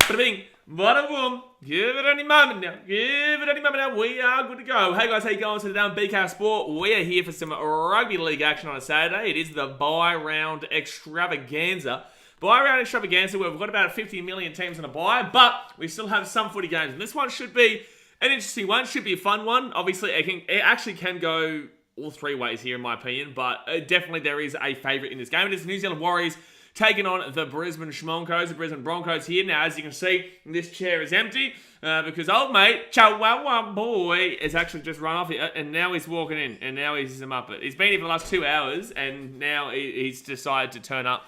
bada bing, bada boom. Give it any moment now. Give it any moment now. We are good to go. Hey guys, how you going? So today on BKRsport, we are here for some rugby league action on a Saturday. It is the bye round extravaganza. Bye round extravaganza, where we've got about 50 million teams on a bye, but we still have some footy games. And this one should be an interesting one. Should be a fun one. Obviously, it actually can go all three ways here, in my opinion, but definitely there is a favourite in this game. It is the New Zealand Warriors taking on the Brisbane Schmonkos, the Brisbane Broncos here. Now, as you can see, this chair is empty because old mate, Chihuahua boy, has actually just run off here, and now he's walking in, and now he's a muppet. He's been here for the last 2 hours, and now he's decided to turn up.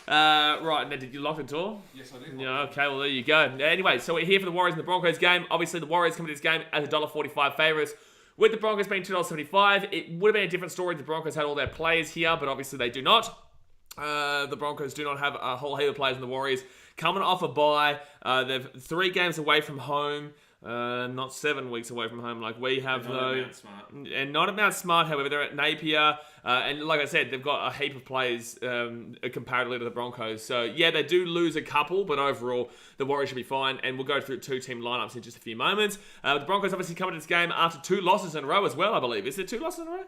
Right, now did you lock the door? Yes, I did. Yeah, okay, well there you go. Anyway, so we're here for the Warriors and the Broncos game. Obviously, the Warriors come to this game as $1.45 favourites. With the Broncos being $2.75, it would have been a different story if the Broncos had all their players here, but obviously they do not. The Broncos do not have a whole heap of players in the Warriors. Coming off a bye, they're 3 games away from home. Not 7 weeks away from home like we have, though. And not at Mount Smart, however, they're at Napier. And like I said, they've got a heap of players comparatively to the Broncos. So, yeah, they do lose a couple, but overall, the Warriors should be fine. And we'll go through 2-team lineups in just a few moments. The Broncos obviously coming to this game after 2 losses in a row as well, I believe. Is there 2 losses in a row?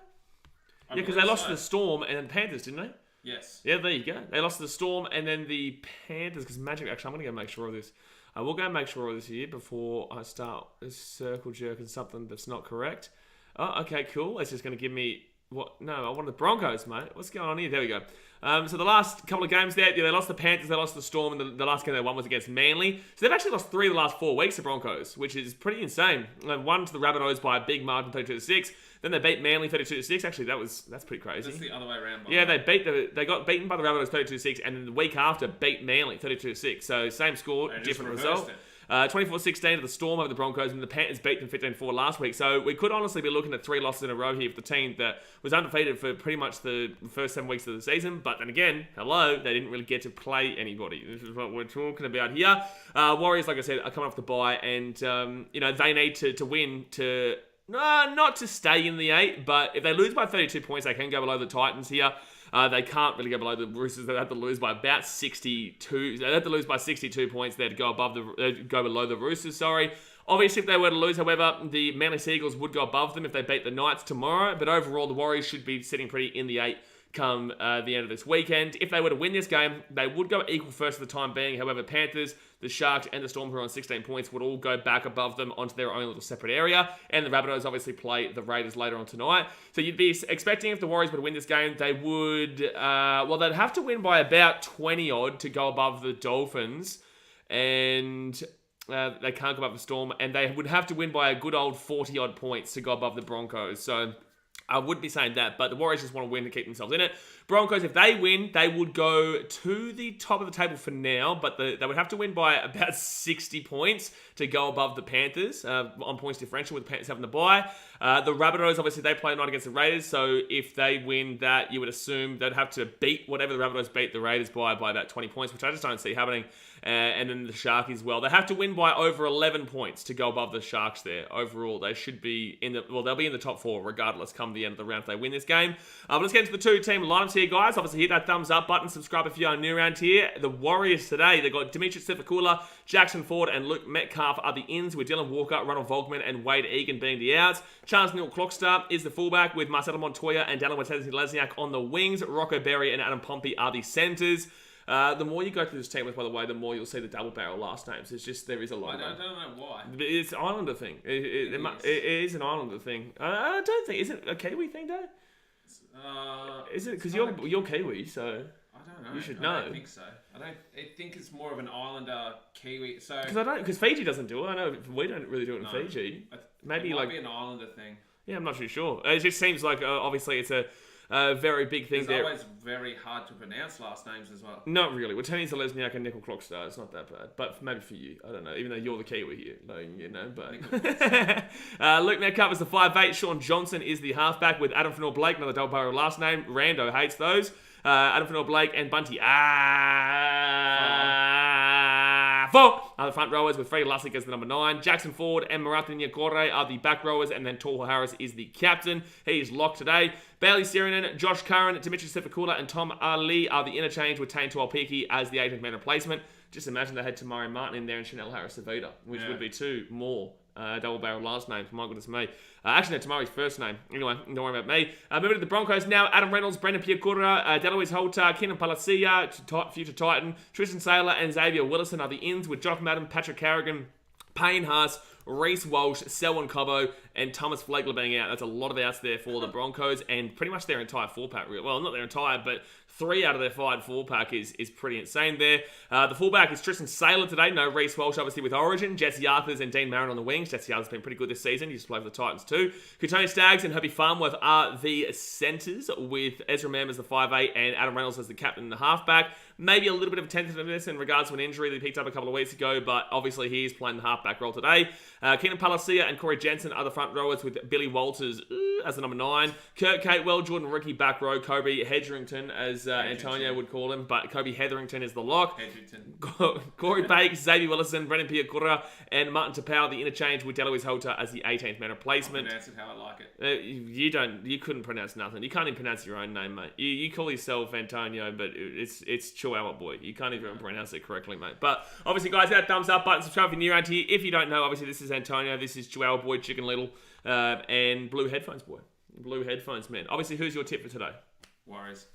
Yeah, because they lost to the Storm and then the Panthers, didn't they? Yes. Yeah, there you go. They lost to the Storm and then the Panthers, because Magic, actually, I'm going to go make sure of this. I will go and make sure of this here before I start circle jerking something that's not correct. Oh, okay, cool. It's just going to give me... what? No, I wanted the Broncos, mate. What's going on here? There we go. So the last couple of games there, they lost the Panthers, they lost the Storm, and the last game they won was against Manly. So they've actually lost 3 of the last 4 weeks, the Broncos, which is pretty insane. They won to the Rabbitohs by a big margin, 32-6. Then they beat Manly 32-6. Actually, that's pretty crazy. That's the other way around. Yeah, they got beaten by the Rabbitohs 32-6, and then the week after beat Manly 32-6. So same score, different result. 24-16 to the Storm over the Broncos, and the Panthers beat them 15-4 last week. So we could honestly be looking at 3 losses in a row here for the team that was undefeated for pretty much the first 7 weeks of the season. But then again, they didn't really get to play anybody. This is what we're talking about here. Warriors, like I said, are coming off the bye, and they need to win to... not to stay in the 8, but if they lose by 32 points, they can go below the Titans here. They can't really go below the Roosters. They have to lose by about 62. They have to lose by 62 points there to go go below the Roosters. Sorry. Obviously, if they were to lose, however, the Manly Seagulls would go above them if they beat the Knights tomorrow. But overall, the Warriors should be sitting pretty in the 8 come the end of this weekend. If they were to win this game, they would go equal first for the time being. However, Panthers, the Sharks, and the Storm, who are on 16 points, would all go back above them onto their own little separate area. And the Rabbitohs obviously play the Raiders later on tonight. So you'd be expecting if the Warriors were to win this game, they would... they'd have to win by about 20-odd to go above the Dolphins. And... they can't go above the Storm. And they would have to win by a good old 40-odd points to go above the Broncos. So... I would be saying that, but the Warriors just want to win to keep themselves in it. Broncos, if they win, they would go to the top of the table for now, but they would have to win by about 60 points to go above the Panthers on points differential with the Panthers having the bye. The Rabbitohs, obviously, they play tonight against the Raiders, so if they win that, you would assume they'd have to beat whatever the Rabbitohs beat the Raiders by about 20 points, which I just don't see happening. And then the Sharkies as well. They have to win by over 11 points to go above the Sharks there. Overall, they should be they'll be in the top 4 regardless come the end of the round if they win this game. But let's get into the 2-team lineups here, guys. Obviously, hit that thumbs up button. Subscribe if you are new around here. The Warriors today, they've got Dimitri Sifakula, Jackson Ford, and Luke Metcalf are the ins, with Dylan Walker, Ronald Volkman, and Wade Egan being the outs. Charles Neil Clockstar is the fullback, with Marcelo Montoya and Dallin Watesi-Lesniak on the wings. Rocco Berry and Adam Pompey are the centres. The more you go through this team, by the way, the more you'll see the double barrel last names. It's just, there is a lot. I don't know why. It's an Islander thing. It is an Islander thing. I don't think, is it a Kiwi thing, though? Is it? Because you're Kiwi, so I don't know. You should know. I don't think so. I think it's more of an Islander Kiwi. So because Fiji doesn't do it. I know we don't really do it in Fiji. Maybe it might be an Islander thing. Yeah, I'm not too sure. It just seems like obviously it's a very big thing there. It's always very hard to pronounce last names as well. Not really. Wateni-Lesniak and Nickel Clockstar, it's not that bad. But maybe for you, I don't know. Even though you're the Kiwi here, but Luke Metcalf is the 5'8". Sean Johnson is the halfback, with Adam Fennell-Blake, another double barrel last name. Rando hates those. Adam Fennell-Blake and Bunty Four are the front rowers, with Freddie Lussick as the number 9. Jackson Ford and Marathi Nyakore are the back rowers, and then Tall Harris is the captain. He is locked today. Bailey Sirinen, Josh Curran, Dimitri Sifakula, and Tom Ali are the interchange, with Tane Tuolpiki as the 18th man replacement. Just imagine they had Tamari Martin in there and Chanel Harris-Savita, which would be two more double-barrel last names. My goodness me. Actually, no, Tamari's first name. Anyway, don't worry about me. Moving to the Broncos now. Adam Reynolds, Brendan Piacura, Deloise Holter, Keenan Palacia, future Titan, Tristan Saylor, and Xavier Willison are the ins with Jock Madden, Patrick Carrigan, Payne Haas, Reece Walsh, Selwyn Cobbo, and Thomas Flagler being out. That's a lot of outs there for the Broncos, and pretty much their entire four-pack. Well, not their entire, but 3 out of their 5 four-pack is pretty insane there. The fullback is Tristan Saylor today. No Reece Walsh, obviously, with Origin. Jesse Arthurs and Dean Marin on the wings. Jesse Arthurs been pretty good this season. He used to play for the Titans too. Kutoni Staggs and Herbie Farnworth are the centres, with Ezra Mam as the 5'8", and Adam Reynolds as the captain and the halfback. Maybe a little bit of tentativeness in regards to an injury that he picked up a couple of weeks ago, but obviously he is playing the halfback role today. Keenan Palacia and Corey Jensen are the front rowers, with Billy Walters as the number 9. Kurt Catewell, Jordan Ricky back row, Kobe Hedgerington, as Antonio would call him, but Kobe Hetherington is the lock. Corey Bakes, Xavier Willison, Brendan Piacura, and Martin Tapau, the interchange with Deloise Holter as the 18th man replacement. I pronounce it how I like it. You couldn't pronounce nothing. You can't even pronounce your own name, mate. You call yourself Antonio, but it's Chihuahua boy. You can't even pronounce it correctly, mate. But obviously, guys, hit that thumbs up button, subscribe if you're new around here. If you don't know, obviously this is Antonio, this is Chihuahua boy, Chicken Little, and Blue Headphones boy. Blue Headphones man. Obviously, who's your tip for today? Warriors.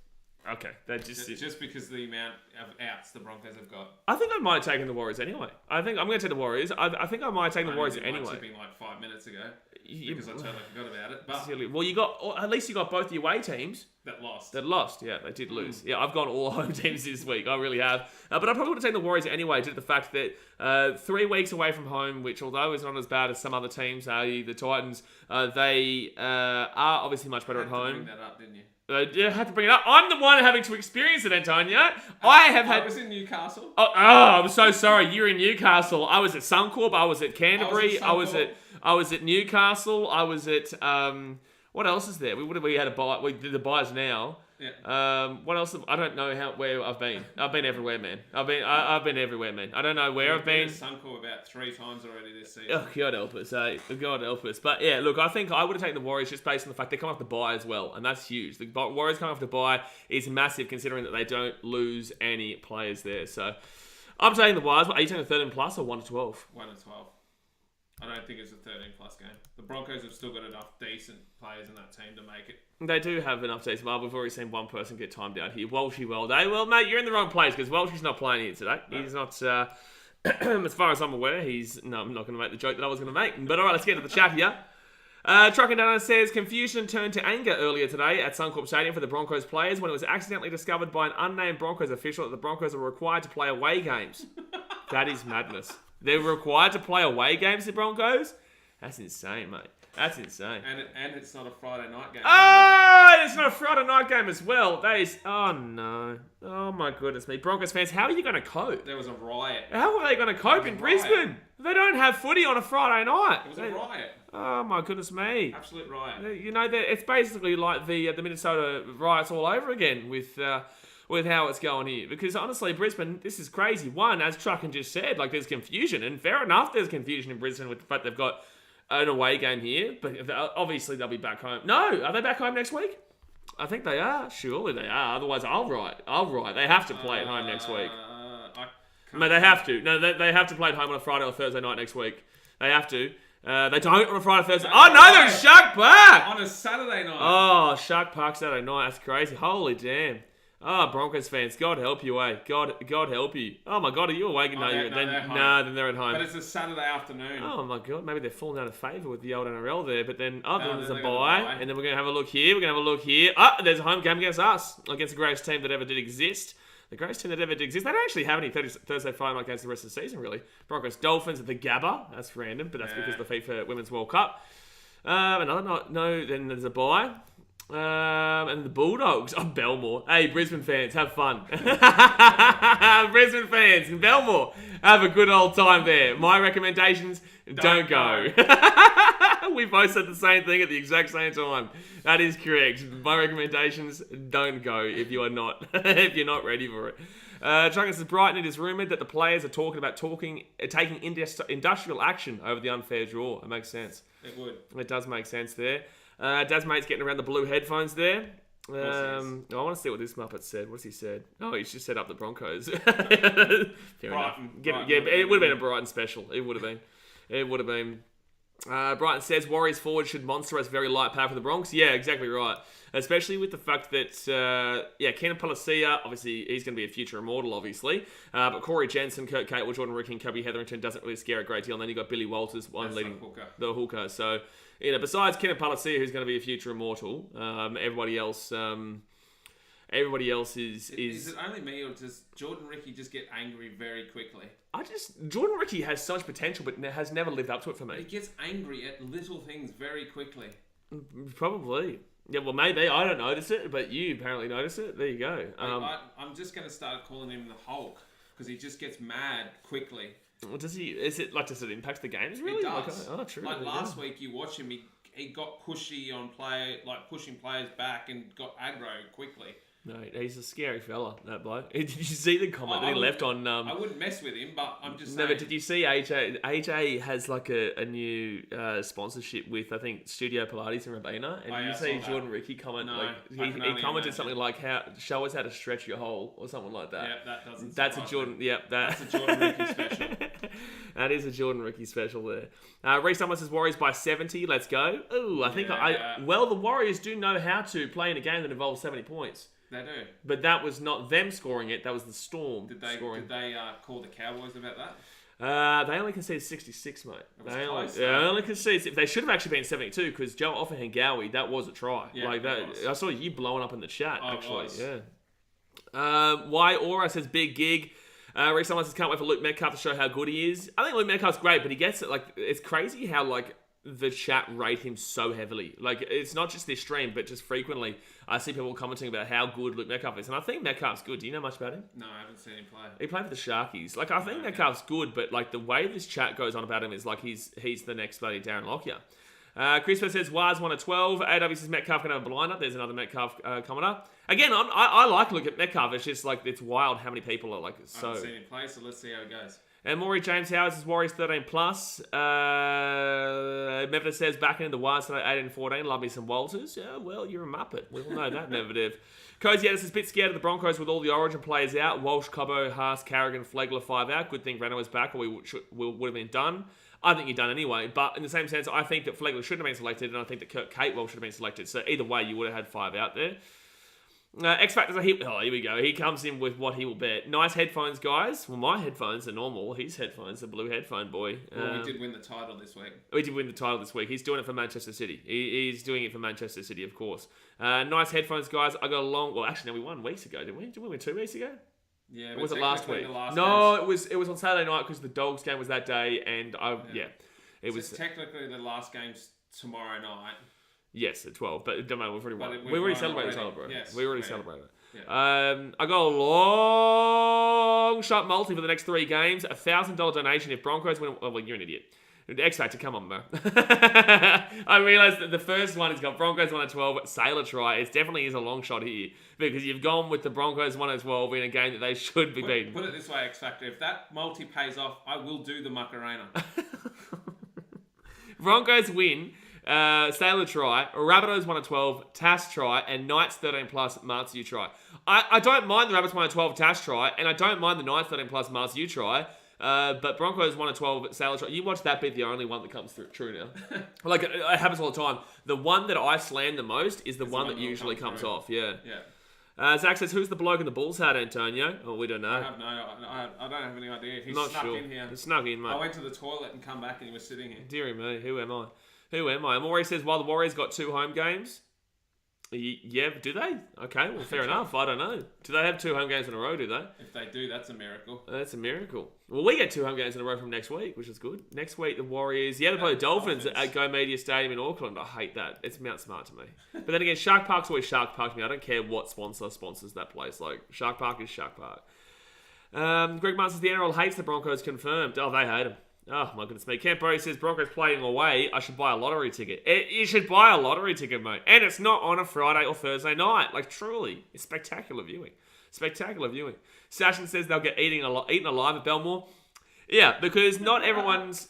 Okay, that just because the amount of outs the Broncos have got. I think I might have taken the Warriors anyway. I think I'm going to take the Warriors. I think I might have taken the Warriors anyway. Tipping like 5 minutes ago because I totally forgot about it. But silly. Well, at least you got both the away teams that lost. Yeah, they did lose. Yeah, I've gone all home teams this week. I really have. But I probably would have taken the Warriors anyway, due to the fact that 3 weeks away from home, which although is not as bad as some other teams, the Titans, they are obviously much better at home. Bring that up, didn't you? You have to bring it up. I'm the one having to experience it, Antonio. I was in Newcastle. Oh, I'm so sorry. You're in Newcastle. I was at Suncorp. I was at Canterbury. I was at Newcastle. I was at what else is there? We had a buy. We did the buys now. Yeah. What else? I don't know where I've been. I've been everywhere, man. I've been everywhere, man. I don't know where I've been. Suncorp about 3 times already this season. Oh, God help us, God help us. But yeah, look, I think I would have taken the Warriors just based on the fact they come off the bye as well, and that's huge. The Warriors coming off the bye is massive, considering that they don't lose any players there. So I'm taking the Warriors. Are you taking the 13 plus or 1 to 12? 1 to 12. I don't think it's a 13 plus game. The Broncos have still got enough decent players in that team to make it. They do have enough decent. Well, we've already seen one person get timed out here. Walshy Welday. Well, mate, you're in the wrong place because Walshy's not playing here today. No. He's not, as far as I'm aware, no, I'm not going to make the joke that I was going to make. But all right, let's get to the chat here. Trucking Down says, confusion turned to anger earlier today at Suncorp Stadium for the Broncos players when it was accidentally discovered by an unnamed Broncos official that the Broncos are required to play away games. That is madness. They're required to play away games, the Broncos? That's insane, mate. That's insane. And it's not a Friday night game. Oh, it's not a Friday night game as well. That is... Oh, no. Oh, my goodness me. Broncos fans, how are you going to cope? There was a riot. How are they going to cope in Brisbane? They don't have footy on a Friday night. It was a riot. Oh, my goodness me. Absolute riot. You know, it's basically like the Minnesota riots all over again with how it's going here. Because honestly, Brisbane, this is crazy. One, as Trucken just said, like there's confusion. And fair enough, there's confusion in Brisbane with the fact they've got an away game here. But obviously they'll be back home. No, are they back home next week? I think they are. Surely they are. Otherwise, I'll write. They have to play at home next week. No, they have to. No, they have to play at home on a Friday or Thursday night next week. They have to. They don't on a Friday or Thursday. Oh, no, they're in Shark Park! On a Saturday night. Oh, Shark Park Saturday night. That's crazy. Holy damn. Oh, Broncos fans, God help you, eh? God help you. Oh my God, are you awake? Then they're at home. But it's a Saturday afternoon. Oh my God, maybe they're falling out of favour with the old NRL there. But then, there's a bye, and then we're going to have a look here. There's a home game against us, against the greatest team that ever did exist. The greatest team that ever did exist. They don't actually have any Thursday Friday night games the rest of the season, really. Broncos Dolphins at the Gabba. That's random, but that's because of the FIFA Women's World Cup. Then there's a bye. And the Bulldogs. Oh, Belmore. Hey, Brisbane fans, have fun. Brisbane fans in Belmore, have a good old time there. My recommendations, don't go. We both said the same thing at the exact same time. That is correct. My recommendations, don't go if you are not if you're not ready for it. Trucker says, Brighton, it is rumoured that the players are taking industrial action over the unfair draw. It makes sense. It would. It does make sense there. Dazmate's getting around the blue headphones there. I want to see what this Muppet said. What's he said? Oh, he's just set up the Broncos. Fair enough. It would have been a Brighton special. It would have been. Brighton says Warriors forward should monster us very light power for the Bronx. Yeah, exactly right. Especially with the fact that, Keenan Palacia, obviously, he's going to be a future immortal, obviously. But Corey Jensen, Kurt Catewell, Jordan Ricky, and Kobe Hetherington doesn't really scare a great deal. And then you've got Billy Walters, leading the hooker. So, besides Keenan Palacia, who's going to be a future immortal, everybody else is... Is it only me, or does Jordan Ricky just get angry very quickly? Jordan Ricky has so much potential, but has never lived up to it for me. He gets angry at little things very quickly. Probably. Yeah, well, maybe. I don't notice it, but you apparently notice it. There you go. I'm just going to start calling him the Hulk, because he just gets mad quickly. Does he? Does it impact the games, really? It does. True. Like last week, you watch him, he got pushy on play, like pushing players back and got aggro quickly. No, he's a scary fella, that bloke. Did you see the comment that he left on... I wouldn't mess with him, but I'm just saying... No, but did you see AJ? AJ has like a new sponsorship with, I think, Studio Pilates in Rabina. And did you see Jordan Ricky comment? No, he commented something like, "Show us how to stretch your hole," or something like that. Yeah, that doesn't... That's a Jordan... Yep, that's a Jordan Ricky special. That is a Jordan Ricky special there. Reece Thomas says Warriors by 70. Let's go. Ooh, I think... Well, the Warriors do know how to play in a game that involves 70 points. They do. But that was not them scoring it. That was the Storm scoring. Did they call the Cowboys about that? They only conceded 66, mate. They only conceded... They should have actually been 72 because Joe Offahengawi, that was a try. Yeah, like that. I saw you blowing up in the chat, actually. Was. Yeah. Y Aura says big gig. Reece Thomas says can't wait for Luke Metcalf to show how good he is. I think Luke Metcalf's great, but he gets it. Like, it's crazy how, like, the chat rate him so heavily. Like, it's not just this stream, but just frequently I see people commenting about how good Luke Metcalf is. And I think Metcalf's good. Do you know much about him? No, I haven't seen him play. He played for the Sharkies. Like, I think Metcalf's good, but, like, the way this chat goes on about him is like he's the next bloody Darren Lockyer. Crispin says Waz 1 of 12. AW says Metcalf can have a blind up. There's another Metcalf coming up. Again, I like looking at Metcalf. It's just like, it's wild how many people are like so. I haven't seen him play, so let's see how it goes. And Maury James Howard says Warriors 13 plus. Medvedev says back into the Wires today 18 and 14. Love me some Walters. Yeah, well, you're a muppet. We all know that, Medvedev. Cozy Addis is a bit scared of the Broncos with all the Origin players out. Walsh, Cobbo, Haas, Carrigan, Flegler 5 out. Good thing Renner was back, or we would have been done. I think you're done anyway. But in the same sense, I think that Flegler shouldn't have been selected, and I think that Kurt Catewell should have been selected. So either way, you would have had 5 out there. X Factor's here we go. He comes in with what he will bet. Nice headphones, guys. Well, my headphones are normal. His headphones are blue headphone boy. Well, we did win the title this week. We did win the title this week. He's doing it for Manchester City. He's doing it for Manchester City, of course. Nice headphones, guys. I got along. Well, actually, no, we won weeks ago, didn't we? Did we win 2 weeks ago? Yeah, or was it last week? No, it was on Saturday night because the Dogs game was that day, and it was technically the last game's tomorrow night. Yes, at 12, but it don't matter. We've already won. We already celebrated the title, bro. Yes, we already celebrated it. Yeah. I got a long shot multi for the next 3 games. $1,000 donation if Broncos win. Oh, well, you're an idiot. X Factor, come on, bro. I realised that the first one has got Broncos 1 of 12, Sailor try. It definitely is a long shot here because you've gone with the Broncos 1 of 12 in a game that they should be beating. Put it this way, X Factor. If that multi pays off, I will do the Macarena. Broncos win. Sailor try, Rabbitohs 1 of 12, Tass try, and Knights 13 plus, Matsu try. I don't mind the Rabbits 1 of 12, Tass try, and I don't mind the Knights 13 plus, Matsu try. But Broncos 1 of 12, Sailor try. You watch that be the only one that comes true now. Like, it happens all the time. The one that I slam the most is the one that usually comes off. Yeah. Zach says, who's the bloke in the Bulls hat, Antonio? Oh, we don't know. I don't have any idea. He Not snuck sure. in here. He snuck in, mate. I went to the toilet and come back and he was sitting here. Deary me, who am I? Amore says, while the Warriors got 2 home games. Yeah, do they? Okay, well, fair enough. I don't know. Do they have 2 home games in a row, do they? If they do, that's a miracle. That's a miracle. Well, we get 2 home games in a row from next week, which is good. Next week, the Warriors... Yeah, they play the Dolphins at Go Media Stadium in Auckland. I hate that. It's Mount Smart to me. But then again, Shark Park's always Shark Park to me. I don't care what sponsors that place. Like, Shark Park is Shark Park. Greg Martin says, the NRL hates the Broncos confirmed. Oh, they hate them. Oh, my goodness me. Camp Brody says, Broncos playing away. I should buy a lottery ticket. You should buy a lottery ticket, mate. And it's not on a Friday or Thursday night. Like, truly. It's spectacular viewing. Sashin says they'll get eaten alive at Belmore. Yeah, because not everyone's...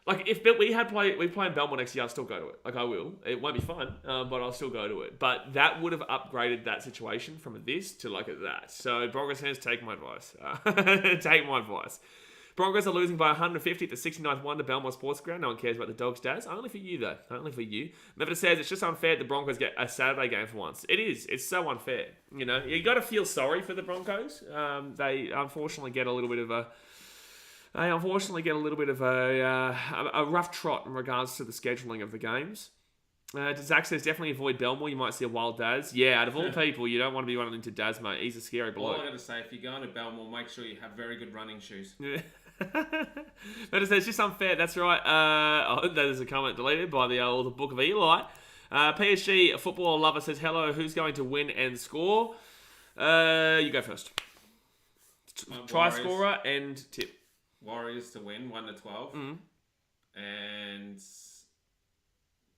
Like, if we play in Belmore next year, I'll still go to it. Like, I will. It won't be fun, but I'll still go to it. But that would have upgraded that situation from this to like that. So, Broncos fans, take my advice. Take my advice. Broncos are losing by 150 at the 69th one to Belmore Sports Ground. No one cares about the Dogs' dads. Only for you, though. Only for you. Mevita says it's just unfair the Broncos get a Saturday game for once. It is. It's so unfair. You know, you got to feel sorry for the Broncos. They unfortunately get a little bit of a rough trot in regards to the scheduling of the games. Zach says definitely avoid Belmore. You might see a wild Daz. Yeah, out of all people, you don't want to be running into Daz, mate. He's a scary bloke. All I got to say, if you're going to Belmore, make sure you have very good running shoes. But it says just unfair. That's right. That is a comment deleted by the Book of Eli. PSG football lover says hello. Who's going to win and score? You go first. Try scorer and tip. Warriors to win 1-12, and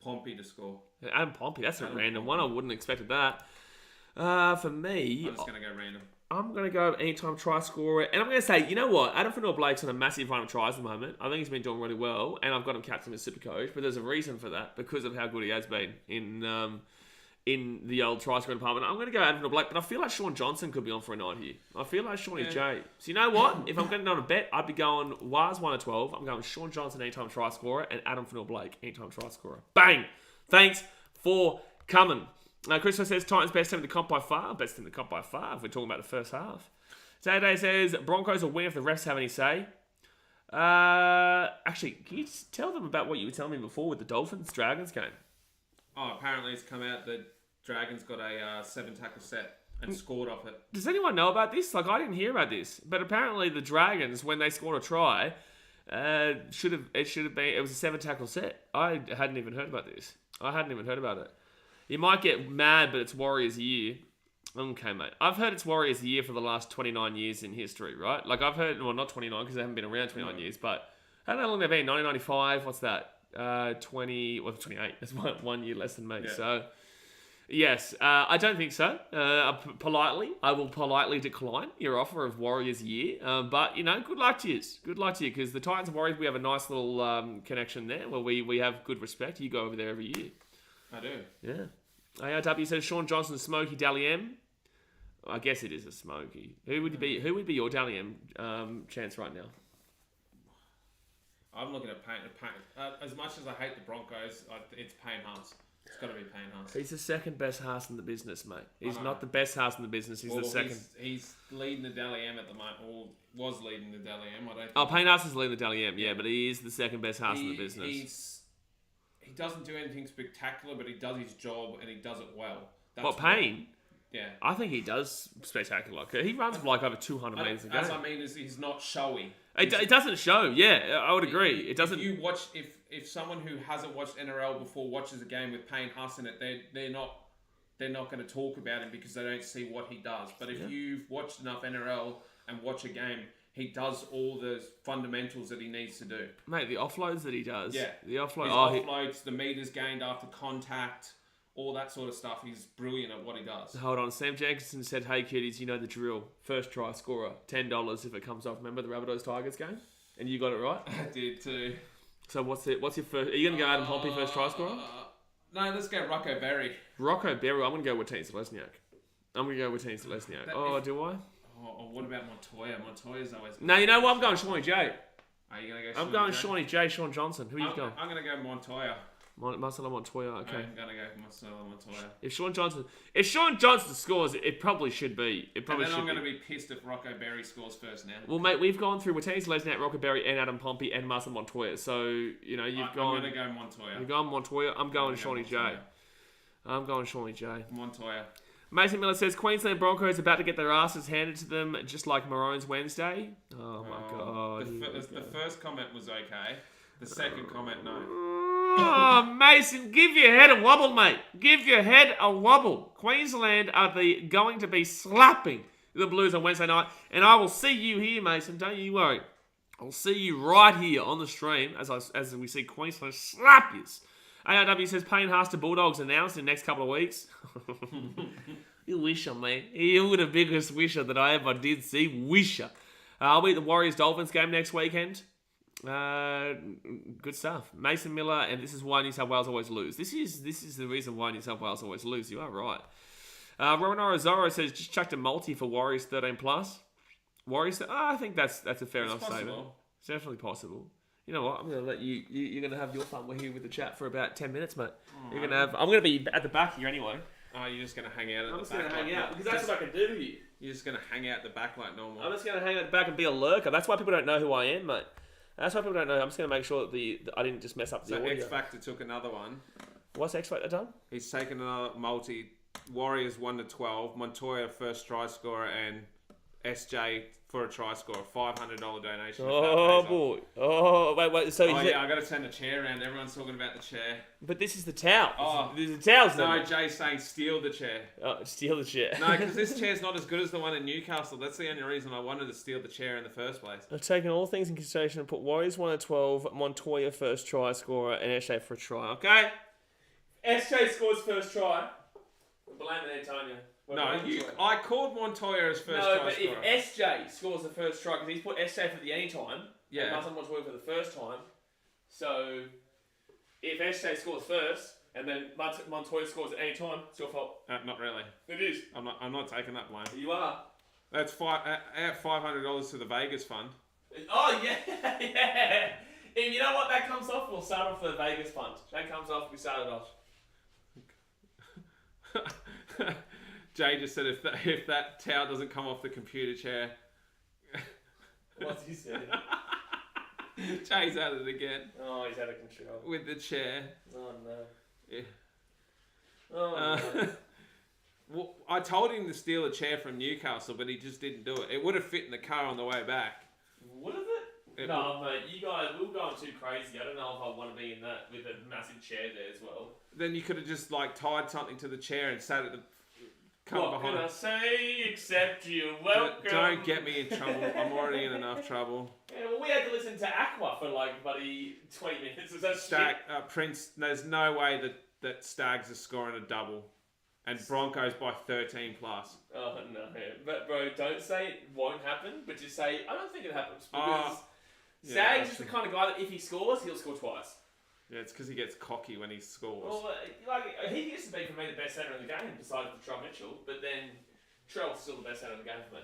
Pompey to score. Adam Pompey, that's a random one. I wouldn't have expected that. For me, I'm just going to go random. I'm going to go anytime try scorer. And I'm going to say, you know what? Adam Fanua-Blake's on a massive run of tries at the moment. I think he's been doing really well. And I've got him captain as super coach. But there's a reason for that because of how good he has been in the old try scoring department. I'm going to go Adam Fanua-Blake. But I feel like Sean Johnson could be on for a night here. I feel like Shawnee J. So you know what? If I'm getting on a bet, I'd be going Waz 1-12. I'm going Sean Johnson anytime try scorer. And Adam Fanua-Blake anytime try scorer. Bang! Thanks for coming. Christopher says Titans best team in the comp by far. Best team in the comp by far if we're talking about the first half. Saturday says Broncos will win if the refs have any say. Actually, can you just tell them about what you were telling me before with the Dolphins-Dragons game? Oh, apparently it's come out that Dragons got a 7-tackle set and scored off it. Does anyone know about this? Like, I didn't hear about this. But apparently the Dragons, when they scored a try, it was a 7-tackle set. I hadn't even heard about this. I hadn't even heard about it. You might get mad, but it's Warriors year. Okay, mate. I've heard it's Warriors year for the last 29 years in history, right? Like, I've heard, well, not 29 because they haven't been around 29 years, but how long have they been? 1995? What's that? 28. That's one year less than me. Yeah. So, yes. I don't think so. I will politely decline your offer of Warriors year. But, you know, good luck to you. Good luck to you because the Titans and Warriors, we have a nice little connection there where we have good respect. You go over there every year. I do. Yeah. ARW says Sean Johnson, Smokey Dally M. I guess it is a Smokey. Who would be your Dally M chance right now? I'm looking at Payne. As much as I hate the Broncos, it's Payne Haas. It's got to be Payne Haas. He's the second best Haas in the business, mate. He's not the best Haas in the business. He's the second. He's leading the Dally M at the moment, or was leading the Dally M. Payne Haas is leading the Dally M, yeah, but he is the second best Haas in the business. He doesn't do anything spectacular, but he does his job and he does it well. Payne? Yeah. I think he does spectacular. He runs like over 200 metres a game. As I mean, he's not showy. It doesn't show, yeah. I would agree. It doesn't. If someone who hasn't watched NRL before watches a game with Payne Haas in it, they're not going to talk about him because they don't see what he does. But if you've watched enough NRL and watch a game, he does all the fundamentals that he needs to do. Mate, the offloads that he does. Yeah. The offloads, the meters gained after contact, all that sort of stuff. He's brilliant at what he does. Hold on. Sam Jenkinson said, hey, kiddies, you know the drill. First try scorer, $10 if it comes off. Remember the Rabbitohs-Tigers game? And you got it right? I did too. So what's your first... Are you going to go Adam Pompey first try scorer? No, let's go Rocco Berry. Rocco Berry. I'm going to go with Selesniak. Do I? Oh, what about Montoya? Montoya's always... No, you know what? I'm going Shawnee J. Are you going to go I'm going Shawnee J, Sean Johnson. Who are you going? I'm going to go Montoya. Marcelo Montoya, okay. I'm going to go for Marcelo Montoya. If Sean Johnson scores, it probably should be. I'm going to be pissed if Rocco Berry scores first now. Well, mate, we've gone through Watene Selesniak, Rocco Berry, and Adam Pompey, and Marcelo Montoya. So, you know, I'm going to go Montoya. You're going Montoya. I'm going Shawnee J. I'm going Shawnee J. Montoya. Mason Miller says Queensland Broncos about to get their asses handed to them just like Maroons Wednesday. Oh my God. The first comment was okay. The second comment, no. Oh, Mason, give your head a wobble, mate. Give your head a wobble. Queensland are going to be slapping the Blues on Wednesday night. And I will see you here, Mason. Don't you worry. I'll see you right here on the stream as we see Queensland slap yous. ARW says Payne Haas to Bulldogs announced in the next couple of weeks. You wisher, mate. You were the biggest wisher that I ever did see. Wisher. I'll be at the Warriors-Dolphins game next weekend. Good stuff. Mason Miller, and this is why New South Wales always lose. This is the reason why New South Wales always lose. You are right. Rowan Orozoro says just chucked a multi for Warriors 13 plus. Warriors. I think that's a fair enough statement. It's definitely possible. You know what? I'm gonna let you. You're gonna have your fun. We're here with the chat for about 10 minutes, mate. You're gonna have. I'm gonna be at the back here anyway. Oh, you're just gonna hang out at the back. I'm just gonna hang out because that's what I can do here. You're just gonna hang out at the back like normal. I'm just gonna hang out the back and be a lurker. That's why people don't know who I am, mate. That's why people don't know. I'm just gonna make sure that I didn't just mess up the audio. X Factor took another one. What's X Factor done? He's taken another multi. Warriors 1-12. Montoya first try scorer and SJ for a try score. $500 donation. Oh boy! Oh wait! So I got to turn the chair around. Everyone's talking about the chair. But this is the towel. Oh, this is the towels. No, Jay's saying steal the chair. Oh, steal the chair. No, because this chair's not as good as the one in Newcastle. That's the only reason I wanted to steal the chair in the first place. I've taken all things in consideration and put Warriors 1-12, Montoya first try scorer, and SJ for a try. Okay. SJ scores first try. Blame it, Antonio. I called Montoya as first try scorer. No, but if SJ scores the first try, because he's put SJ for the anytime, and Martin Montoya for the first time, so if SJ scores first, and then Montoya scores at any time, it's your fault. Not really. It is. I'm not taking that blame. You are. That's $500 to the Vegas fund. Oh, yeah, yeah. And you know what? That comes off. We'll start off the Vegas fund. That comes off. We started off. Jay just said if that towel doesn't come off the computer chair. What's he said? Jay's at it again. Oh, he's out of control. With the chair. Oh, no. Yeah. Oh, no. Well, I told him to steal a chair from Newcastle, but he just didn't do it. It would have fit in the car on the way back. Would have it? No, mate. You guys, we were going too crazy. I don't know if I want to be in that with a massive chair there as well. Then you could have just tied something to the chair and sat at the... What can I say except you're welcome? Don't get me in trouble. I'm already in enough trouble. Yeah, well, we had to listen to Aqua for buddy 20 minutes. Was that Prince, there's no way that Stags are scoring a double. And Broncos by 13 plus. Oh, no. But, bro, don't say it won't happen, but just say, I don't think it happens. Because Stags is the kind of guy that if he scores, he'll score twice. Yeah, it's because he gets cocky when he scores. Well, he used to be, for me, the best centre in the game, besides Trell Mitchell. But then, Trell's still the best centre in the game for me.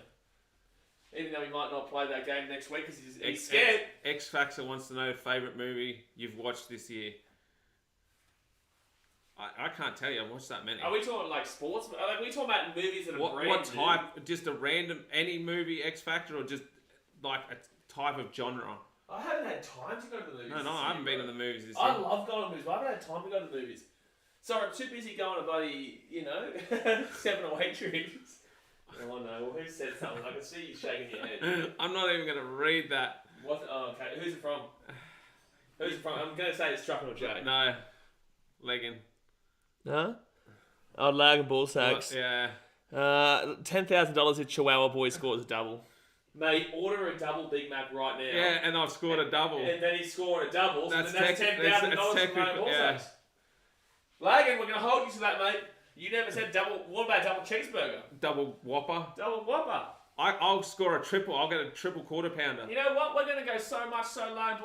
Even though he might not play that game next week because he's scared. X Factor wants to know favourite movie you've watched this year. I can't tell you. I've watched that many. Are we talking sports? Are we talking about movies that are brand What type? Just a random, any movie X Factor or just a type of genre? I haven't had time to go to the movies. No, I haven't been to the movies this year. I love going to movies, but I haven't had time to go to the movies. Sorry, I'm too busy going to bloody, 7 away trips. Oh no, well who said something? I can see you shaking your head. I'm not even going to read that. What? Oh, okay. Who's it from? Who's it from? I'm going to say it's Trucken or Jay. No. Legging. No? Oh, Lag and Ball Sacks. Yeah. $10,000 if Chihuahua Boy scores a double. Mate, order a double Big Mac right now. Yeah, and I've scored a double. And then he scored a double, so that's $10,000 from Lag and Ball Sacks. Lagan, we're going to hold you to that, mate. You never said double. What about double cheeseburger? Double Whopper. Double Whopper. I'll score a triple. I'll get a triple quarter pounder. You know what? We're going to go so low in Ball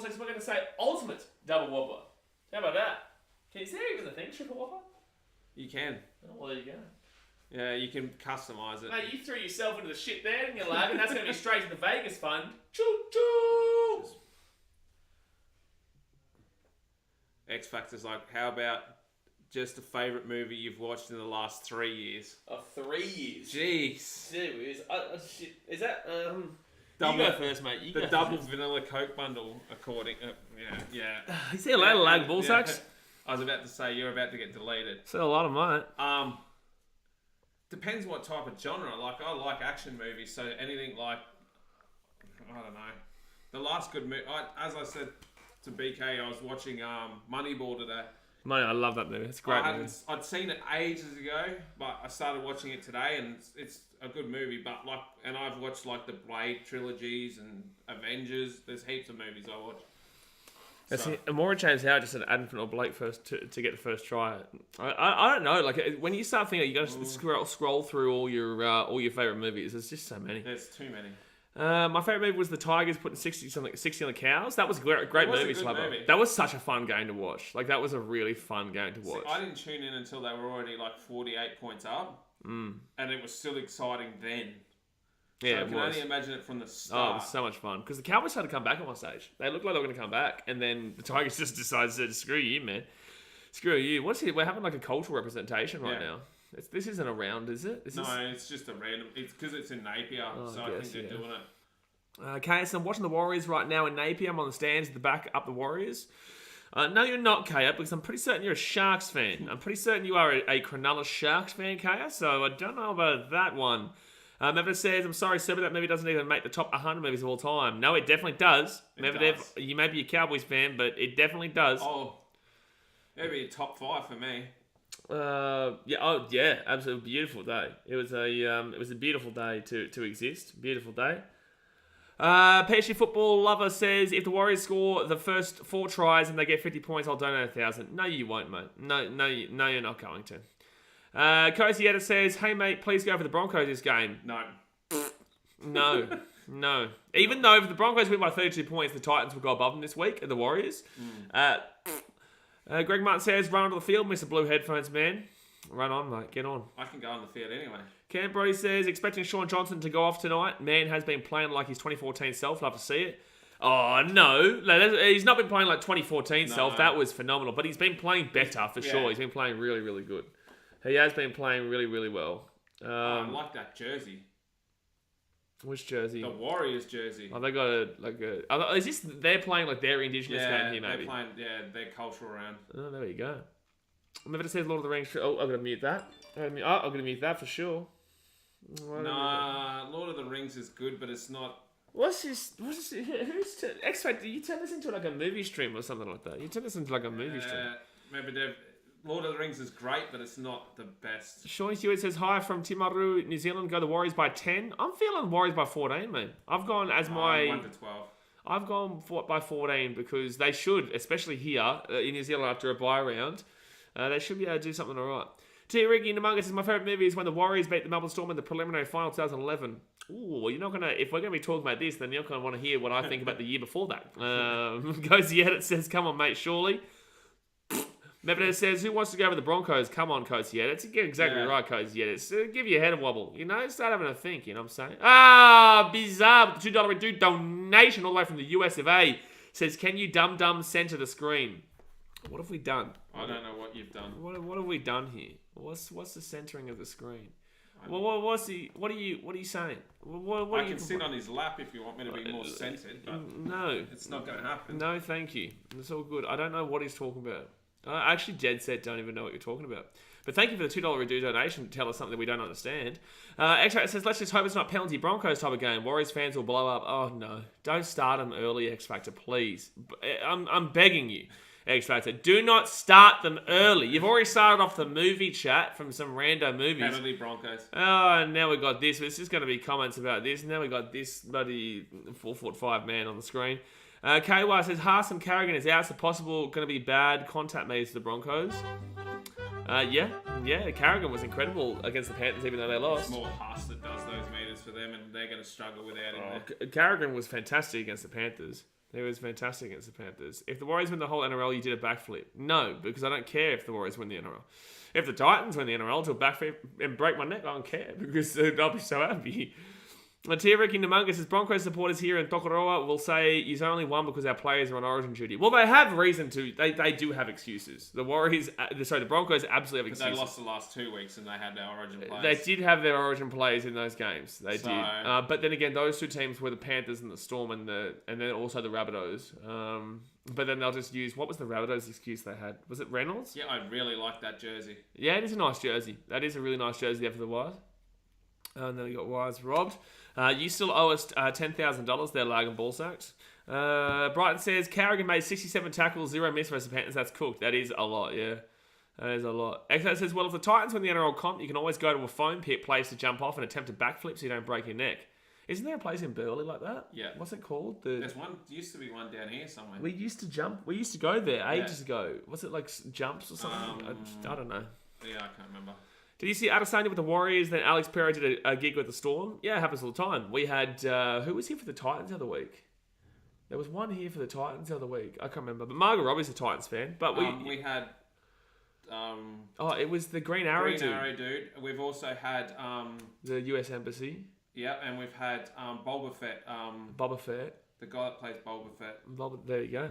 Sacks, we're going to say ultimate double Whopper. How about that? Is there even a thing, triple Whopper? You can. Oh, well, there you go. Yeah, you can customise it. Mate, you threw yourself into the shit there, didn't you, lad? And that's going to be straight to the Vegas fund. Choo-choo! X Factor's how about just a favourite movie you've watched in the last 3 years? 3 years? Jeez. Serious? Shit. Is that, double, you go first, mate. The double vanilla Coke bundle, according... yeah. You see a lot of Lag Ball Sacks? I was about to say, you're about to get deleted. See a lot of mine. Depends what type of genre. I like action movies, so anything I don't know. The last good movie, as I said to BK, I was watching Moneyball today. Mate, I love that movie. It's a great movie. I'd seen it ages ago, but I started watching it today, and it's a good movie. But and I've watched the Blade trilogies and Avengers. There's heaps of movies I watch. Amora James Howard just said Adam or Blake first to get the first try. I don't know. When you start thinking, you got to scroll through all your favorite movies. There's just so many. There's too many. My favourite movie was the Tigers putting 60 on the Cows. That was a great movie, Slubber. That was such a fun game to watch. Like, that was a really fun game to watch. See, I didn't tune in until they were already like 48 points up. And it was still exciting then. Yeah, so I can only imagine it from the start. Oh, it was so much fun. Because the Cowboys had to come back at one stage. They looked like they were going to come back. And then the Tigers just decided to screw you, man. Screw you. We're having like a cultural representation right now. This isn't a round, is it? It's just a random... It's because it's in Napier, so I think they're doing it. Okay, so I'm watching the Warriors right now in Napier. I'm on the stands at the back up the Warriors. No, you're not, Kaya, because I'm pretty certain you're a Sharks fan. I'm pretty certain you are a Cronulla Sharks fan, Kaya, so I don't know about that one. Mevidev says, I'm sorry, sir, but that movie doesn't even make the top 100 movies of all time. No, it definitely does. Mevidev, you may be a Cowboys fan, but it definitely does. Oh, maybe a top 5 for me. Yeah, absolutely beautiful day. It was a beautiful day to exist. Beautiful day. PSG football lover says, if the Warriors score the first 4 tries and they get 50 points, I'll donate 1,000. No, you won't, mate. No, you're not going to. Cosietta says, hey mate, please go for the Broncos this game. No. Even though if the Broncos win by 32 points, the Titans will go above them this week, and the Warriors. Greg Martin says, run onto the field, Mr. Blue Headphones man. Run on, mate. Get on. I can go on the field anyway. Cam Brody says, expecting Sean Johnson to go off tonight. Man has been playing like his 2014 self. Love to see it. Oh, no. He's not been playing like 2014 self. That was phenomenal. But he's been playing better, for sure. He's been playing really, really good. He has been playing really, really well. I like that jersey. Which jersey? The Warriors jersey. Oh, they got is this, they're playing like their indigenous game here, maybe? They're playing, their cultural round. Oh, there you go. Maybe it says Lord of the Rings. Oh, I'm going to mute that. I'm going to mute that for sure. Nah, Lord of the Rings is good, but it's not... Who's X Factor? You turn this into like a movie stream or something like that. You turn this into like a movie stream. Maybe Lord of the Rings is great, but it's not the best. Sean Hewitt says, hi from Timaru, New Zealand. Go the Warriors by 10. I'm feeling Warriors by 14, man. I've gone as my... 1 to 12. I've gone by 14 because they should, especially here in New Zealand after a bye round, they should be able to do something all right. T. Ricky Namunga says, my favourite movie is when the Warriors beat the Melbourne Storm in the preliminary final 2011. Ooh, you're not going to... If we're going to be talking about this, then you're going to want to hear what I think about the year before that. Goes the edit says, come on, mate, surely. Mevidev says, who wants to go over the Broncos? Come on, Cozy Edits. You get exactly right, Cozy Edits. Give your head a wobble. You know, start having a think, you know what I'm saying? Bizarre, with the $2 donation all the way from the US of A. Says, can you dumb centre the screen? What have we done? I don't know what you've done. What have we done here? What's the centering of the screen? Well, what are you saying? I can sit on his lap if you want me to be more centered, but no, it's not going to happen. No, thank you. It's all good. I don't know what he's talking about. I actually dead set don't even know what you're talking about. But thank you for the $2 redo donation to tell us something that we don't understand. X-Ray says, let's just hope it's not penalty Broncos type of game. Warriors fans will blow up. Oh, no. Don't start them early, X-Factor, please. I'm begging you, X-Factor. Do not start them early. You've already started off the movie chat from some rando movies. Penalty Broncos. Oh, and now we got this. It's just going to be comments about this. Now we got this bloody 4'5" man on the screen. KY says, Haas and Carrigan is out, so possible going to be bad contact measures to the Broncos. Yeah, Carrigan was incredible against the Panthers, even though they lost. It's more Haas that does those meters for them, and they're going to struggle without him. Carrigan was fantastic against the Panthers. He was fantastic against the Panthers. If the Warriors win the whole NRL, you did a backflip. No, because I don't care if the Warriors win the NRL. If the Titans win the NRL, to a backflip and break my neck, I don't care, because I'll be so happy. Tia Ricky Namunga says, Broncos supporters here in Tokoroa will say he's only won because our players are on origin duty. Well, they have reason to. They do have excuses. The Broncos absolutely have excuses. But they lost the last 2 weeks and they had their origin players. They did have their origin players in those games. They did. But then again, those two teams were the Panthers and the Storm and then also the Rabbitohs. But then they'll just use... What was the Rabbitohs excuse they had? Was it Reynolds? Yeah, I really like that jersey. Yeah, it is a nice jersey. That is a really nice jersey there for the Wires. And then we got Wires robbed. You still owe us $10,000 there, Lag and Ballsacks. Brighton says, Carrigan made 67 tackles, 0 miss versus the Panthers. That's cooked. That is a lot, yeah. That is a lot. Exo says, well, if the Titans win the NRL comp, you can always go to a foam pit place to jump off and attempt a backflip so you don't break your neck. Isn't there a place in Burleigh like that? Yeah. What's it called? There's one. Used to be one down here somewhere. We used to jump. We used to go there ages ago. Was it like jumps or something? I don't know. Yeah, I can't remember. Did you see Adesanya with the Warriors? Then Alex Perry did a gig with the Storm. Yeah, it happens all the time. We had who was here for the Titans the other week? There was one here for the Titans the other week. I can't remember. But Margot Robbie's a Titans fan. But we had. It was the Green Arrow dude. We've also had the U.S. Embassy. Yeah, and we've had Boba Fett. Boba Fett. The guy that plays Boba Fett. There you go.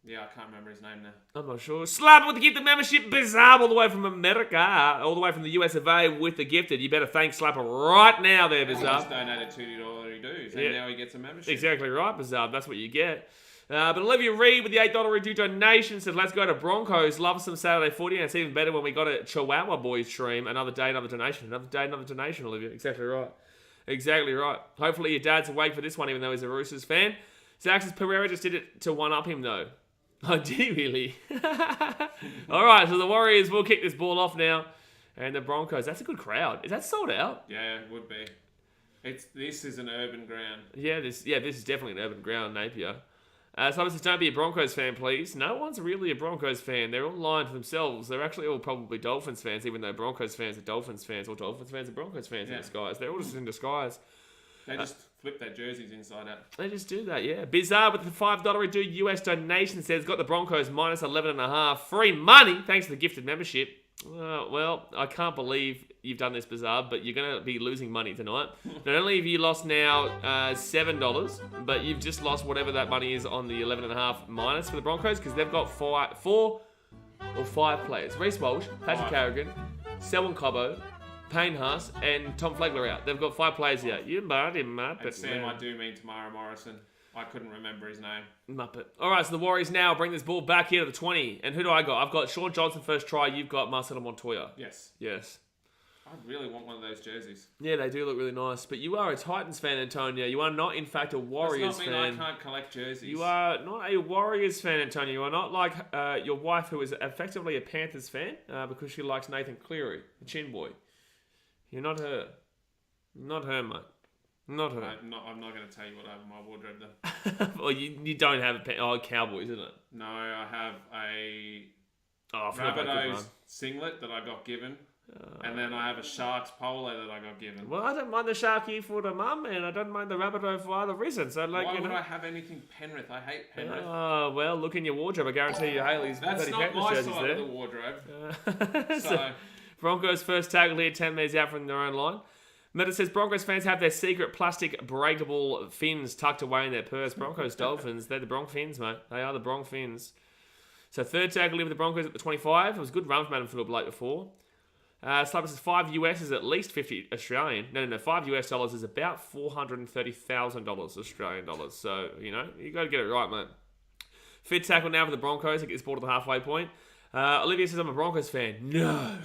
Yeah, I can't remember his name now. I'm not sure. Slap with the gifted membership. Bizarre all the way from America. All the way from the US of A with the gifted. You better thank Slapper right now there, Bizarre. He just donated $2 dues, and now he gets a membership. Exactly right, Bizarre. That's what you get. But Olivia Reed with the $8 reduced donation says, let's go to Broncos. Love some Saturday footy. And it's even better when we got a Chihuahua Boys stream. Another day, another donation. Another day, another donation, Olivia. Exactly right. Exactly right. Hopefully your dad's awake for this one, even though he's a Roosters fan. Zach says Pereira just did it to one-up him, though. Oh, did he really? All right, so the Warriors will kick this ball off now. And the Broncos, that's a good crowd. Is that sold out? Yeah, it would be. This is an urban ground. Yeah, this is definitely an urban ground, Napier. Someone says, don't be a Broncos fan, please. No one's really a Broncos fan. They're all lying to themselves. They're actually all probably Dolphins fans, even though Broncos fans are Dolphins fans, or Dolphins fans are Broncos fans in disguise. They're all just in disguise. They just flip their jerseys inside out. They just do that, yeah. Bizarre with the $5 reduced US donation says, got the Broncos minus 11.5. Free money, thanks to the gifted membership. Well, I can't believe you've done this, Bizarre, but you're going to be losing money tonight. Not only have you lost now $7, but you've just lost whatever that money is on the 11.5 minus for the Broncos, because they've got four or five players. Reece Walsh, Patrick Carrigan, Selwyn Cobbo, Payne Haas, and Tom Flegler out. They've got 5 players here. You Muppet. And Sam, I do mean Tamara Morrison. I couldn't remember his name. Muppet. All right, so the Warriors now bring this ball back here to the 20. And who do I got? I've got Sean Johnson first try. You've got Marcelo Montoya. Yes. I really want one of those jerseys. Yeah, they do look really nice. But you are a Titans fan, Antonio. You are not, in fact, a Warriors fan. Does not mean I can't collect jerseys. You are not a Warriors fan, Antonio. You are not like your wife, who is effectively a Panthers fan because she likes Nathan Cleary, the chin boy. You're not her. Not her, mate. Not her. I'm not going to tell you what I have in my wardrobe, though. Well, you don't have a Cowboys, isn't it? No, I have a Rabbitohs singlet that I got given. And then I have a Sharks polo that I got given. Well, I don't mind the Sharky for the mum, and I don't mind the Rabbitoh for other reasons. So, why would I have anything Penrith? I hate Penrith. Oh, well, look in your wardrobe. I guarantee you Haley's That's bloody not Panthers my jerseys side there. of the wardrobe. So, Broncos first tackle here, 10 metres out from their own line. Meta says Broncos fans have their secret plastic breakable fins tucked away in their purse. Broncos Dolphins, they're the Bronc fins, mate. They are the Bronc fins. So third tackle here with the Broncos at the 25. It was a good run from Adam Phillip late before. Slapper says 5 US is at least 50 Australian. No, 5 US dollars is about $430,000 Australian dollars. So, you got to get it right, mate. Fifth tackle now for the Broncos. It gets ball to the halfway point. Olivia says I'm a Broncos fan. No.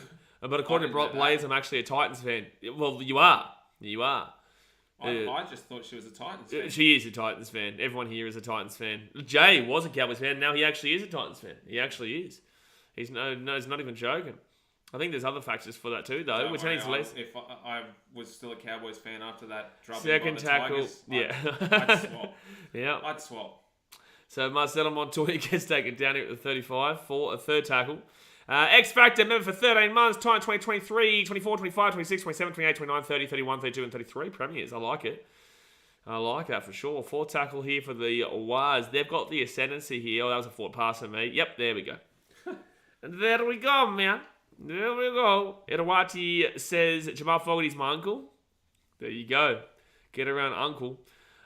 But according to Blaze, I'm actually a Titans fan. Well, you are. I just thought she was a Titans fan. She is a Titans fan. Everyone here is a Titans fan. Jay was a Cowboys fan. Now he actually is a Titans fan. He actually is. He's not even joking. I think there's other factors for that too, though. If I was still a Cowboys fan after that drubbing second by the tackle, Tigers, I'd swap. Yeah, I'd swap. So Marcelo Montoya gets taken down here at the 35 for a third tackle. X Factor, member for 13 months, time 2023, 24, 25, 26, 27, 28, 29, 30, 31, 32, and 33 premiers. I like it. I like that for sure. Fourth tackle here for the Waz. They've got the ascendancy here. Oh, that was a forward pass for me. Yep, there we go. And there we go, man. There we go. Irawati says, Jamal Fogarty's my uncle. There you go. Get around uncle.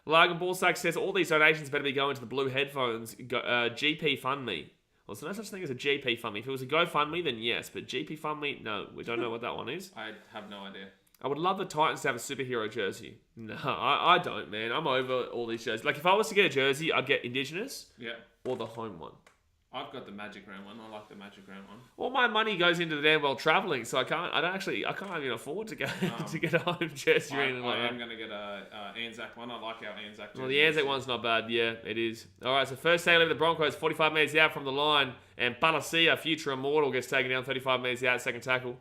Largan Ballsack says, all these donations better be going to the blue headphones. GP Fund Me. Well, there's no such thing as a GP Fund Me. If it was a GoFundMe, then yes. But GP Fund Me, no. We don't know what that one is. I have no idea. I would love the Titans to have a superhero jersey. No, I don't, man. I'm over all these jerseys. Like, if I was to get a jersey, I'd get Indigenous. Yeah. Or the home one. I've got the Magic Round one. I like the Magic Round one. Well, my money goes into the damn well travelling, so I can't even afford to go to get a home jersey or anything like that. I'm going to get a Anzac one. I like our Anzac jersey. Well, the Anzac one's not bad. Yeah, it is. All right, so first tackle of the Broncos, 45 metres out from the line, and Palacia, future immortal, gets taken down 35 metres out, second tackle.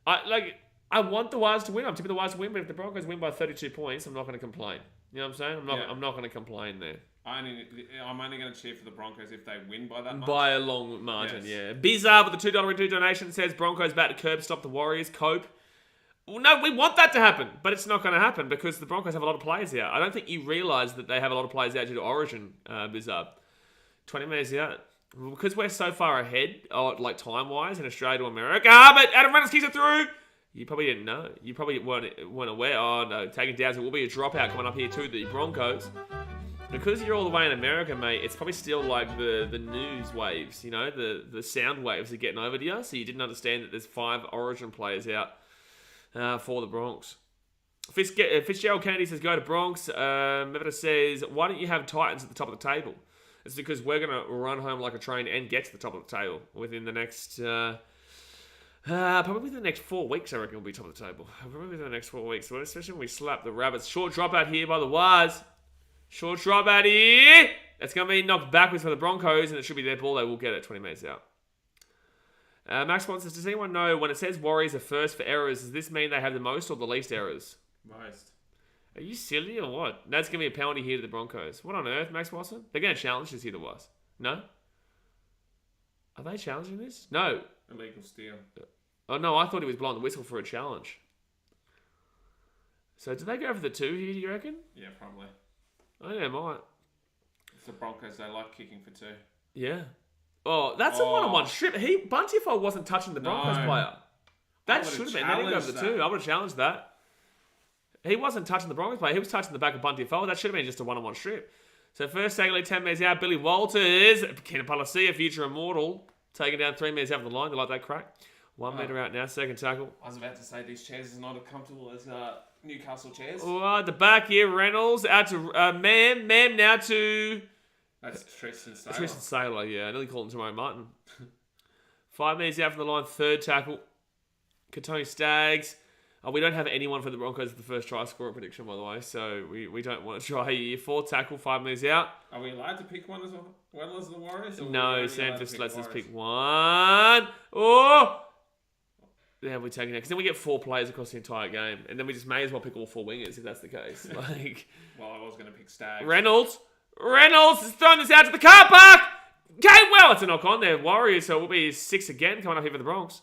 I want the Waz to win. I'm tipping the Waz to win, but if the Broncos win by 32 points, I'm not going to complain. You know what I'm saying? I'm not going to complain there. I'm only going to cheer for the Broncos if they win by that much. By a long margin, Yes. yeah. Bizarre with the $2 donation says Broncos back to curb stop the Warriors. Cope. Well, no, we want that to happen, but it's not going to happen because the Broncos have a lot of players out. I don't think you realise that they have a lot of players out due to Origin, Bizarre. 20 minutes out. Because we're so far ahead, like time-wise, in Australia to America, but Adam Reynolds kicks it through. You probably didn't know. You probably weren't aware. Oh, no, taking down. So will be a dropout coming up here to the Broncos. Because you're all the way in America, mate, it's probably still like the news waves, you know, the sound waves are getting over to you. So you didn't understand that there's 5 Origin players out for the Bronx. Fitzgerald Kennedy says, go to Bronx. Mevita says, why don't you have Titans at the top of the table? It's because we're going to run home like a train and get to the top of the table within the next... probably the next 4 weeks, I reckon, will be top of the table. Probably the next 4 weeks, especially when we slap the Rabbits. Short drop out here by the Waz. Short drop out here. That's going to be knocked backwards for the Broncos, and it should be their ball. They will get it 20 minutes out. Max Watson says, does anyone know when it says Warriors are first for errors, does this mean they have the most or the least errors? Most. Are you silly or what? That's going to be a penalty here to the Broncos. What on earth, Max Watson? They're going to challenge this here to us. No? Are they challenging this? No. Illegal steal. Oh, no, I thought he was blowing the whistle for a challenge. So, did they go for the 2 here, do you reckon? Yeah, probably. I think they might. It's the Broncos, they like kicking for 2. Yeah. Oh, that's a one-on-one strip. Buntiefo wasn't touching the Broncos player. That should have been. They didn't go for the 2. I would have challenged that. He wasn't touching the Broncos player. He was touching the back of Buntiefo. That should have been just a one-on-one strip. So, first tackle, 10 minutes out. Billy Walters. Kena Palacia, future immortal. Taking down 3 minutes out of the line. They like that crack. 1 metre out now. Second tackle. I was about to say these chairs are not as comfortable as Newcastle chairs. Oh, at the back here, Reynolds out to Mam now to... That's Tristan Saylor. Tristan Saylor, yeah. I nearly called him Tamari Martin. 5 minutes out from the line, third tackle. Katoni Staggs. We don't have anyone for the Broncos at the first try scorer prediction, by the way, so we don't want to try here. Fourth tackle, 5 minutes out. Are we allowed to pick one as well as the Warriors? No, Sam just lets us pick one. Oh! Yeah, we're taking it. Because then we get 4 players across the entire game. And then we just may as well pick all 4 wingers if that's the case. Like, well, I was going to pick Staggs. Reynolds is throwing this out to the car park. Okay, well, it's a knock on there. Warriors, so it will be 6 again coming up here for the Bronx.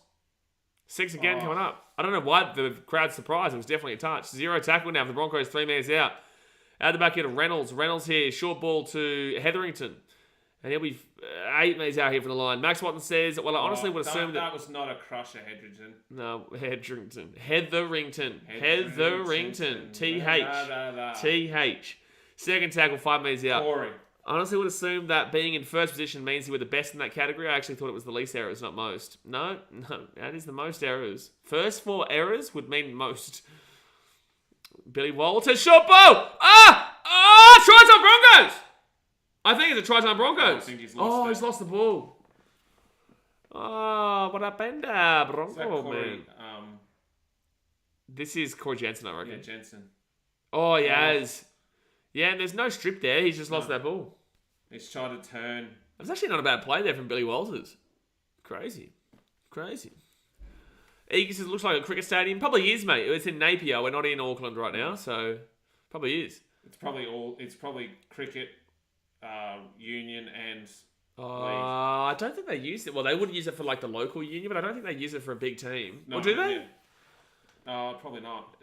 6 again coming up. I don't know why the crowd's surprised. It was definitely a touch. 0 tackle now for the Broncos, 3 minutes out. Out the back here to Reynolds. Reynolds here, short ball to Hetherington. And he'll be 8 minutes out here for the line. Max Watson says, well, I honestly would assume that... That was not a crusher, Hetherington. No, Hetherington. T-H. Second tackle, 5 minutes out. Corey. I honestly would assume that being in first position means you were the best in that category. I actually thought it was the least errors, not most. No, that is the most errors. First 4 errors would mean most. Billy Walters, short ball! Try-time Broncos! I think it's a try-time Broncos. I think he's lost he's lost the ball. Oh, what happened, Bronco, Corey, man? This is Corey Jensen, I reckon. Yeah, Jensen. Oh, he has. Yeah, and there's no strip there. He's just lost that ball. He's tried to turn. It was actually not a bad play there from Billy Walters. Crazy. Eagles looks like a cricket stadium. Probably is, mate. It's in Napier. We're not in Auckland right now, so probably is. It's probably cricket, union and league. I don't think they use it. Well, they would use it for like the local union, but I don't think they use it for a big team. No, or do they? Yeah. Probably not.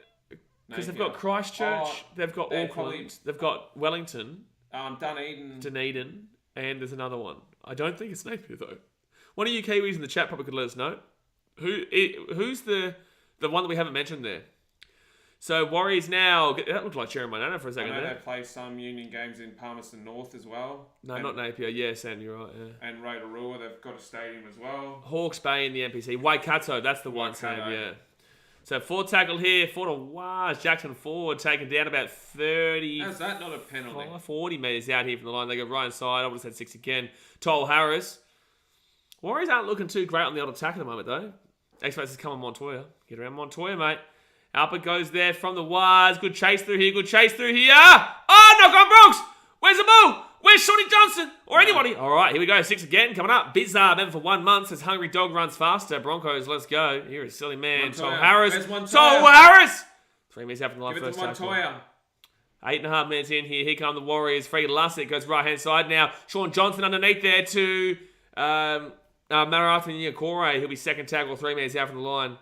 Because they've got Christchurch, they've got Auckland, they've got Wellington, Dunedin, and there's another one. I don't think it's Napier though. One of you Kiwis in the chat probably could let us know. Who's the one that we haven't mentioned there? So Warriors now, that looked like Cherry Moana for a second I know there. they play some union games in Palmerston North as well. No, not Napier. Yeah, Sam, you're right. Yeah. And Rotorua, they've got a stadium as well. Hawke's Bay in the NPC. Waikato, that's the one, Sam, yeah. So 4 tackle here, 4 to Waz. Jackson Ford taken down about 30. How's that not a penalty? 40 metres out here from the line. They go right inside. I would have said 6 again. Toll Harris. Warriors aren't looking too great on the odd attack at the moment, though. Experts is coming Montoya. Get around Montoya, mate. Up it goes there from the Waz. Good chase through here. Oh, knock on Bronx. Where's the ball? Where's Shawnee Johnson? Or anybody? All right, here we go. 6 again coming up. Bizarre, been for 1 month. Says Hungry Dog runs faster. Broncos, let's go. Here is silly man. Toll Harris. 3 minutes out from the line. Give it First to Montoya. 8.5 minutes in here. Here come the Warriors. Freddie Lussick goes right-hand side now. Sean Johnson underneath there to Marathi Niokore. He'll be second tackle, 3 minutes out from the line.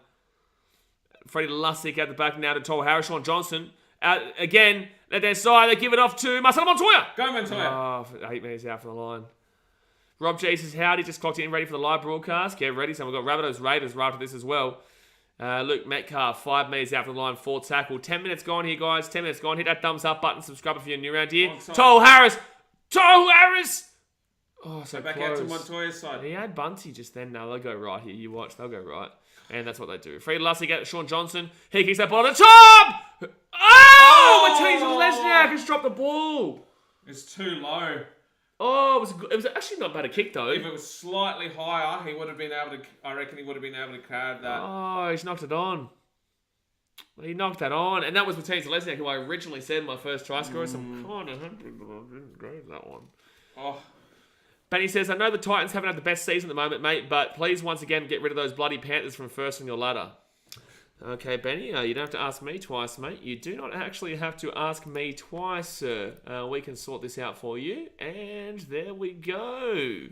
Freddie Lussick at the back now to Toll Harris. Sean Johnson out again at their side. They give it off to Marcelo Montoya. Go Montoya. Oh, 8 minutes out from the line. Rob G says, howdy, just clocked in, ready for the live broadcast. Get ready. So we've got Rabbitohs Raiders right after this as well. Luke Metcalf, 5 minutes out from the line, 4th tackle. 10 minutes gone here, guys. 10 minutes gone. Hit that thumbs up button. Subscribe if you're new around here. Toll Harris. Oh, so back close. out to Montoya's side. He had Bunty just then. No, they'll go right here. You watch. They'll go right. And that's what they do. Freddie Lussick at Sean Johnson. He kicks that ball at the top. Oh! Matisse Lesniak has dropped the ball. It's too low. Oh, it was actually not bad a kick, though. If it was slightly higher, he would have been able to... I reckon he would have been able to crowd that. Oh, he's knocked it on. He knocked that on. And that was Matisse Lesniak, who I originally said my first try scorer. So I'm kind of happy, but I didn't go with that one. Oh. Benny says, I know the Titans haven't had the best season at the moment, mate, but please once again get rid of those bloody Panthers from first on your ladder. Okay, Benny, you don't have to ask me twice, mate. You do not actually have to ask me twice, sir. We can sort this out for you. And there we go.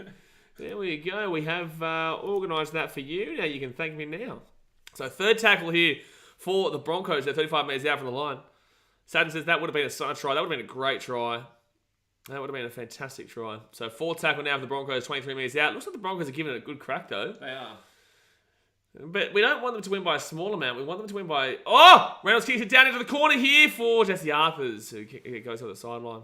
There we go. We have organised that for you. Now you can thank me now. So third tackle here for the Broncos. They're 35 metres out from the line. Saturn says that would have been a side try. That would have been a great try. That would have been a fantastic try. So fourth tackle now for the Broncos, 23 metres out. Looks like the Broncos are giving it a good crack, though. They are. But we don't want them to win by a small amount. We want them to win by... Oh! Reynolds kicks it down into the corner here for Jesse Arthurs, who goes to the sideline.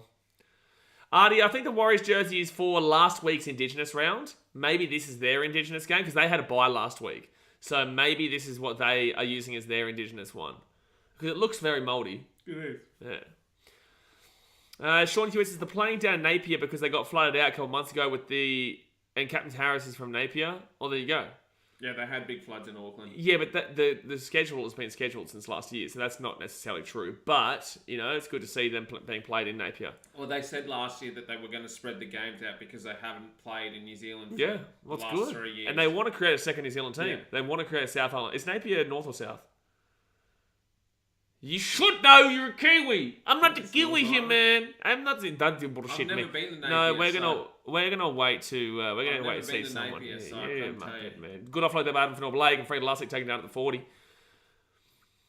Artie, I think the Warriors jersey is for last week's Indigenous round. Maybe this is their Indigenous game, because they had a bye last week. So maybe this is what they are using as their Indigenous one. Because it looks very mouldy. It is. Yeah. Sean Hewitt says, they're playing down Napier because they got flooded out a couple months ago with the... And Captain Harris is from Napier. Oh, there you go. Yeah, they had big floods in Auckland. Yeah, but the schedule has been scheduled since last year, so that's not necessarily true. But, you know, it's good to see them being played in Napier. Well, they said last year that they were going to spread the games out because they haven't played in New Zealand for the last good. 3 years. And they want to create a second New Zealand team. Yeah. They want to create a South Island. Is Napier north or south? You should know you're a Kiwi. I'm not the Kiwi here, man. I'm not the bullshit. I've never been to Napier. No, we're gonna wait to wait to see someone. Napier, so man. Good offload there, Adam for Blake and Fred Lussick taken down at the 40.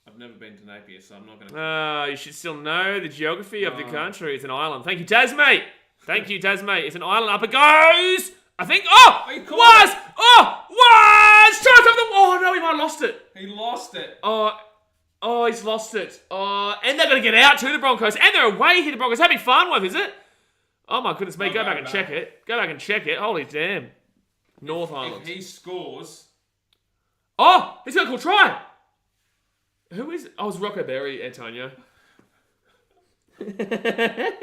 I've never been to Napier, so I'm not gonna. You should still know the geography of the country. It's an island. Thank you, Taz, mate. Thank you, Taz, mate. It's an island. Up it goes. I think. Was. Try something. Oh no, he might have lost it. He lost it. Oh, he's lost it. And they're going to get out too, the Broncos. And they're away here, the Broncos. Happy fun with, is it? Oh, my goodness me. Go back and check it. Go back and check it. Holy damn. North Island. If he scores... Oh, he's going to call try. Who is it? Oh, it's Rocco Berry, Antonio. I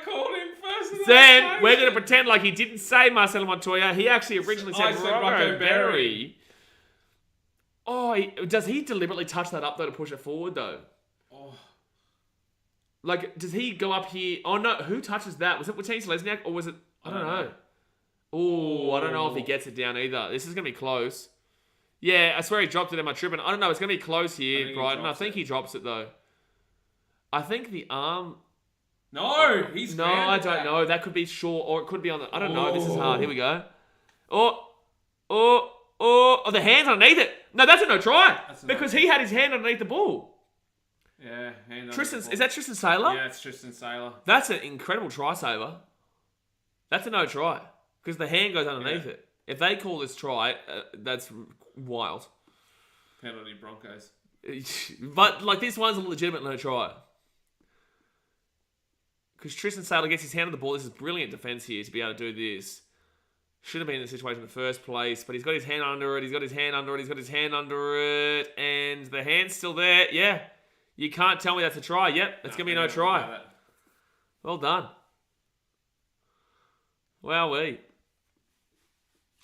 called him first. Then we're going to pretend like he didn't say Marcelo Montoya. He actually originally said Rocco Berry. Oh, does he deliberately touch that up, though, to push it forward, though? Oh. Like, does he go up here? Oh, no. Who touches that? Was it Matisse Lesniak, or was it... I don't know. Oh, I don't know if he gets it down either. This is going to be close. Yeah, I swear he dropped it in my tripping. I don't know. It's going to be close here, Brighton. I think he drops it, though. I think the arm... No, he's No, I don't know. That could be short, or it could be on the... I don't know. This is hard. Here we go. Oh, the hand's underneath it. No, that's a no try. Because he had his hand underneath the ball. Yeah, hand Tristan, is that Tristan Saylor? Yeah, it's Tristan Saylor. That's an incredible try saver. That's a no try. Because the hand goes underneath it. If they call this try, that's wild. Penalty Broncos. But, like, this one's a legitimate no try. Because Tristan Saylor gets his hand on the ball. This is brilliant defense here to be able to do this. Should have been in the situation in the first place, but he's got his hand under it, and the hand's still there. Yeah. You can't tell me that's a try. Yep, it's going to be no try. Well done. Wowee.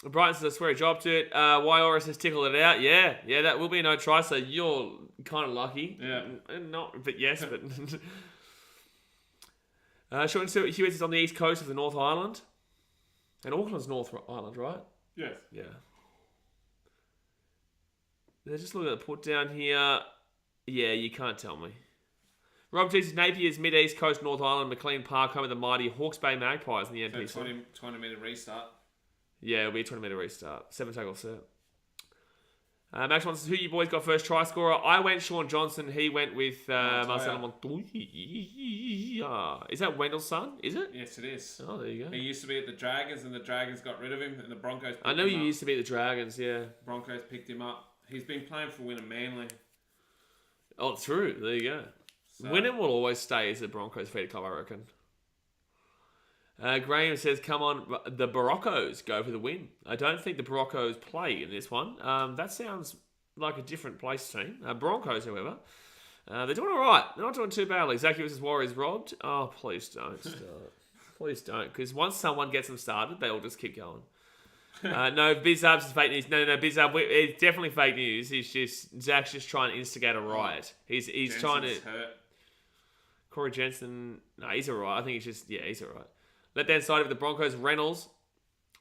Brighton says, I swear he dropped it. Yoris has tickled it out. Yeah, that will be no try, so you're kind of lucky. Yeah. Not, but yes, but... Sean Hewitt is on the east coast of the North Island. And Auckland's North Island, right? Yes. Yeah. They're just looking at the put down here. Yeah, you can't tell me. Rob Jesus Napier's Mid-East Coast, North Island, McLean Park, home of the mighty Hawke's Bay Magpies in the NPC. So 20 metre restart. Yeah, it'll be a 20 metre restart. 7 tackle set. Max wants who you boys got first try scorer. I went Sean Johnson. He went with Marcelo Montoya. Is that Wendell's son? Is it? Yes, it is. Oh, there you go. He used to be at the Dragons, and the Dragons got rid of him, and the Broncos picked I know him you up. used to be at the Dragons, yeah. Broncos picked him up. He's been playing for Wynnum Manly. Oh, true. There you go. So, Wynnum will always stay as the Broncos feeder club, I reckon. Graham says, come on, the Broncos go for the win. I don't think the Broncos play in this one. That sounds like a different place team. Broncos, however, they're doing all right. They're not doing too badly. Zaki vs. Warriors robbed. Oh, please don't start. Please don't, because once someone gets them started, they all just keep going. No, Bizarbe's is fake news. No, Bizarbe, it's definitely fake news. Zach's just trying to instigate a riot. He's trying to... hurt. Corey Jensen, no, he's all right. I think he's all right. Left hand side of the Broncos, Reynolds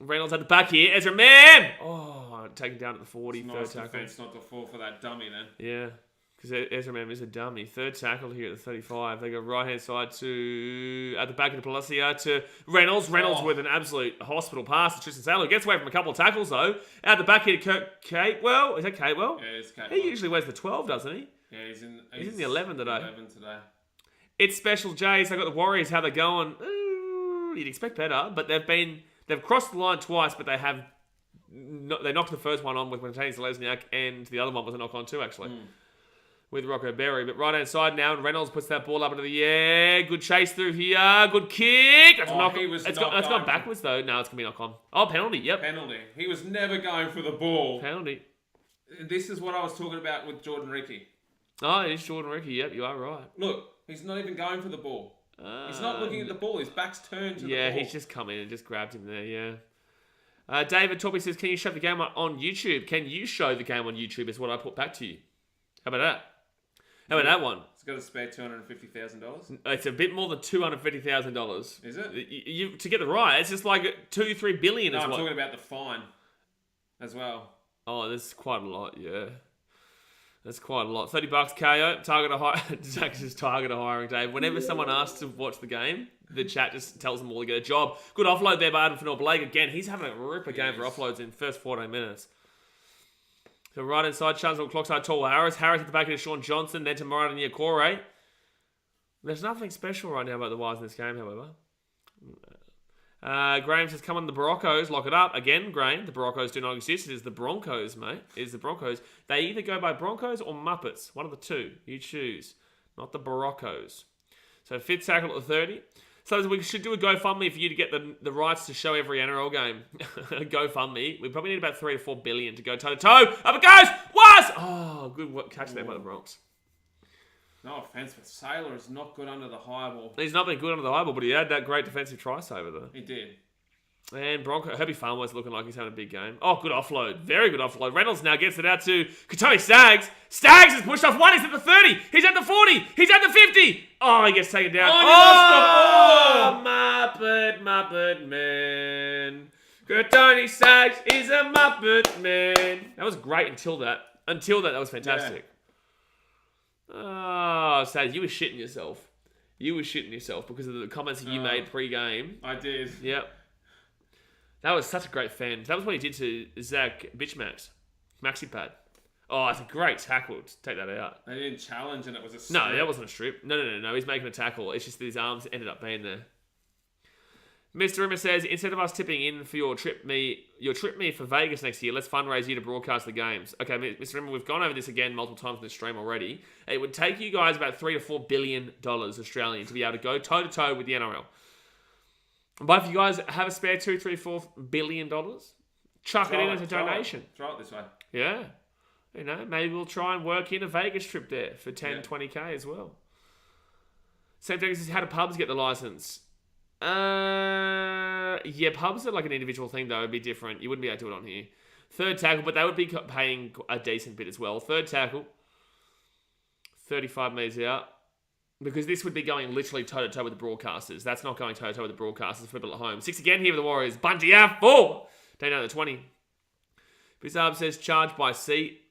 at the back here. Ezra Mam! Oh, taken down at the 40. It's third nice tackle. defense not to fall for that dummy then. Yeah, because Ezra Mam is a dummy. Third tackle here at the 35. They go right hand side to at the back of the Palacia to Reynolds. Reynolds with an absolute hospital pass to Tristan Sailor. Gets away from a couple of tackles though. Out the back here to Kirk Catewell. Is that Catewell? Yeah, it's Catewell. He usually wears the 12, doesn't he? Yeah, he's in the 11 today. 11 today. It's Special J's. They got the Warriors. How they're going? Ooh, you'd expect better, but they've crossed the line twice, but they knocked the first one on with Martinez Lesniak, and the other one was a knock on too, actually, with Rocco Berry. But right hand side now, and Reynolds puts that ball up into the air. Good chase through here. Good kick. That's gone backwards though. No, it's gonna be knock on. Oh, penalty. Yep. Penalty. He was never going for the ball. Penalty. This is what I was talking about with Jordan Ricky. Oh, it is Jordan Ricky. Yep, you are right. Look, he's not even going for the ball. He's not looking at the ball. His back's turned to the ball. Yeah, he's just come in and just grabbed him there, yeah. David Torpy says, can you show the game on YouTube? Can you show the game on YouTube is what I put back to you. How about that? How about that one? It's got a spare $250,000. It's a bit more than $250,000. Is it? You to get the right, it's just like $2-3 billion. No, I'm talking about the fine as well. Oh, there's quite a lot, yeah. That's quite a lot. $30 KO. Zach's just target a hiring, Dave. Whenever someone asks to watch the game, the chat just tells them all to get a job. Good offload there by Adam Fanor-Blake. Again, he's having a ripper game for offloads in the first 14 minutes. So right inside, Charles clock side, Tall Harris. Harris at the back of Sean Johnson, then to Murad and Niokore. There's nothing special right now about the Wires in this game, however. Graham says, come on, the Broncos, lock it up. Again, Graham, the Broncos do not exist. It is the Broncos, mate. It is the Broncos. They either go by Broncos or Muppets. One of the two. You choose. Not the Broncos. So fifth tackle at the 30. So we should do a GoFundMe for you to get the rights to show every NRL game. GoFundMe. We probably need about $3 to $4 billion to go toe-to-toe. Up it goes! Was! Oh, good catch there by the Bronx. No offense, but Sailor is not good under the high ball. He's not been good under the high ball, but he had that great defensive try saver there. He did. And Herbie Farmer's looking like he's having a big game. Oh, good offload. Very good offload. Reynolds now gets it out to Katoni Staggs. Staggs has pushed off one. He's at the 30. He's at the 40. He's at the 50. Oh, he gets taken down. Oh, Muppet man. Katoni Staggs is a Muppet man. That was great until that. That was fantastic. Yeah. Oh, Staggs, you were shitting yourself. Because of the comments that you made pre-game. I did. Yep. That was such a great fan. That was what he did to Zach Bitchmax. Maxi pad. Oh, it's a great tackle to take that out. They didn't challenge and it was a strip. No, that wasn't a strip. No. He's making a tackle. It's just that his arms ended up being there. Mr. Rimmer says, instead of us tipping in for your trip me for Vegas next year, let's fundraise you to broadcast the games. Okay, Mr. Rimmer, we've gone over this again multiple times in this stream already. It would take you guys about $3 to $4 billion Australian to be able to go toe-to-toe with the NRL. But if you guys have a spare $2, $3, $4 billion, chuck it in as a donation. Throw it this way. Yeah. You know, maybe we'll try and work in a Vegas trip there for 10, 20K as well. Sam Jenkins says, how do pubs get the license? Yeah, pubs are like an individual thing though. It'd be different. You wouldn't be able to do it on here. Third tackle, but they would be paying a decent bit as well. Third tackle, 35 metres out. Because this would be going literally toe-to-toe with the broadcasters. That's not going toe-to-toe with the broadcasters for people at home. 6 again here with the Warriors. Bungie out, 4. Down to the 20. Bizarbe says, charged by seat.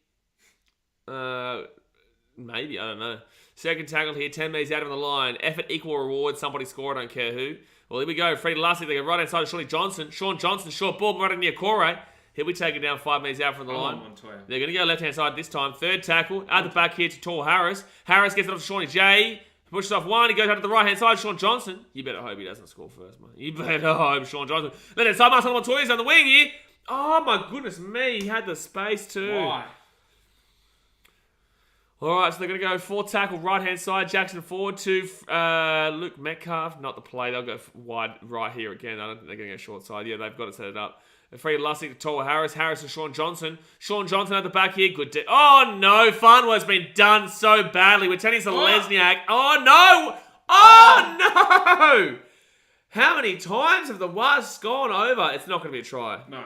Maybe, I don't know. Second tackle here, 10 metres out of the line. Effort equal reward. Somebody score, I don't care who. Well, here we go. Freddie Lassie, they go right hand side of Johnson. Sean Johnson, short ball, right near Corey. He'll be taken down 5 metres out from the line. They're going to go left hand side this time. Third tackle, at the back here to Tall Harris. Harris gets it off to Shawnee J. Pushes off one, he goes out to the right hand side. Sean Johnson. You better hope he doesn't score first, mate. You better hope Sean Johnson. Left hand side, Marcelo Montoya's on the wing here. Oh my goodness me, he had the space too. Why? Alright, so they're going to go 4 tackle right hand side. Jackson forward to Luke Metcalf. Not the play, they'll go wide right here again. I don't think they're going to go short side. Yeah, they've got to set it up. Freddie Lassie to Toa Harris. Harris to Sean Johnson. Sean Johnson at the back here. Good. Oh no, Farnworth's been done so badly. We're turning to Lesniak. Oh no! Oh no! How many times have the Wasps gone over? It's not going to be a try. No.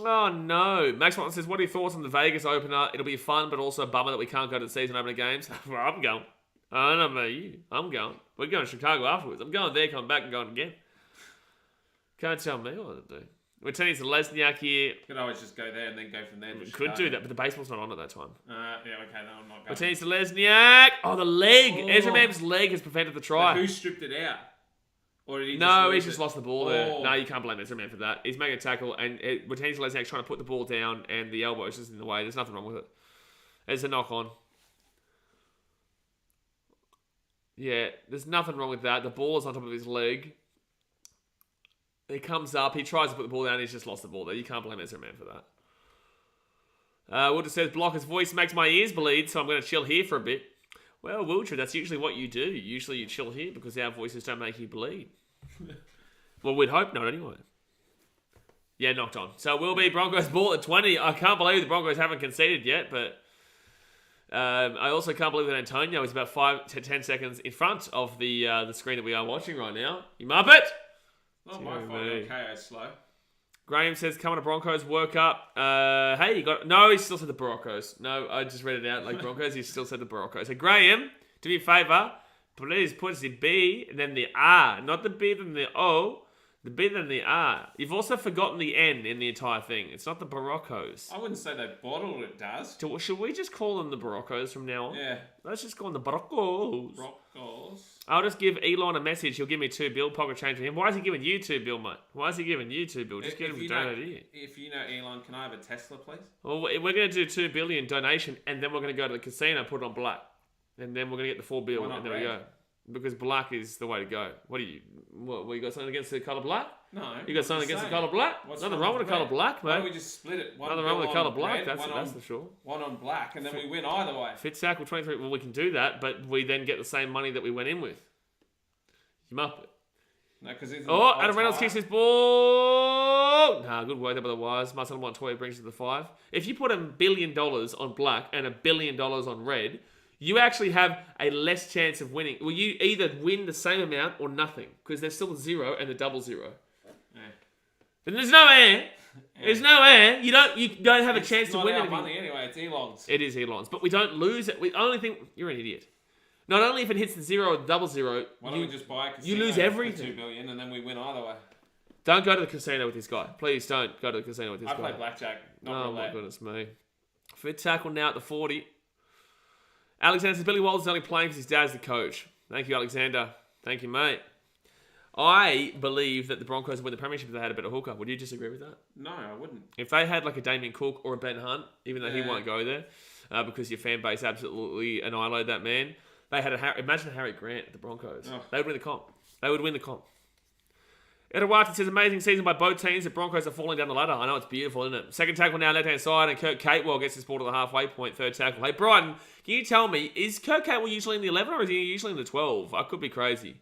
Oh no. Max Martin says, what are your thoughts on the Vegas opener? It'll be fun, but also a bummer that we can't go to the season opener games. Well, I'm going. I don't know about you. I'm going. We're going to Chicago afterwards. I'm going there, coming back and going again. Can't tell me what to do. We're turning to Lesniak here. You could always just go there and then go from there. We could do that, but the baseball's not on at that time. Yeah, okay, no, I'm not going. We're turning to Lesniak. Oh, the leg. Ezra Mam's leg has prevented the try. But who stripped it out? Or did he he's just lost the ball there. No, you can't blame Ezra Mam for that. He's making a tackle, and we're turning to Lesniak trying to put the ball down, and the elbow is just in the way. There's nothing wrong with it. There's a knock on. Yeah, there's nothing wrong with that. The ball is on top of his leg. He comes up, he tries to put the ball down, he's just lost the ball there. You can't blame Ezra Man for that. Wilder says, Blocker's voice makes my ears bleed, so I'm going to chill here for a bit. Well, Wilder, that's usually what you do. Usually you chill here because our voices don't make you bleed. Well, we'd hope not anyway. Yeah, knocked on. So it will be Broncos ball at 20. I can't believe the Broncos haven't conceded yet, but I also can't believe that Antonio is about 5 to 10 seconds in front of the screen that we are watching right now. You muppet! Not my fault. Okay, slow. Graham says, coming to Broncos, work up. Hey, you got... No, he still said the Broncos. No, I just read it out like Broncos. He still said the Broncos. So, Graham, do me a favour. Please put the B and then the R. Not the B, then the O. The B, then the R. You've also forgotten the N in the entire thing. It's not the Broncos. I wouldn't say they bottled it, Daz. Should we just call them the Broncos from now on? Yeah. Let's just call them the Broncos. Broncos. I'll just give Elon a message. He'll give me $2 bill, pocket change for him. Why is he giving you $2 bill, mate? Why is he giving you $2 bill? Just get him to donate here. If you know Elon, can I have a Tesla, please? Well, we're going to do $2 billion donation, and then we're going to go to the casino, put it on black, and then we're going to get the $4 bill, and there we go. Because black is the way to go. What you got something against the colour black? No. You got something against the colour black? Nothing wrong with the colour black, mate. Why don't we just split it? Nothing wrong with the colour black, that's for sure. One on black, and then we win either way. Fitz tackle 23. Well, we can do that, but we then get the same money that we went in with. You muppet. No, because Adam Reynolds kicks his ball. Nah, good work there by the wires. Marcelo Montoya brings it to the 5. If you put $1 billion on black and $1 billion on red, you actually have a less chance of winning. Well, you either win the same amount or nothing, because there's still a 0 and a double 0. Yeah. And there's no air. Yeah. There's no air. You don't have a chance to win anything. It's not our money anyway. It's Elon's. It is Elon's, but we don't lose it. We only think you're an idiot. Not only if it hits the 0 or the double 0, why don't we just buy a casino you lose everything. For $2 billion and then we win either way. Don't go to the casino with this guy. Please don't go to the casino with this guy. I play blackjack. Oh my goodness me. Fit tackle now at the 40. Alexander says Billy Walters is only playing because his dad's the coach. Thank you, Alexander. Thank you, mate. I believe that the Broncos win the premiership if they had a better hooker. Would you disagree with that? No, I wouldn't. If they had like a Damien Cook or a Ben Hunt, even though he won't go there, because your fan base absolutely annihilated that man. They had imagine Harry Grant at the Broncos. Oh. They would win the comp. They would win the comp. Edward says, amazing season by both teams. The Broncos are falling down the ladder. I know it's beautiful, isn't it? Second tackle now, left-hand side, and Kurt Catewell gets his ball to the halfway point. Third tackle. Hey, Brighton, can you tell me, is Kurt Catewell usually in the 11 or is he usually in the 12? I could be crazy.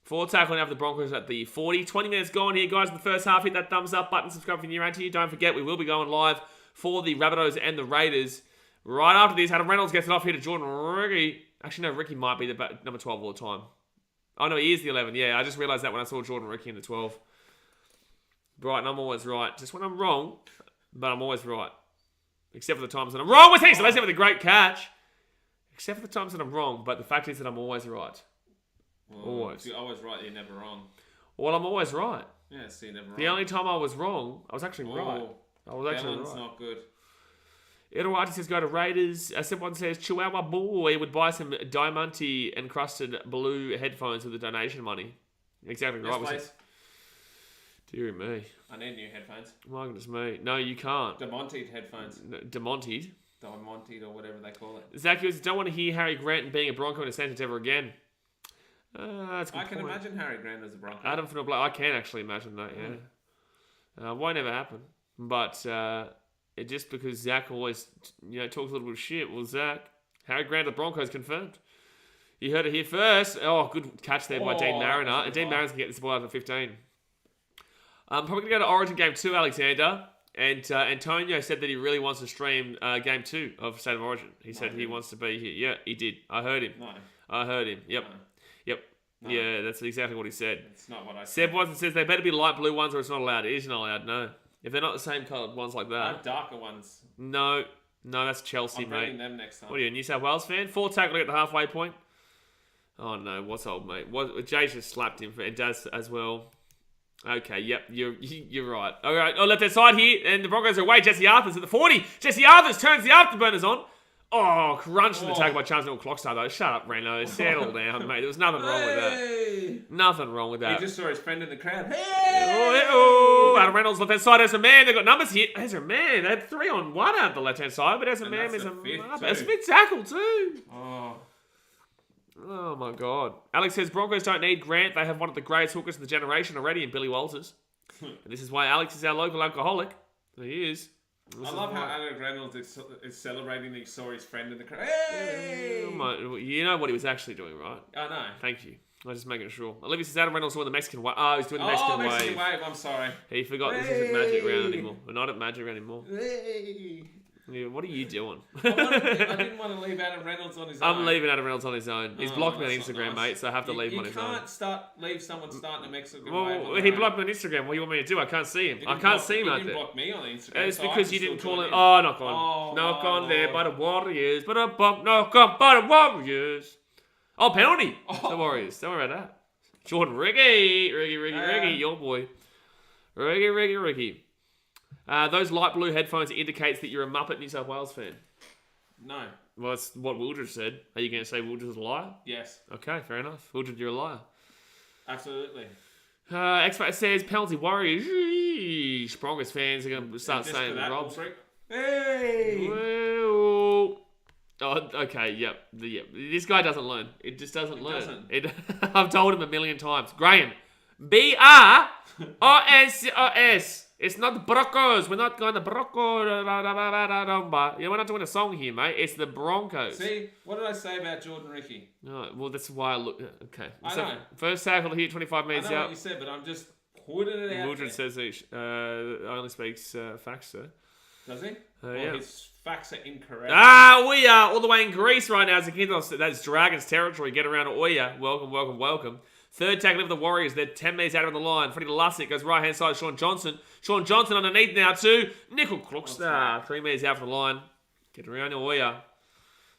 Fourth tackle now for the Broncos at the 40. 20 minutes gone here, guys, in the first half. Hit that thumbs up button, subscribe if you're new around here. Don't forget, we will be going live for the Rabbitohs and the Raiders. Right after this, Adam Reynolds gets it off here to Jordan Ricky. Actually, no, Ricky might be the number 12 all the time. Oh, no, he is the 11. Yeah, I just realised that when I saw Jordan Ricky in the 12. Brighton, I'm always right. Just when I'm wrong, but I'm always right. Except for the times that I'm wrong. So let's have a great catch. Except for the times that I'm wrong, but the fact is that I'm always right. Well, always. You're always right, you're never wrong. Well, I'm always right. Yeah, so you're never wrong. The only time I was wrong, I was actually right. I was actually right. Not good. Eduardo says go to Raiders. Someone says Chihuahua boy would buy some diamante encrusted blue headphones with the donation money. Exactly right. Please. Dear me. I need new headphones. My goodness me. No, you can't. Demonted headphones. Demonted? Diamonted or whatever they call it. Zach Hughes, don't want to hear Harry Grant being a Bronco in a sentence ever again. That's a good I can point. imagine Harry Grant as a Bronco. Adam Finnell Blake, I can actually imagine that, yeah. Won't ever happen. But it just because Zach always talks a little bit of shit. Well, Zach, Harry Grant of the Broncos confirmed. You heard it here first. Oh, good catch there by Dean Mariner. And Dean Mariner's going to get this ball out of 15. I'm probably going to go to Origin Game 2, Alexander. And Antonio said that he really wants to stream Game 2 of State of Origin. He said he wants to be here. Yeah, he did. I heard him. No. I heard him. Yep. No. Yep. No. Yeah, that's exactly what he said. It's not what I said. Seb Watson says they better be light blue ones or it's not allowed. It is not allowed, no. If they're not the same coloured ones like I that. have darker ones. No, that's Chelsea, I'm mate. bringing them next time. What are you, a New South Wales fan? 4 tackling at the halfway point. Oh no, what's old mate? Jay just slapped him and does as well. Okay, yep, you're right. All right, left their side here, and the Broncos are away. Jesse Arthur's at the 40. Jesse Arthur's turns the afterburners on. Oh, crunched in the tackle by Charles Little Clockstar though. Shut up, Reno. Settle down, mate. There was nothing wrong with that. Nothing wrong with that. He just saw his friend in the crowd. Hey! Adam Reynolds left hand side. Ezra Mann. They've got numbers here. Ezra Mann. They had 3 on 1 out the left hand side, but Ezra Mann is a big tackle too. Oh my God. Alex says Broncos don't need Grant. They have one of the greatest hookers of the generation already in Billy Walters. And this is why Alex is our local alcoholic. He is. I love how Alex Reynolds is celebrating that he saw his friend in the crowd. Hey! You know what he was actually doing, right? I know. Thank you. I was just making sure. Olivia says Adam Reynolds doing the Mexican wave. Oh, he's doing the Mexican wave. I'm sorry. He forgot this isn't Magic Round anymore. We're not at Magic Round anymore. Yeah, what are you doing? I didn't want to leave Adam Reynolds on his own. I'm leaving Adam Reynolds on his own. He's blocked me on Instagram, mate, so I have to leave him on his own. You can't leave someone starting a Mexican wave. He blocked me on Instagram. What do you want me to do? I can't see him. I can't see him out there. He didn't block me on Instagram. It's because you didn't call him. Oh, knock on. Knock on there by the Warriors. Knock on by the Warriors. Oh, penalty. The Warriors. Don't worry about that. Jordan Riggy, your boy. Riggy. Those light blue headphones indicates that you're a Muppet New South Wales fan. No. Well, that's what Wildred said. Are you going to say Wildred's a liar? Yes. Okay, fair enough. Wildred, you're a liar. Absolutely. X-Factor says penalty Warriors. Sheesh. Broncos fans are going to start saying Robs. Hey! Well, okay, yep. This guy doesn't learn. It just doesn't learn. I've told him a million times. Graham. B-R-O-S-O-S. It's not the Broncos. We're not going to Broncos. We're not doing a song here, mate. It's the Broncos. See, what did I say about Jordan Ricky? No, well, that's why I look. Okay. I know. First tackle here, 25 minutes out. I know what you said, but I'm just putting it out. Mildred says he only speaks facts, sir. Does he? Yeah. His facts are incorrect. We are all the way in Greece right now. That's Dragons territory. Get around to Oya. Welcome. Third tackle of the Warriors. They're 10 metres out of the line. Freddie Lussick goes right hand side. Sean Johnson underneath now too. Nickel Klookster. 3 metres out from the line. Get around to Oya.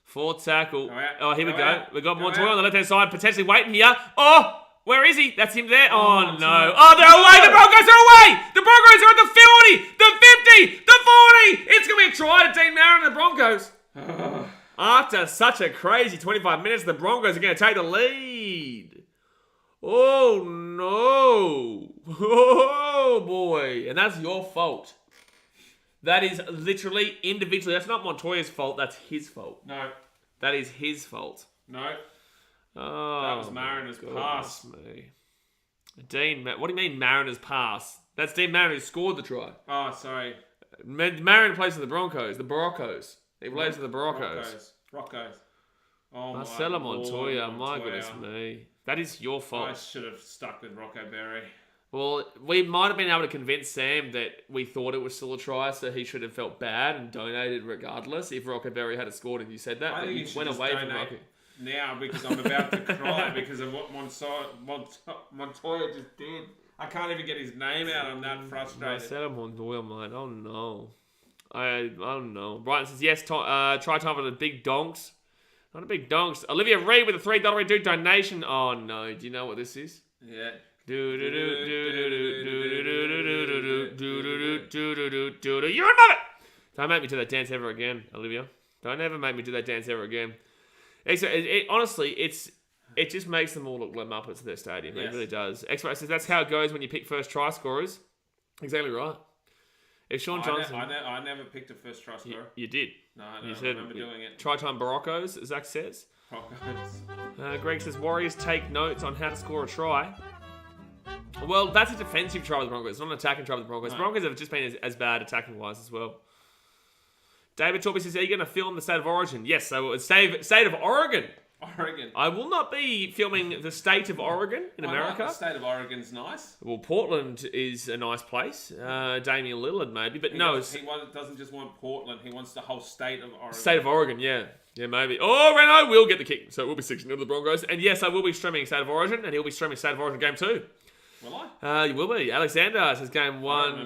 Fourth tackle. Here we go. We got Montoya on the left hand side. Potentially waiting here. Oh! Where is he? That's him there. Oh, no. Oh, they're away. The Broncos are away. The Broncos are at the 40, the 50, the 40. It's going to be a try to Dean Mariner and the Broncos. After such a crazy 25 minutes, the Broncos are going to take the lead. Oh, no. Oh, boy. And that's your fault. That is literally individually. That's not Montoya's fault. That's his fault. No. That is his fault. No. Oh, that was Mariner's pass. Me. Dean, what do you mean Mariner's pass? That's Dean Mariner who scored the try. Oh, sorry. Mariner plays for the Broncos. The Broncos. He plays for the Broncos. Broncos. Oh, Marcelo Montoya. My goodness me. That is your fault. I should have stuck with Rocco Berry. Well, we might have been able to convince Sam that we thought it was still a try, so he should have felt bad and donated regardless if Rocco Berry had scored and you said that. I think you went away from Rocco. Now, because I'm about to cry because of what Montoya just did. I can't even get his name out. I'm that frustrated. Marcelo Montoya, mate. Oh, no. I don't know. Brighton says, yes, try time for the big donks. Not a big donks. Olivia Reed with a $3 dude donation. Oh, no. Do you know what this is? Yeah. You're a Muppet! Don't make me do that dance ever again, Olivia. Don't ever make me do that dance ever again. Honestly, it just makes them all look like Muppets at their stadium. Yes. It really does. X-Ray says that's how it goes when you pick first try scorers. Exactly right. If Sean Johnson... I never picked a first try scorer. You did. No, I remember doing it. Try time Broncos, Zach says. Broncos. Greg says Warriors take notes on how to score a try. Well, that's a defensive try with the Broncos. It's not an attacking try with the Broncos. No. The Broncos have just been as bad attacking-wise as well. David Torby says, are you going to film the State of Origin? Yes, so it's State of Oregon. Oregon. I will not be filming the State of Oregon in America. The State of Oregon's nice. Well, Portland is a nice place. Damian Lillard maybe, but he doesn't just want Portland. He wants the whole state of Oregon. State of Oregon, yeah. Yeah, maybe. Oh, Reno will get the kick. So it will be 6-0 to the Broncos. And yes, I will be streaming State of Origin, and he'll be streaming State of Origin Game 2. Will I? You will be. Alexander says Game 1.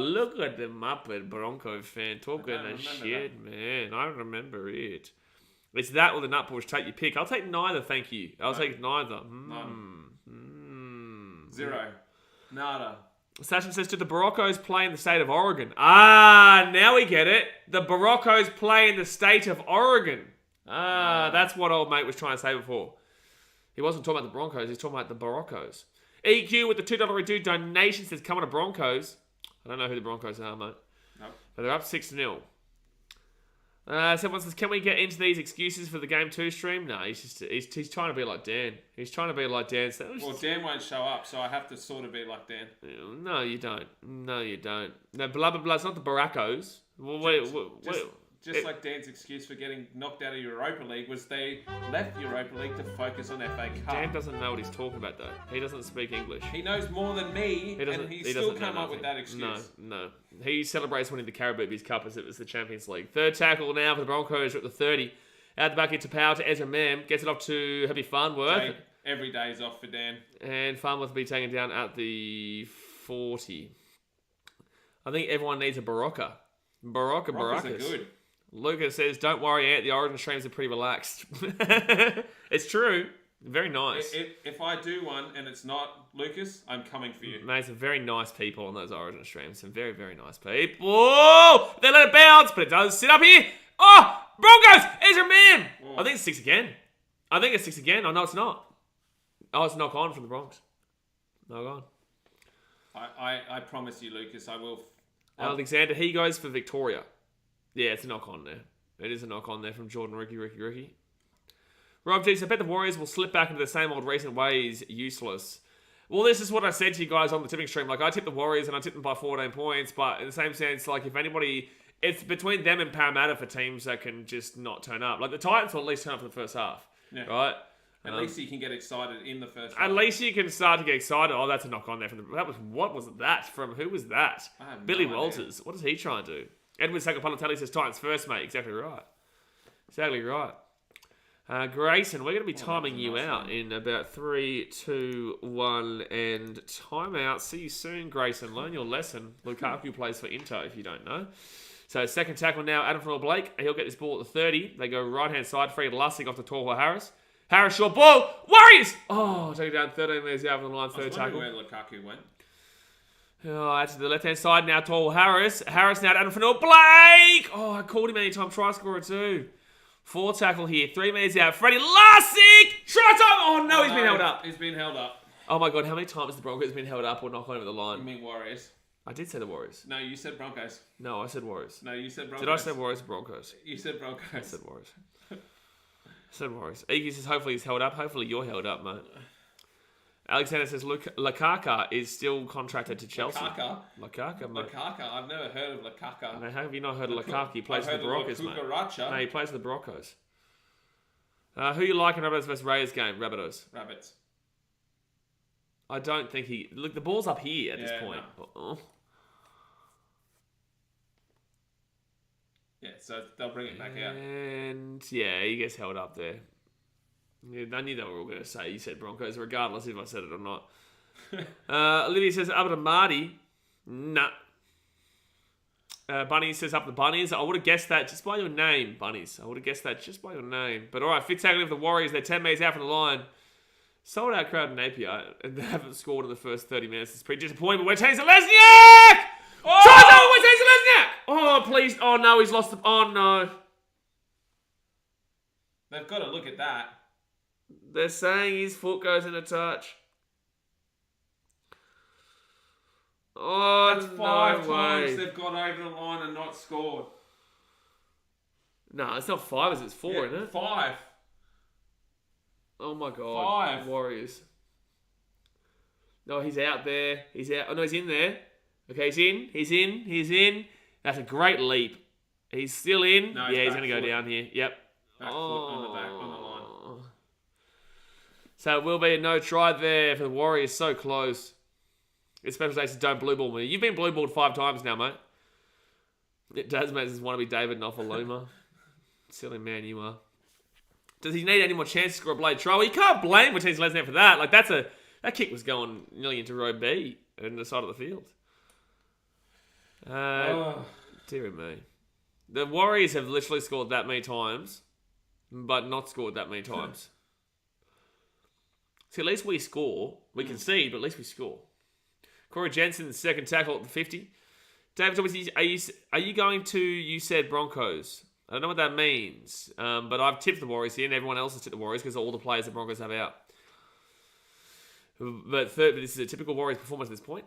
Look at the Muppet Bronco fan talking a shit, man. I remember it. It's that or the Nutbush. Take your pick. I'll take neither, thank you. I'll take neither. Zero. Nada. Sachin says, do the Broncos play in the state of Oregon? Ah, now we get it. The Broncos play in the state of Oregon. That's what old mate was trying to say before. He wasn't talking about the Broncos. He's talking about the Broncos. EQ with the $2 redo donation says, come on to Broncos. I don't know who the Broncos are, mate. Nope. But they're up 6-0. Someone says, can we get into these excuses for the Game 2 stream? No, he's trying to be like Dan. He's trying to be like Dan. Well, Dan won't show up, so I have to sort of be like Dan. No, you don't. No, blah, blah, blah. It's not the Baraccos. Just like Dan's excuse for getting knocked out of Europa League was they left Europa League to focus on FA Cup. Dan doesn't know what he's talking about, though. He doesn't speak English. He knows more than me, and he still come up with that excuse. No. He celebrates winning the Caribbean Cup as it was the Champions League. Third tackle now for the Broncos at the 30. Out the back into power to Ezra Mam. Gets it off to Happy Farnworth. Every day is off for Dan. And Farnworth will be taken down at the 40. I think everyone needs a Barocca. Barocas are good. Lucas says, don't worry, Ant, the Origin streams are pretty relaxed. It's true. Very nice. If I do one and it's not Lucas, I'm coming for you. Mate, some very nice people on those Origin streams. Some very, very nice people. Oh, they let it bounce, but it does sit up here. Oh, Broncos! Ezra Man! Oh. I think it's 6 again. Oh, no, it's not. Oh, it's knock on from the Bronx. Knock on. I promise you, Lucas, I will. Alexander, he goes for Victoria. Yeah, it's a knock on there. It is a knock on there from Jordan Ricky. Rob G, I bet the Warriors will slip back into the same old recent ways. Useless. Well, this is what I said to you guys on the tipping stream. Like, I tipped the Warriors and I tipped them by 14 points. But in the same sense, like, if anybody... It's between them and Parramatta for teams that can just not turn up. Like, the Titans will at least turn up for the first half. Yeah. Right? At least you can get excited in the first half. At least you can start to get excited. Oh, that's a knock on there. What was that from? Who was that? Billy Walters. What is he trying to do? Edward Sakapalatelli says Titans first, mate. Exactly right. Grayson, we're going to be timing you out in about 3, 2, 1, and timeout. See you soon, Grayson. Learn your lesson. Lukaku plays for Inter, if you don't know. So second tackle now, Adam Fennell Blake. He'll get this ball at the 30. They go right-hand side. Fred Lussig off the Torhua Harris. Harris, short ball. Warriors! Oh, take it down 13 metres out from the line. Third tackle. Where Lukaku went. Oh, that's to the left-hand side now. Tall Harris. Harris now to Adam Fennell Blake. Oh, I called him anytime. Try scorer too. 4 tackle here. 3 metres out. Freddie Lussig. Try time. Oh, no, he's been held up. He's been held up. Oh, my God. How many times has the Broncos been held up or knocked over the line? You mean Warriors? I did say the Warriors. No, you said Broncos. No, I said Warriors. No, you said Broncos. Did I say Warriors or Broncos? You said Broncos. I said Warriors. Iggy says, hopefully he's held up. Hopefully you're held up, mate. Alexander says, Lakaka is still contracted to Chelsea. Lakaka, mate. Lakaka? I've never heard of Lakaka. Mate, how have you not heard of Lakaka? He plays for the Broncos, mate. No, he plays for the Broncos. Who you like in Rabbitohs vs Raiders game? Rabbitohs. Rabbits. I don't think he... Look, the ball's up here at this point. No. Yeah, so they'll bring it back out. And, yeah, he gets held up there. Yeah, I knew they were all going to say you said Broncos, regardless if I said it or not. Olivia says, up to Marty. Nah. Bunny says, up the Bunnies. I would have guessed that just by your name, Bunnies. I would have guessed that just by your name. But all right, fifth tackle of the Warriors. They're 10 metres out from the line. Sold out crowd in Napier, and they haven't scored in the first 30 minutes. It's pretty disappointing, but we're chasing Lesniak! Oh! Oh, please. Oh, no, he's lost the... Oh, no. They've got to look at that. They're saying his foot goes in a touch. Oh, That's 5 no times way. they've gone over the line and not scored. No, it's not 5, it's 4, Yeah, isn't it? 5. Oh, my God. 5. Warriors. No, he's out there. He's out. Oh, no, he's in there. Okay, he's in. That's a great leap. He's still in. No, he's going to go down here. Yep. Back foot on the line. So it will be a no try there for the Warriors. So close. Especially if don't blue ball me. You've been blue balled 5 times now, mate. It does, mate. Just want to be David Nofaluma. Silly man you are. Does he need any more chance to score a blade try? Well, you can't blame Martinez Lesnar for that. Like that kick was going nearly into row B in the side of the field. Dear me. The Warriors have literally scored that many times, but not scored that many times. See, at least we score. We concede, but at least we score. Corey Jensen, the second tackle at the 50. David, are you going to, you said Broncos? I don't know what that means, but I've tipped the Warriors here, and everyone else has tipped the Warriors because all the players the Broncos have out. But this is a typical Warriors performance at this point.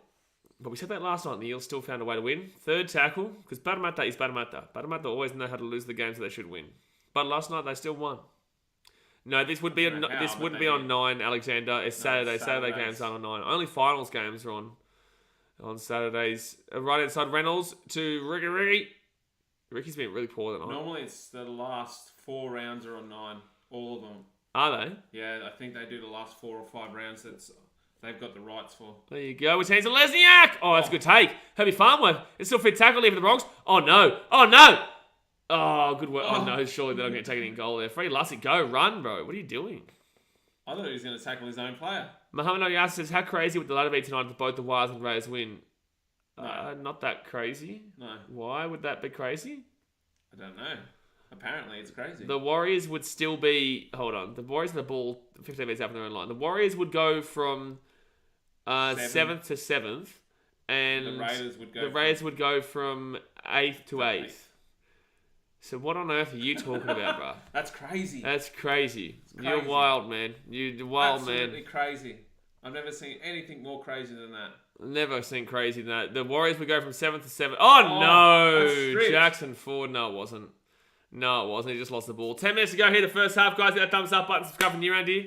But we said that last night, and the Eels still found a way to win. Third tackle, because Parramatta is Parramatta. Parramatta always know how to lose the games that they should win. But last night, they still won. No, this wouldn't be on 9, Alexander. It's Saturday. Saturday games aren't on 9. Only finals games are on Saturdays. Right inside Reynolds to Ricky. Ricky's been really poor tonight. Normally, it's the last 4 rounds are on 9. All of them. Are they? Yeah, I think they do the last 4 or 5 rounds. They've got the rights for. There you go. With hands of Lesniak. Oh, that's a good take. Herbie Farnworth. It's still fit tackle here for the Bronx. Oh, no. Oh, good work. Oh, no. Surely they're not going to take it in goal there. Freddie Lussick, go. Run, bro. What are you doing? I thought he was going to tackle his own player. Mohamed Ogyas says, how crazy would the ladder be tonight if both the Wires and Rays win? No. Not that crazy. No. Why would that be crazy? I don't know. Apparently, it's crazy. The Warriors would still be... Hold on. The Warriors and the ball 15 metres out from their own line. The Warriors would go from 7th to 7th. And the Raiders would go from 8th to 8th. So what on earth are you talking about, bro? That's crazy. That's crazy. You're wild, man. You're wild, man. Absolutely crazy. I've never seen anything more crazy than that. Never seen crazy than that. The Warriors would go from 7th to 7th. Oh, no! Jackson Ford. No, it wasn't. He just lost the ball. 10 minutes to go here, the first half. Guys, hit that thumbs up button. Subscribe for new around here.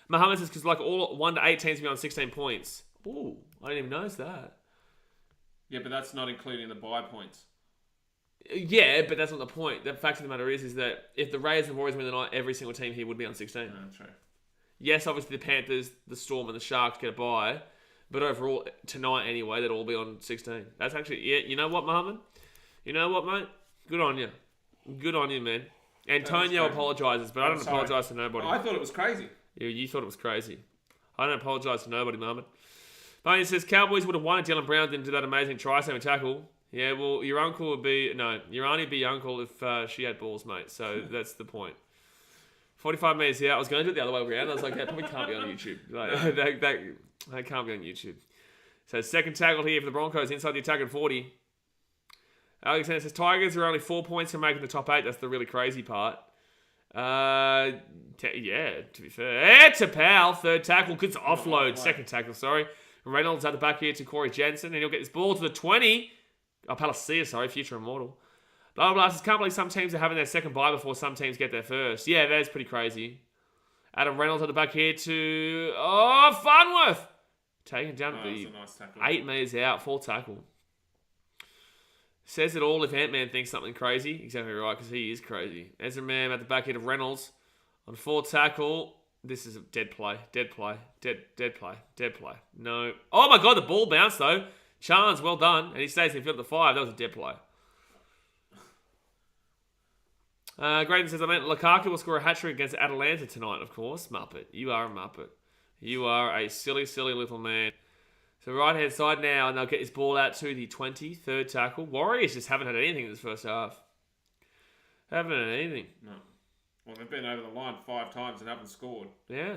Mohammed says, because like all 1 to 8 teams will be on 16 points. Ooh, I didn't even notice that. Yeah, but that's not including the bye points. Yeah, but that's not the point. The fact of the matter is that if the Raiders and Warriors win the night, every single team here would be on 16. True. Yes, obviously the Panthers, the Storm, and the Sharks get a bye. But overall, tonight anyway, they'll all be on 16. That's actually... Yeah, you know what, Mohammed? You know what, mate? Good on you. Good on you, man. Antonio apologises, but I don't apologise to nobody. I thought it was crazy. Yeah, you thought it was crazy. I don't apologise to nobody, Mohammed. But he says, Cowboys would have won if Dylan Brown didn't do that amazing try-saving tackle. Yeah, well, your uncle would be... No, your auntie would be your uncle if she had balls, mate. So that's the point. 45 metres out. I was going to do it the other way around. I was like, that probably can't be on YouTube. Like, that can't be on YouTube. So second tackle here for the Broncos inside the attack at 40. Alexander says, Tigers are only 4 points from making the top 8. That's the really crazy part. Yeah, to be fair. It's a pal. Third tackle. Good offload. Second tackle, sorry. Reynolds at the back here to Corey Jensen. And he'll get this ball to the 20. Oh, Palacia, sorry. Future Immortal. Blah, blah, blah. Says, can't believe some teams are having their second bye before some teams get their first. Yeah, that is pretty crazy. Adam Reynolds at the back here to... Oh, Farnworth! Taken down to the nice 8 metres out. Full tackle. Says it all if Ant-Man thinks something crazy. Exactly right, because he is crazy. Ezra Mam at the back here of Reynolds. On full tackle. This is a dead play. Dead play. Dead play. No. Oh my God, the ball bounced though. Chance, well done. And he stays in the field at the 5. That was a dead play. Graydon says, I meant Lukaku will score a hat-trick against Atalanta tonight, of course. Muppet. You are a Muppet. You are a silly, silly little man. So right-hand side now, and they'll get his ball out to the 20, third tackle. Warriors just haven't had anything in this first half. Haven't had anything. No. Well, they've been over the line 5 times and haven't scored. Yeah.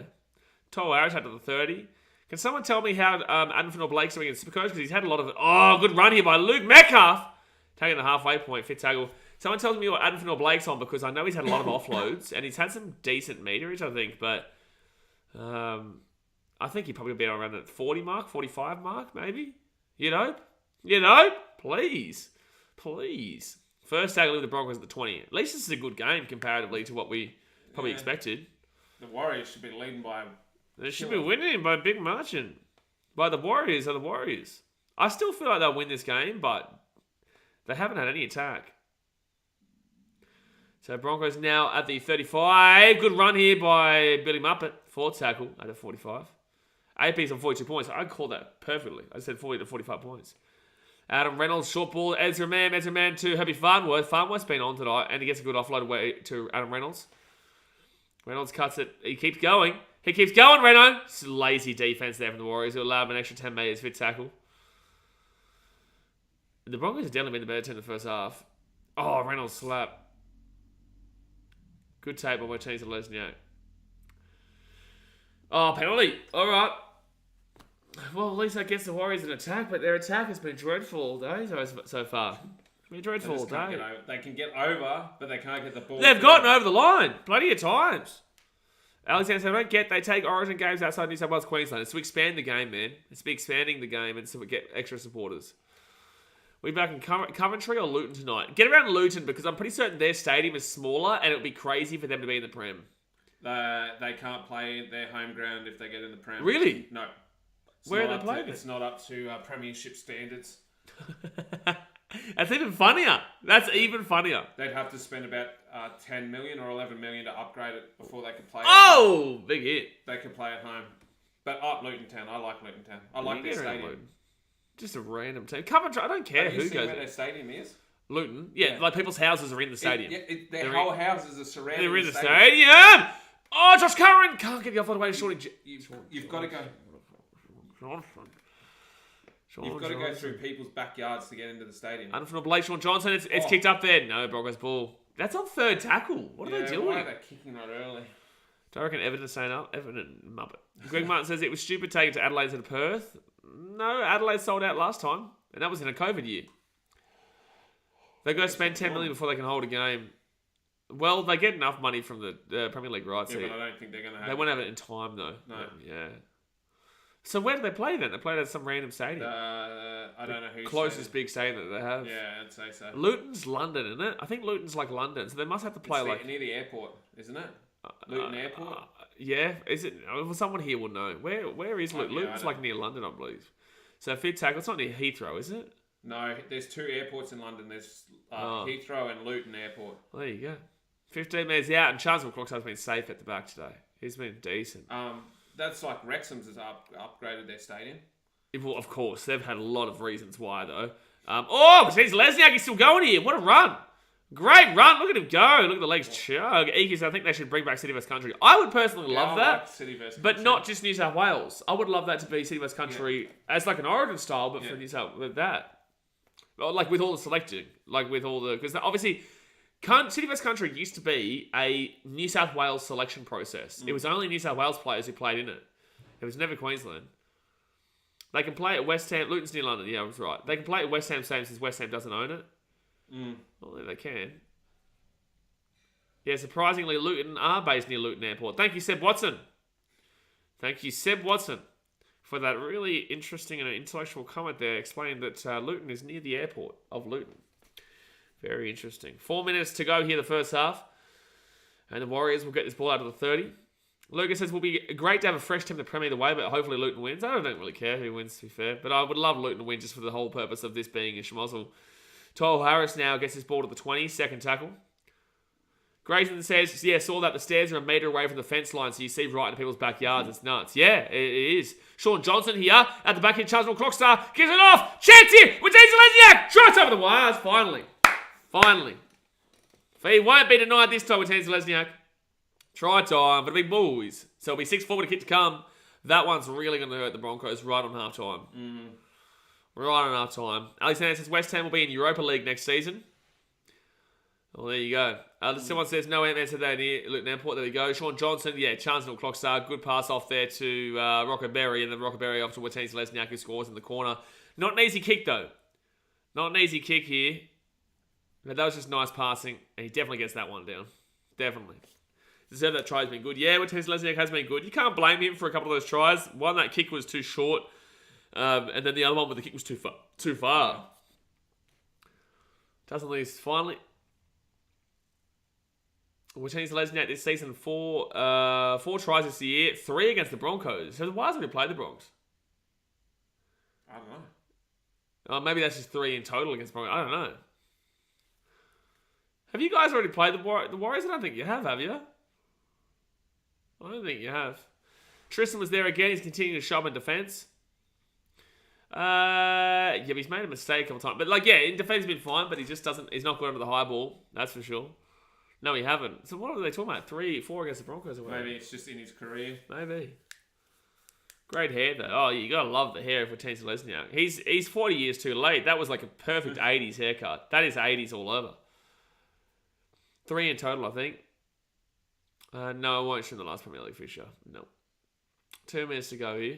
Toll Harris had to the 30. Can someone tell me how Adam Blake doing in Supercoach? Because he's had a lot of... Oh, good run here by Luke Metcalf. Taking the halfway point, fit tackle. Someone tells me what Adam Blake's on because I know he's had a lot of offloads and he's had some decent meterage, I think, but I think he'd probably be around that 40 mark, 45 mark, maybe. You know? Please. First tackle with the Broncos at the 20. At least this is a good game comparatively to what we probably expected. The Warriors should be leading by... They should be winning by a big margin. By the Warriors are the Warriors. I still feel like they'll win this game, but they haven't had any attack. So Broncos now at the 35. Good run here by Billy Muppet. Fourth tackle at a 45. AP's on 42 points. I called that perfectly. I said 40 to 45 points. Adam Reynolds, short ball. Ezra Man to Herbie Farnworth. Farnworth's been on tonight, and he gets a good offload away to Adam Reynolds. Reynolds cuts it. He keeps going, Reynolds. It's a lazy defense there from the Warriors. He'll allow him an extra 10 metres fit tackle. The Broncos have definitely been the better team in the first half. Oh, Reynolds slap. Good tape on Martinez and Lesniak. Oh, penalty. All right. Well, at least that gets the Warriors an attack, but their attack has been dreadful all day so far. It's been dreadful all day. They can get over, but they can't get the ball. They've gotten over the line plenty of times. Alexander said, I don't get they take Origin games outside New South Wales, Queensland. It's to expand the game, man. It's to be expanding the game and so we get extra supporters. We back in Coventry or Luton tonight? Get around Luton because I'm pretty certain their stadium is smaller and it would be crazy for them to be in the Prem. They can't play their home ground if they get in the Prem. Really? No. Where are they playing? It's not up to Premiership standards. That's even funnier. They'd have to spend about 10 million or 11 million to upgrade it before they could play. Oh, big hit. They could play at home. But Luton Town. I like Luton Town. I like their stadium. Just a random team. Coventry, I don't care who goes where their stadium is? Luton. Yeah, like people's houses are in the stadium. Their whole houses are surrounded. They're in the stadium. Oh, Josh Curran can't get the offload away to Shorty. You've got to go. You've got to go through people's backyards to get into the stadium. And from Blake Sean Johnson, it's kicked up there. No, Broncos ball. That's on third tackle. What are they doing? Why are they kicking that early? Do I reckon Everton is saying up? Everton Muppet. Greg Martin says it was stupid taking to Adelaide instead of Perth. No, Adelaide sold out last time, and that was in a COVID year. They're going to spend 10 million before they can hold a game. Well, they get enough money from the Premier League rights. Yeah, but I don't think they're going to have it. They won't have it in time, though. No. Yeah. So where do they play then? They play at some random stadium. I don't know who's closest big stadium that they have. Yeah, I'd say so. Luton's London, isn't it? I think Luton's like London, so they must have to play near the airport, isn't it? Luton Airport. Yeah, is it? Well, someone here will know. Where is Luton? Luton's like near London, I believe. So fit tackle. It's not near Heathrow, is it? No, there's two airports in London. There's Heathrow and Luton Airport. Well, there you go. 15 minutes out, and Charles McCrox has been safe at the back today. He's been decent. That's like Wrexham's has upgraded their stadium. Well, of course. They've had a lot of reasons why, though. Jeez, Lesniak is still going here. What a run. Great run. Look at him go. Look at the legs chug. Eakers, I think they should bring back City vs Country. I would personally love that. Like City vs but not just New South Wales. I would love that to be City vs Country as like an Origin style, but for New South with that. Like with all the selecting. Like with all the... Because obviously... City vs Country used to be a New South Wales selection process. It was only New South Wales players who played in it. It was never Queensland. They can play at West Ham. Luton's near London. Yeah, I was right. They can play at West Ham Stadium since West Ham doesn't own it. Well, they can. Yeah, surprisingly, Luton are based near Luton Airport. Thank you, Seb Watson. Thank you, Seb Watson, for that really interesting and intellectual comment there, explaining that Luton is near the airport of Luton. Very interesting. 4 minutes to go here, the first half. And the Warriors will get this ball out of the 30. Lucas says, it will be great to have a fresh team to Premier the way, but hopefully Luton wins. I don't really care who wins, to be fair. But I would love Luton to win just for the whole purpose of this being a schmozzle. Toll Harris now gets his ball to the 20, second tackle. Grayson says, saw that the stairs are a metre away from the fence line, so you see right into people's backyards. It's nuts. Yeah, it is. Sean Johnson here at the back here. Charles Crockstar gives it off. Chance here with Lesniak. Shots over the wires, finally. He won't be denied this time with Tansy Lesniak. Try time for the big boys. So it'll be 6 forward to kick to come. That one's really going to hurt the Broncos right on half time. Right on half time. Alexander says West Ham will be in Europa League next season. Well, there you go. Someone says no Ant-Man today near Luton Airport. There we go. Sean Johnson, Chancellor Clockstar. Good pass off there to Rocco Berry, and then Rocco Berry off to Tansy Lesniak, who scores in the corner. Not an easy kick, though. Not an easy kick here. But that was just nice passing, and he definitely gets that one down. Definitely. Deserve that try has been good. Yeah, Martinez Lesniak has been good. You can't blame him for a couple of those tries. One, that kick was too short, and then the other one where the kick was too far. Doesn't lose finally. Martinez Lesniak this season, four tries this year, 3 against the Broncos. So why hasn't he played the Bronx? I don't know. Oh, maybe that's just 3 in total against the Broncos. I don't know. Have you guys already played the Warriors? I don't think you have you? I don't think you have. Tristan was there again. He's continuing to shove in defence. Yeah, he's made a mistake a couple times. But, in defence he's been fine, but he's not good under the high ball. That's for sure. No, he haven't. So what are they talking about? 3, 4 against the Broncos or whatever? Maybe it's just in his career. Maybe. Great hair, though. Oh, you got to love the hair of Martinez Lesniak. He's 40 years too late. That was like a perfect 80s haircut. That is 80s all over. 3 in total, I think. No, I won't show the last Premier League fixture. No. 2 minutes to go here.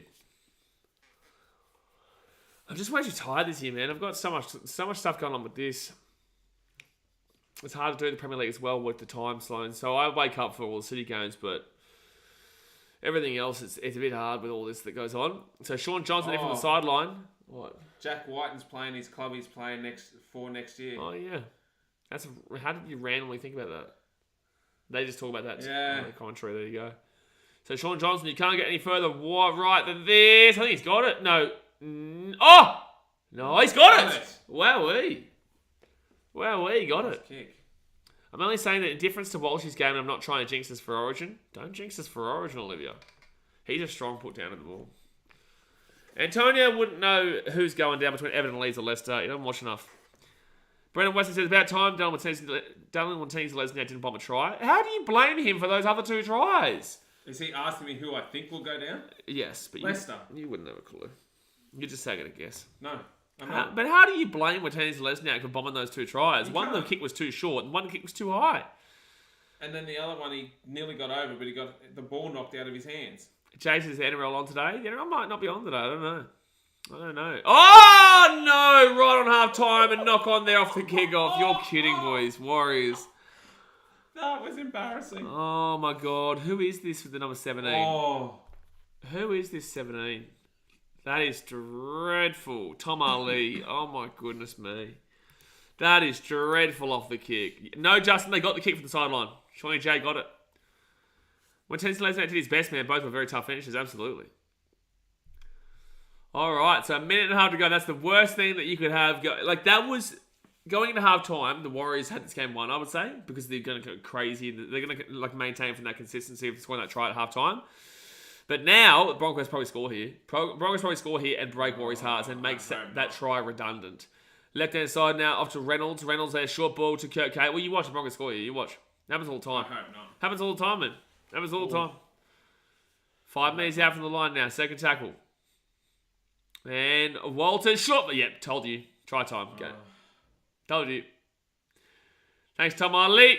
I'm just way too tired this year, man. I've got so much stuff going on with this. It's hard to do the Premier League as well with the time zone. So I wake up for all the City games, but everything else, it's a bit hard with all this that goes on. So Sean Johnson there from the sideline. What? Jack Whiten's playing his club. He's playing next year. Oh, yeah. How did you randomly think about that? They just talk about that. Yeah. Commentary. There you go. So Sean Johnson, you can't get any further right than this. I think he's got it. No. Oh! No, he's got it. Wowee. Got it. Kick. I'm only saying that in difference to Walsh's game, and I'm not trying to jinx us for Origin. Don't jinx us for Origin, Olivia. He's a strong put down of the ball. Antonio wouldn't know who's going down between Everton, Leeds, or Leicester. He doesn't watch enough. Brendan Weston says, about time Dylan Martinez Lesniak didn't bomb a try. How do you blame him for those other 2 tries? Is he asking me who I think will go down? Yes, but Leicester. You wouldn't have a clue. You're just taking a guess. No, I'm not. But how do you blame Martinez Lesniak for bombing those 2 tries? One, the kick was too short, and one kick was too high. And then the other one, he nearly got over, but he got the ball knocked out of his hands. Jason, is the NRL on today? The NRL might not be on today. I don't know. Oh, no! Right on half-time and knock on there off the kick-off. You're kidding, boys. Warriors. That was embarrassing. Oh, my God. Who is this with the number 17? Oh. Who is this 17? That is dreadful. Tom Ali. Oh, my goodness me. That is dreadful off the kick. No, Justin, they got the kick from the sideline. Shawnee J got it. When Tennyson Lesniak did his best, man, both were very tough finishes, absolutely. All right, so a minute and a half to go. That's the worst thing that you could have. That was going into halftime. The Warriors had this game won, I would say, because they're going to go crazy. They're going to maintain from that consistency of scoring that try at halftime. But now the Broncos probably score here. Broncos probably score here and break Warriors' hearts and make that try redundant. Left hand side now off to Reynolds. Reynolds there, short ball to Kurt Kate. Well, you watch the Broncos score here. You watch. It happens all the time. I hope not. Happens all the time, man. Happens all the time. 5 minutes out from the line now. Second tackle. And Walter short. Yep, told you. Try time. Go. Told you. Thanks, Tom Ali.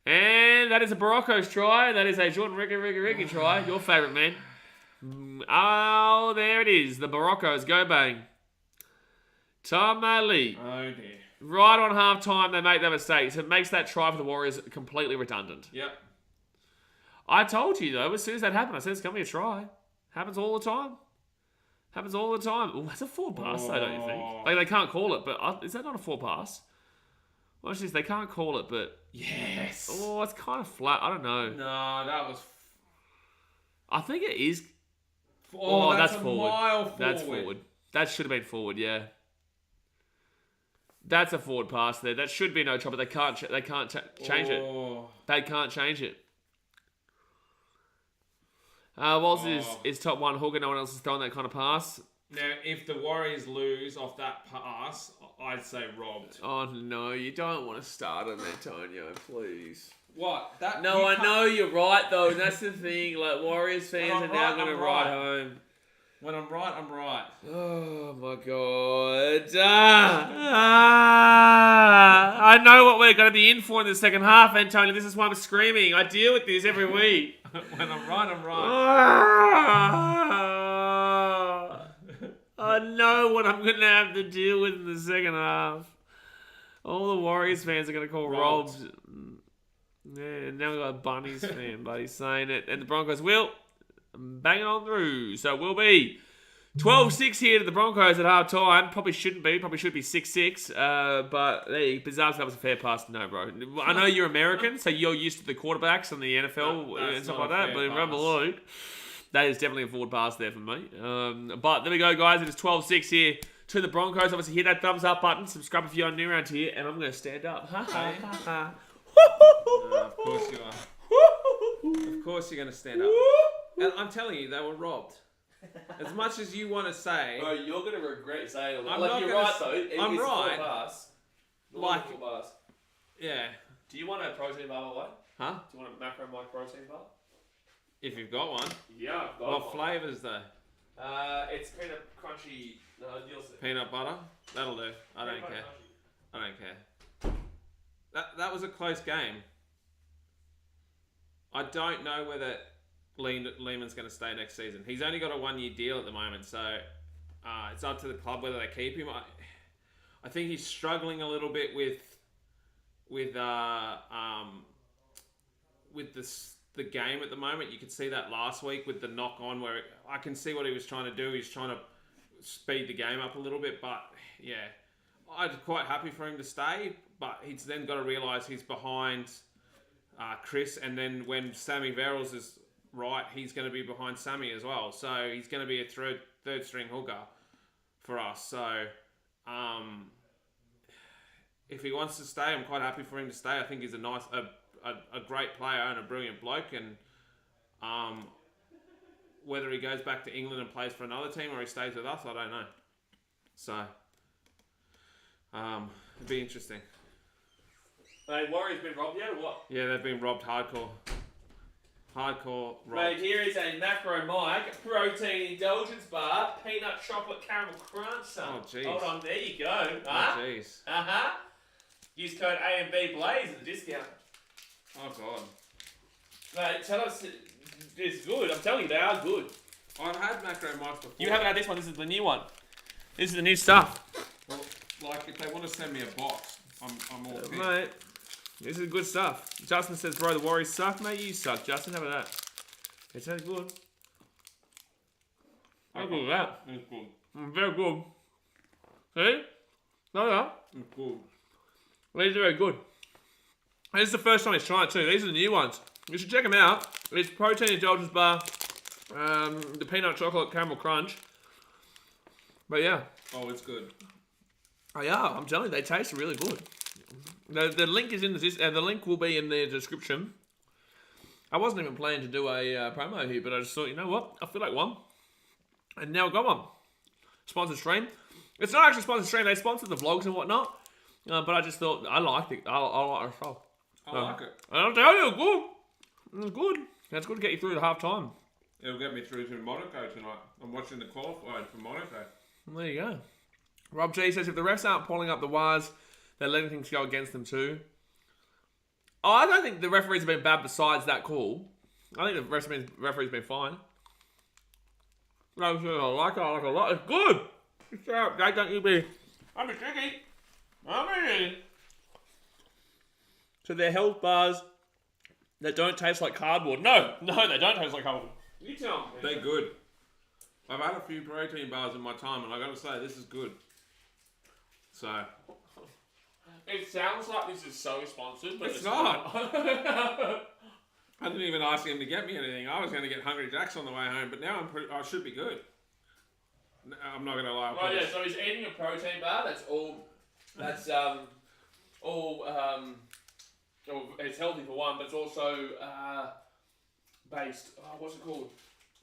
And that is a Broncos try. That is a Jordan Ricky try. Your favourite, man. Oh, there it is. The Broncos. Go bang. Tom Ali. Oh, dear. Right on half-time, they make that mistake. So it makes that try for the Warriors completely redundant. Yep. I told you, though, as soon as that happened, I said it's going to be a try. Happens all the time. Happens all the time. Oh, that's a forward pass, though, don't you think? They can't call it, but is that not a forward pass? Watch this, they can't call it, but... Yes. Oh, it's kind of flat. I don't know. No, that was... I think it is... Oh, that's forward. Mile forward. That's forward. That should have been forward, yeah. That's a forward pass there. That should be no trouble. They can't change it. They can't change it. Waltz is top one hooker. No one else is throwing that kind of pass. Now, if the Warriors lose off that pass, I'd say robbed. Oh, no. You don't want to start him, Antonio, please. What? No, I know you're right, though. And that's the thing. Warriors fans are now going to ride home. When I'm right, I'm right. Oh, my God. I know what we're going to be in for in the second half, Antonio. This is why I'm screaming. I deal with this every week. When I'm right, I'm right. I know what I'm going to have to deal with in the second half. All the Warriors fans are going to call Robbed. Robs. Yeah, now we've got a Bunnies fan, buddy, saying it. And the Broncos will bang it on through. So it will be 12-6 here to the Broncos at half time. Probably shouldn't be. Probably should be 6-6. But hey, bizarre, that was a fair pass. No, bro. I know you're American, so you're used to the quarterbacks and the NFL and stuff like that. But in Rebel League, that is definitely a forward pass there for me. But there we go, guys. It is 12-6 here to the Broncos. Obviously, hit that thumbs up button. Subscribe if you're new around here. And I'm going to stand up. Of course you are. Of course you're going to stand up. And I'm telling you, they were robbed. As much as you want to say... Bro, you're going to regret saying all that. I'm like, not you're gonna right, though. I'm It's right. full pass. Like... Full pass. Yeah. Do you want a protein bar, by the way? Huh? Do you want a macro my protein bar? If you've got one. Yeah, I've got What one. flavours though? It's peanut crunchy. No, you'll see. Peanut butter? That'll do. I don't care. I don't care. That was a close game. I don't know whether Lehman's going to stay next season. He's only got a 1-year deal at the moment, so it's up to the club whether they keep him. I think he's struggling a little bit with the game at the moment. You could see that last week with the knock on, where I can see what he was trying to do. He's trying to speed the game up a little bit, but yeah, I'm quite happy for him to stay. But he's then got to realise he's behind Chris, and then when Sammy Verrills is right, he's going to be behind Sammy as well. So he's going to be a third string hooker for us. So if he wants to stay, I'm quite happy for him to stay. I think he's a great player and a brilliant bloke, and whether he goes back to England and plays for another team or he stays with us, I don't know. So it'd be interesting. Mate, Warriors been robbed yet or what? Yeah, they've been robbed hardcore. Hardcore robbed. Mate, here is a Macro Mike protein indulgence bar, peanut chocolate caramel crunch, son. Oh, jeez. Hold on, there you go. Oh, jeez. Use code AMB Blaze at the discount. Oh, God. Mate, tell us it's good. I'm telling you, they are good. I've had Macro Mites before. You haven't had this one. This is the new one. This is the new stuff. Well, like, if they want to send me a box, I'm all keen. Mate, this is good stuff. Justin says, bro, the Warriors suck. Mate, you suck, Justin. How about that? It sounds good. How good is that? It's good. Very good. See? No. It's good. These are very good. This is the first time he's trying it too. These are the new ones. You should check them out. It's protein indulgence bar, the peanut chocolate caramel crunch. But yeah. Oh, it's good. Oh yeah, I'm telling you, they taste really good. The link is in the link will be in the description. I wasn't even planning to do a promo here, but I just thought, you know what? I feel like one. And now I've got one. Sponsored stream. It's not actually sponsored stream. They sponsored the vlogs and whatnot. But I just thought, I liked it. I like it. I like it. And I'll tell you, it's good. It's good. That's good to get you through to half time. It'll get me through to Monaco tonight. I'm watching the qualified for Monaco. There you go. Rob G says, if the refs aren't pulling up the wires, they're letting things go against them too. Oh, I don't think the referees have been bad besides that call. I think the referee's been fine. I like it a lot. It's good. Shut up, Jake, don't you be... I'm a tricky. I'm in. So they're health bars that don't taste like cardboard. No, they don't taste like cardboard. You tell me. They're good. I've had a few protein bars in my time, and I got to say, this is good. So... It sounds like this is so sponsored, but it's not. I didn't even ask him to get me anything. I was going to get Hungry Jacks on the way home, but now I should be good. I'm not going to lie. Oh yeah, so he's eating a protein bar. That's all. That's it's healthy for one, but it's also based. Oh, what's it called?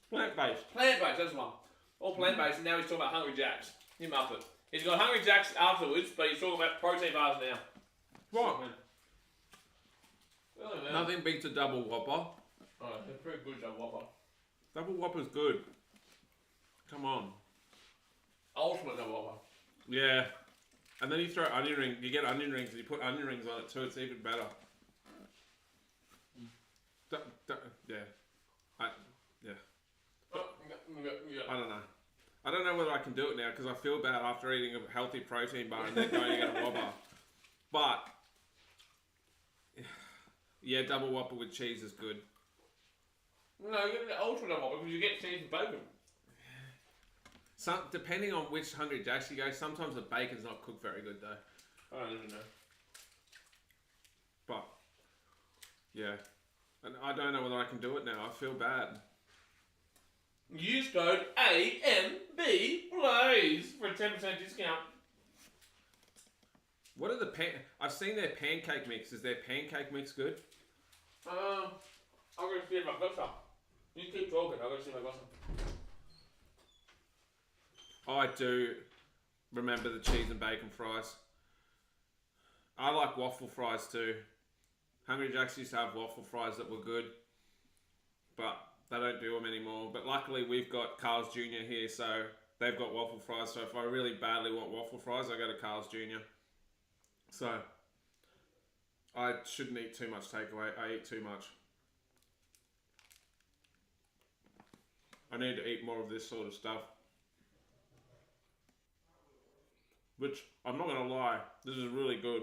Plant-based. Plant-based. That's one. All plant-based, and now he's talking about Hungry Jacks. Him up it. He's got Hungry Jacks afterwards, but he's talking about protein bars now. What? Really, man. Nothing beats a double whopper. Oh, it's a pretty good Whopper. Double whopper's good. Come on. Ultimate Whopper. Yeah. And then you throw onion rings. You get onion rings and you put onion rings on it too. It's even better. Yeah. I don't know. I don't know whether I can do it now because I feel bad after eating a healthy protein bar and then going to get a whopper. But yeah, double whopper with cheese is good. No, you get the ultra double whopper because you get cheese and bacon. Depending on which Hungry Jacks you go, sometimes the bacon's not cooked very good though. I don't even know. But yeah, and I don't know whether I can do it now. I feel bad. Use code AMBBlaze for a 10% discount. What are the I've seen their pancake mix. Is their pancake mix good? I'm gonna see if I've got some. You keep talking. I'm gonna see if I've got some. I do remember the cheese and bacon fries. I like waffle fries too. Hungry Jacks used to have waffle fries that were good, but they don't do them anymore. But luckily we've got Carl's Jr. here, so they've got waffle fries. So if I really badly want waffle fries, I go to Carl's Jr. So I shouldn't eat too much takeaway. I eat too much. I need to eat more of this sort of stuff. Which, I'm not going to lie, this is really good.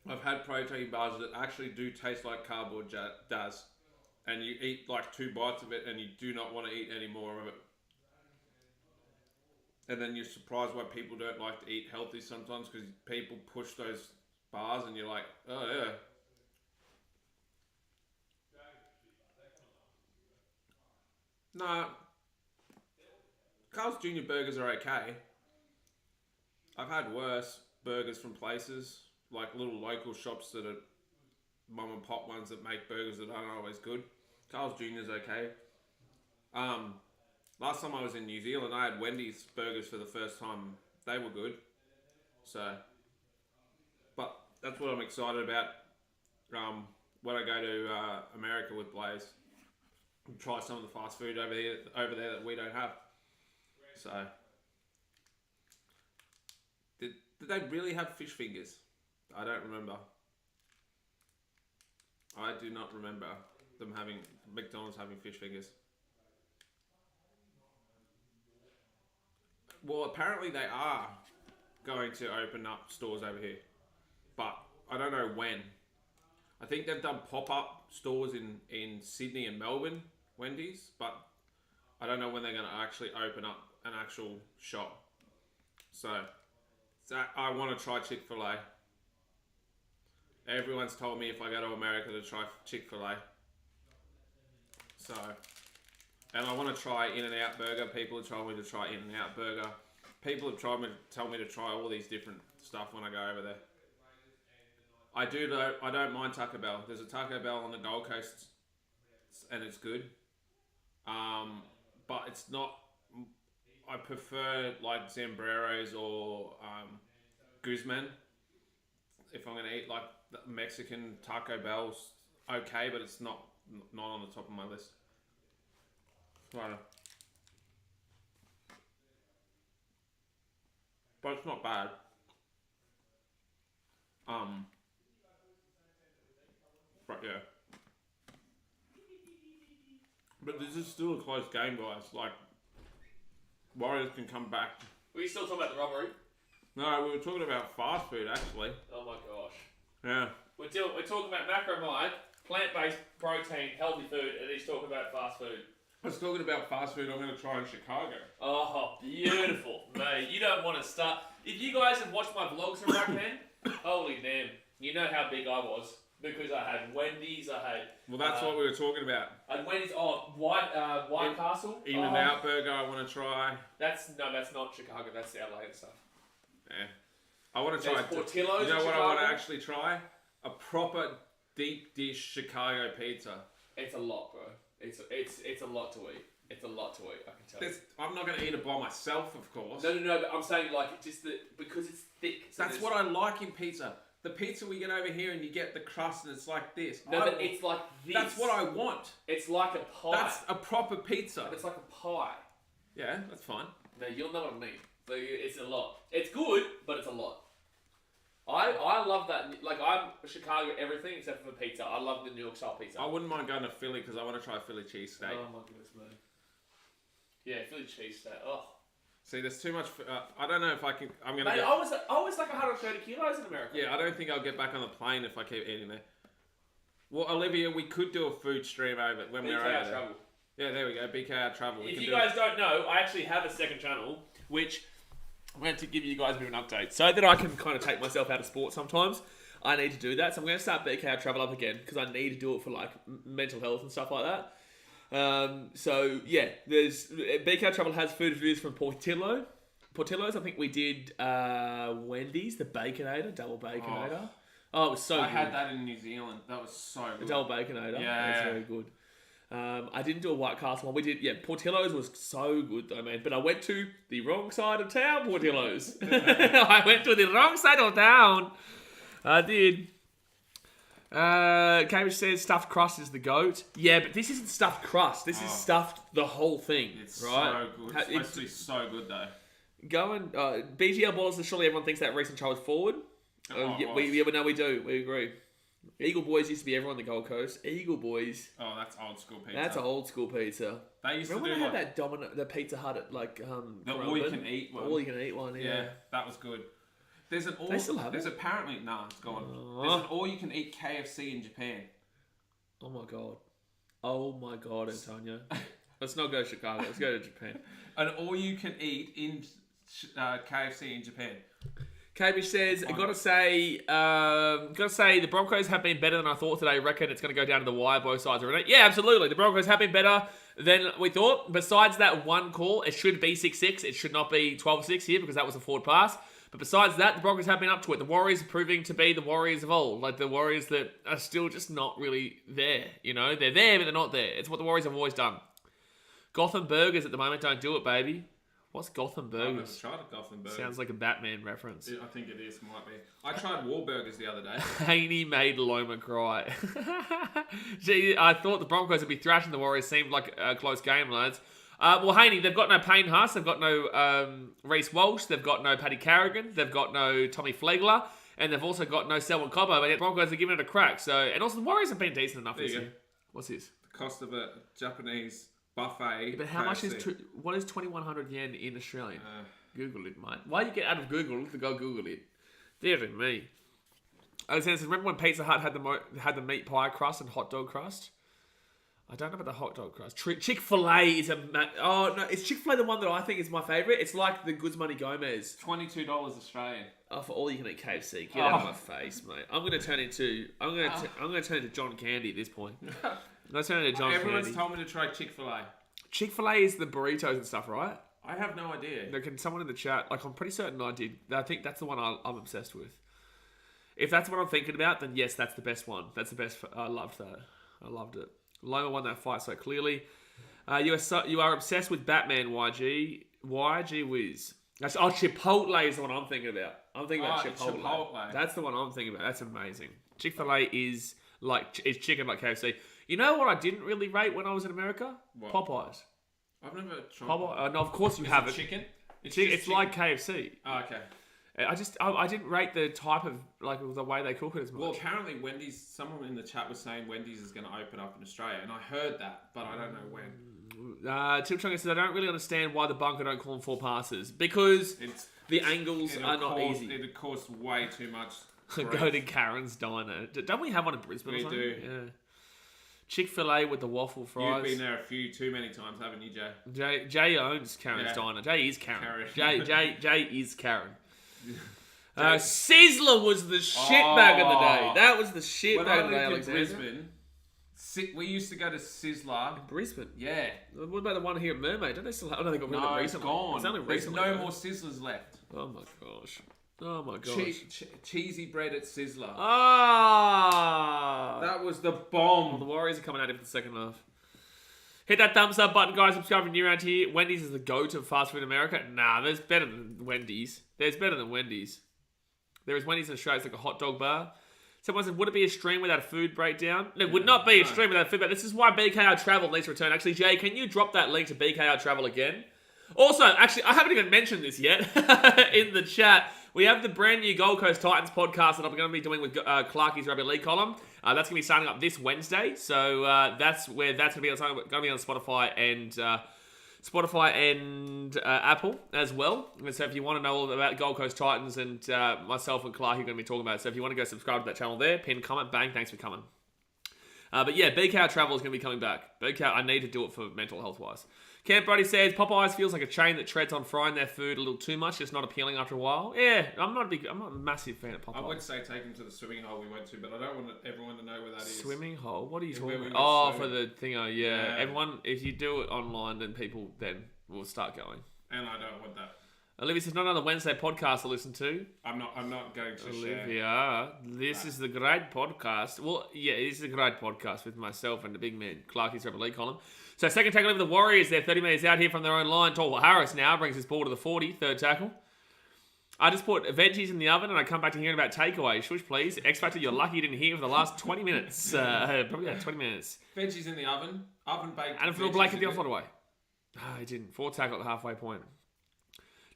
I've had protein bars that actually do taste like cardboard does. And you eat like 2 bites of it and you do not want to eat any more of it. And then you're surprised why people don't like to eat healthy sometimes, because people push those bars and you're like, oh yeah. No. Carl's Jr. burgers are okay. I've had worse burgers from places, like little local shops that are mum and pop ones that make burgers that aren't always good. Carl's Jr. is okay. Last time I was in New Zealand, I had Wendy's burgers for the first time. They were good. So, but that's what I'm excited about when I go to America with Blaze. Try some of the fast food over there that we don't have. So, did they really have fish fingers? I don't remember. I do not remember them having McDonald's having fish fingers. Well, apparently they are going to open up stores over here, but I don't know when. I think they've done pop-up stores in Sydney and Melbourne, Wendy's, but I don't know when they're going to actually open up an actual shop. So I want to try Chick-fil-A. Everyone's told me if I go to America to try Chick-fil-A. So, and I want to try In-N-Out Burger. People have told me to try In-N-Out Burger. People have told me to try all these different stuff when I go over there. I don't mind Taco Bell. There's a Taco Bell on the Gold Coast, and it's good. But it's not. I prefer like Zambreros or Guzman. If I'm gonna eat like Mexican Taco Bell's okay, but it's not on the top of my list. Right. But it's not bad. But yeah. But this is still a close game, guys. Like, Warriors can come back. Were you still talking about the robbery? No, we were talking about fast food, actually. Oh my gosh. Yeah. We're talking about BKRmy, plant-based protein, healthy food, and he's talking about fast food. I was talking about fast food I'm going to try in Chicago. Oh, beautiful. Mate, you don't want to start. If you guys have watched my vlogs from back then, holy damn, you know how big I was. Because I had Wendy's, I had... Well, that's what we were talking about. I had Wendy's, White Castle. In-N-Out Burger I want to try. That's not Chicago, that's the LA and stuff. Yeah. I want to try... Portillo's. You know what I want to actually try? A proper deep dish Chicago pizza. It's a lot, bro. It's a lot to eat. It's a lot to eat, I can tell you. I'm not going to eat it by myself, of course. No, but I'm saying like just because it's thick. So that's what I like in pizza. The pizza we get over here and you get the crust and it's like this. No, but it's like this. That's what I want. It's like a pie. That's a proper pizza. But it's like a pie. Yeah, that's fine. No, you'll know what I mean. So it's a lot. It's good, but it's a lot. I love that. Like, I'm Chicago everything except for pizza. I love the New York style pizza. I wouldn't mind going to Philly because I want to try a Philly cheesesteak. Oh my goodness, man. Yeah, Philly cheesesteak. Oh. See, there's too much. I don't know if I can. I'm gonna. Mate, I was like 130 kilos in America. Yeah, I don't think I'll get back on the plane if I keep eating there. Well, Olivia, we could do a food stream over when we're over there. Travel. Yeah, there we go. BKR Travel. If you guys don't know, I actually have a second channel, which I'm going to give you guys a bit of an update. So that I can kind of take myself out of sport sometimes, I need to do that. So I'm going to start BKR Travel up again, because I need to do it for like mental health and stuff like that. So yeah, there's BKR Travel has food reviews from Portillo's. I think we did Wendy's, the Baconator, double Baconator. Oh, it was so good. I had that in New Zealand. That was so good. The double Baconator. Yeah. That was very good. I didn't do a White Castle one. We did, Portillo's was so good though, man. But I went to the wrong side of town, Portillo's. I went to the wrong side of town. I did. Cambridge says stuffed crust is the GOAT. Yeah, but this isn't stuffed crust. This is stuffed the whole thing. It's right? so good. It's supposed to be so good though. BGL ballers, surely everyone thinks that recent try was forward. We do. We agree. Eagle Boys used to be everyone on the Gold Coast. Eagle Boys. Oh, that's old school pizza. That's old school pizza. They used Remember to do when they had the Pizza Hut at like the all you can eat one. All you can eat one. Yeah, that was good. There's an all. They still have there's it? Apparently it's gone. There's an all you can eat KFC in Japan. Oh my god, Antonio. Let's not go to Chicago. Let's go to Japan. An all you can eat in KFC in Japan. KB says, gotta say, the Broncos have been better than I thought today. Reckon it's going to go down to the wire, both sides are in it. Yeah, absolutely. The Broncos have been better than we thought. Besides that one call, it should be 6-6. It should not be 12-6 here because that was a forward pass. But besides that, the Broncos have been up to it. The Warriors are proving to be the Warriors of old. Like the Warriors that are still just not really there. You know, they're there, but they're not there. It's what the Warriors have always done. Gotham Burgers at the moment don't do it, baby. What's Gotham Burgers? I've never tried a Gotham Burger. Sounds like a Batman reference. I think it is, might be. I tried Wahlburgers the other day. Haney made Loma cry. Gee, I thought the Broncos would be thrashing the Warriors. Seemed like a close game, lads. Well, Haney, they've got no Payne Haas. They've got no Reece Walsh. They've got no Paddy Carrigan. They've got no Tommy Flegler. And they've also got no Selwyn Cobbo. But the Broncos are giving it a crack. So, and also the Warriors have been decent enough this year. What's this? The cost of a Japanese buffet. But how much is what is 2,100 yen in Australian? Google it, mate. Why you get out of Google to go Google it? Dear me. Alexander says, remember when Pizza Hut had the meat pie crust and hot dog crust? I don't know about the hot dog crust. Chick-fil-A is is Chick-fil-A the one that I think is my favourite? It's like the Goods Money Gomez. $22 Australian. Oh, for all you can eat KFC. Get out of my face, mate. I'm gonna turn into John Candy at this point. Everyone's told me to try Chick-fil-A. Chick-fil-A is the burritos and stuff, right? I have no idea. Can someone in the chat, like I'm pretty certain I did. I think that's the one I'm obsessed with. If that's what I'm thinking about, then yes, that's the best one. That's the best. I loved that. I loved it. Loma won that fight so clearly. You are obsessed with Batman, YG. YG whiz. Chipotle is the one I'm thinking about. I'm thinking about Chipotle. That's the one I'm thinking about. That's amazing. Chick-fil-A is chicken like KFC. You know what I didn't really rate when I was in America? What? Popeyes. I've never tried Popeyes. No, of course you haven't. Chicken? It's like KFC. Oh, okay. I didn't rate the type of, like, the way they cook it as much. Well, apparently Wendy's, someone in the chat was saying Wendy's is going to open up in Australia, and I heard that, but I don't know when. Tim Chunga says, I don't really understand why the bunker don't call them 4 passes. Because the angles are not easy. It'd cost way too much. Go to Karen's Diner. Don't we have one in Brisbane or something? We do. Yeah. Chick-fil-A with the waffle fries. You've been there too many times, haven't you, Jay? Jay owns Karen's Diner. Jay is Karen. Jay is Karen. Sizzler was the shit back in the day. That was the shit back in the day, Alexander. Brisbane, we used to go to Sizzler. In Brisbane? Yeah. What about the one here at Mermaid? Don't they still have... Oh, no, they got rid of it recently. It's gone. It's only There's no more Sizzlers left. Oh, my gosh. Cheesy bread at Sizzler. Ah! That was the bomb. Well, the Warriors are coming out for the second half. Hit that thumbs up button, guys. Subscribe if you're new around here. Wendy's is the go-to of fast food in America. Nah, there's better than Wendy's. There is Wendy's in Australia. It's like a hot dog bar. Someone said, would it be a stream without a food breakdown? No, it would not be a stream without a food breakdown. This is why BKR Travel needs to return. Actually, Jay, can you drop that link to BKR Travel again? Also, actually, I haven't even mentioned this yet in the chat. We have the brand new Gold Coast Titans podcast that I'm going to be doing with Clarkie's Rugby League column. That's going to be starting up this Wednesday. So that's where that's going to be on Spotify and Spotify and Apple as well. And so if you want to know all about Gold Coast Titans and myself and Clark are going to be talking about it. So if you want to go subscribe to that channel there, pin, comment, bang, thanks for coming. But yeah, BKR Travel is going to be coming back. BKR, I need to do it for mental health wise. Camp Brody says, Popeyes feels like a chain that treads on frying their food a little too much. Just not appealing after a while. Yeah, I'm not a massive fan of Popeyes. I would say take them to the swimming hole we went to, but I don't want everyone to know where that is. Swimming hole? What are you talking about? Oh, for the thing, yeah. Everyone, if you do it online, then people then will start going. And I don't want that. Olivia says, not another Wednesday podcast to listen to. I'm not going to Olivia, this is the great podcast. Well, yeah, this is a great podcast with myself and the big man, Clarkie's Rebel League column. So second tackle over the Warriors. They're 30 metres out here from their own line. Tall Harris now brings his ball to the 40, third tackle. I just put veggies in the oven and I come back to hearing about takeaway. Shush, please. X Factor, you're lucky you didn't hear for the last 20 minutes. Probably 20 minutes. Veggies in the oven baked. And Phil Blake at the offside away. I didn't. Fourth tackle at the halfway point.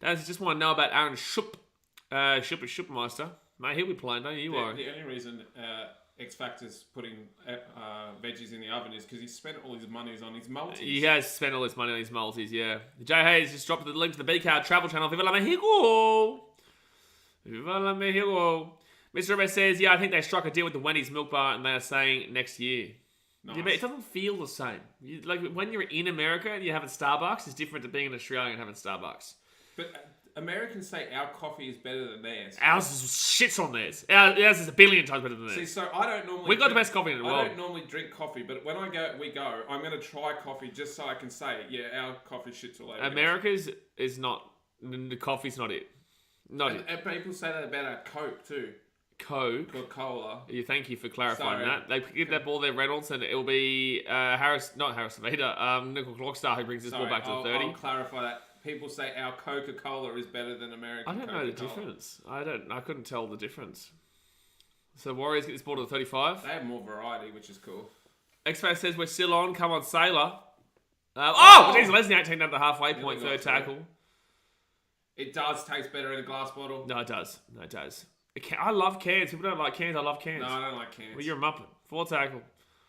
I just want to know about Aaron Schupp. Schuppmeister. Mate, he'll be playing, don't you? The only reason X Factor's putting veggies in the oven is because he spent all his money on his multis. He has spent all his money on his multis, yeah. Jay Hayes just dropped the link to the BKR travel channel. Viva la Mexico! Viva la Mexico! Mr. Rebbe says, yeah, I think they struck a deal with the Wendy's Milk Bar and they are saying next year. Nice. Yeah, but it doesn't feel the same. Like when you're in America and you're having Starbucks, it's different to being an Australian and having Starbucks. But Americans say our coffee is better than theirs. Ours is shits on theirs. Ours is a billion times better than theirs. See, so I don't normally... We've got the best coffee in the world. I don't normally drink coffee, but when we go, I'm going to try coffee just so I can say, yeah, our coffee shits all over. America's is not... The coffee's not it. Not it. And people say that about our Coke too. Coke? Or cola. Thank you for clarifying that. They give that ball their Reynolds and it'll be Harris Savita, Nickel Clockstar who brings this ball back to the 30. I'll clarify that. People say our Coca-Cola is better than American Coca-Cola. I don't know the difference. I couldn't tell the difference. So Warriors get this ball to the 35. They have more variety, which is cool. X-Face says we're still on. Come on, Sailor. Jeez, Lesniak taken up the halfway point, third tackle. It does taste better in a glass bottle. No, it does. I love cans. People don't like cans. I love cans. No, I don't like cans. Well, you're a muppet. Fourth tackle.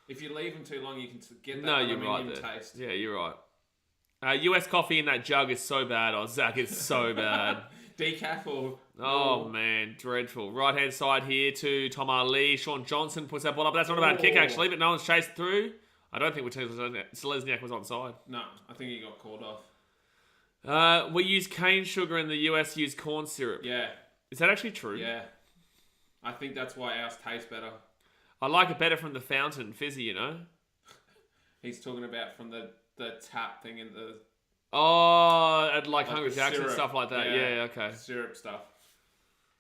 If you leave them too long, you can get that aluminium taste. Yeah, you're right. US coffee in that jug is so bad. Zach, it's so bad. Decaf or... Oh, man. Dreadful. Right-hand side here to Tom Ali. Sean Johnson puts that ball up. That's not a bad kick, actually, but no one's chased through. I don't think Selesniak was onside. No, I think he got called off. We use cane sugar and the US use corn syrup. Yeah. Is that actually true? Yeah. I think that's why ours tastes better. I like it better from the fountain, fizzy, you know? He's talking about from the tap thing in the... Oh, at like Hungry Jack's and stuff like that. Yeah, okay. Syrup stuff.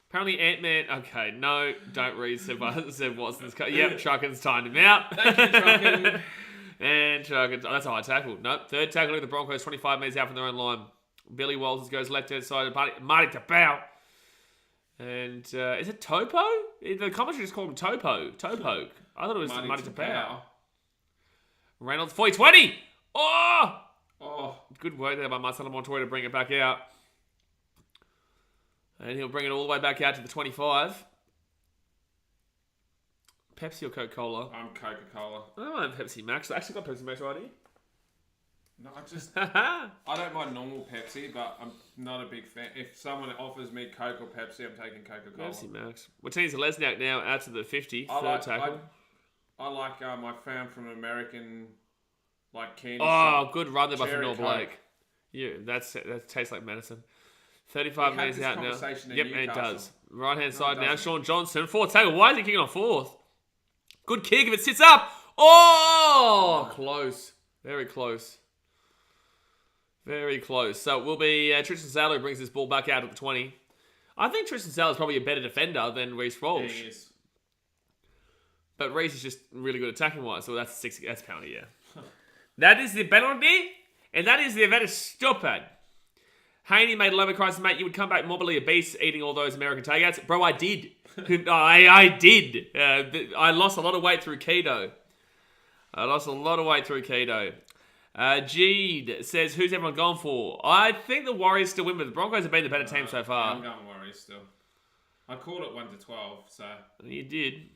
Apparently Ant-Man... Okay, no, don't read Seb Watson's... Yep, Trucken's timed him out. Thank you, Trucken. And Trucken... Oh, that's a high tackle. Nope, third tackle of the Broncos, 25 metres out from their own line. Billy Walters goes left-hand side. Marty Tapau. And is it Topo? The commentary just called him Topo. Topo. I thought it was Marty Tapau. Reynolds, 40-20! Oh! Good work there by Marcelo Montoya to bring it back out. And he'll bring it all the way back out to the 25. Pepsi or Coca-Cola? I'm Coca-Cola. I don't have Pepsi Max. I actually got Pepsi Max right here. No, I don't mind normal Pepsi, but I'm not a big fan. If someone offers me Coke or Pepsi, I'm taking Coca-Cola. Pepsi Max. Martinez Lesniak now out to the 50, third tackle. I like I found from American candy. Oh, good run there by Fenor Coke. Blake. Yeah, that tastes like medicine. 35 minutes out now. Yep, and it does. Right hand side now. Sean Johnson, fourth tackle. Why is he kicking on fourth? Good kick if it sits up. Oh, close. Very close. Very close. So it will be Tristan Sailor who brings this ball back out at the 20. I think Tristan Sailor is probably a better defender than Reece Walsh. Yeah, he is. But Reece is just really good attacking-wise, so that's a penalty, yeah. That is the penalty, and that is the very stupid. Haney made Lobo cries, mate, you would come back morbidly obese eating all those American takeouts. Bro, I did. I did. I lost a lot of weight through keto. Jeed says, who's everyone gone for? I think the Warriors still win, but the Broncos have been the better team so far. I'm going Warriors still. I called it 1-12, so... You did.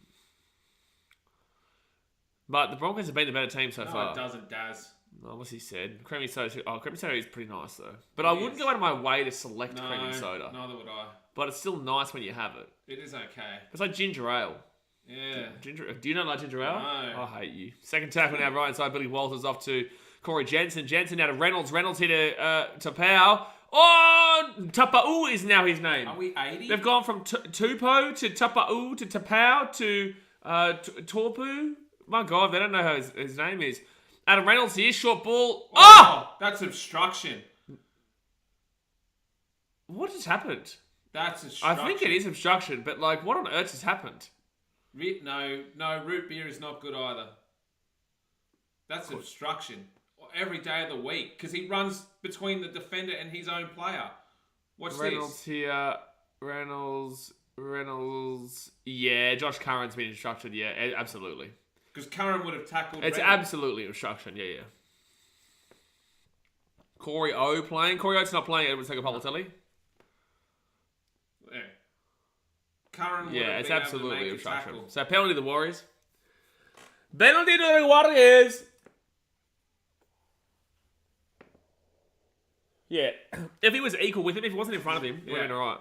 But the Broncos have been the better team so far. No, it doesn't, Daz. Oh, what's he said? Creamy soda. Oh, creamy soda is pretty nice though. But I wouldn't go out of my way to select creamy soda. Neither would I. But it's still nice when you have it. It is okay. It's like ginger ale. Yeah. Do you not like ginger ale? No. I hate you. Second tackle now, right inside. Billy Walters off to Corey Jensen. Jensen now to Reynolds. Reynolds here to Powell. Oh, Tapa'u is now his name. Are we 80? They've gone from Tupo to Tapa'u to Tapau to Torpu. My God, they don't know how his name is. Adam Reynolds here, short ball. Oh! That's obstruction. What has happened? That's obstruction. I think it is obstruction, but like, what on earth has happened? No, root beer is not good either. That's obstruction. Every day of the week. Because he runs between the defender and his own player. Watch Reynolds this. Here. Reynolds. Yeah, Josh Curran's been obstructed. Yeah, absolutely. Because Curran would have tackled It's Reynolds. absolutely obstruction. Yeah. Corey O playing. Corey O's not playing. Edward Segapolatelli. Yeah. Curran would Yeah, have it's been absolutely able to make obstruction. a tackle. So penalty to the Warriors. Penalty to the Warriors. Yeah. If he was equal with him, if he wasn't in front of him, it would have been alright.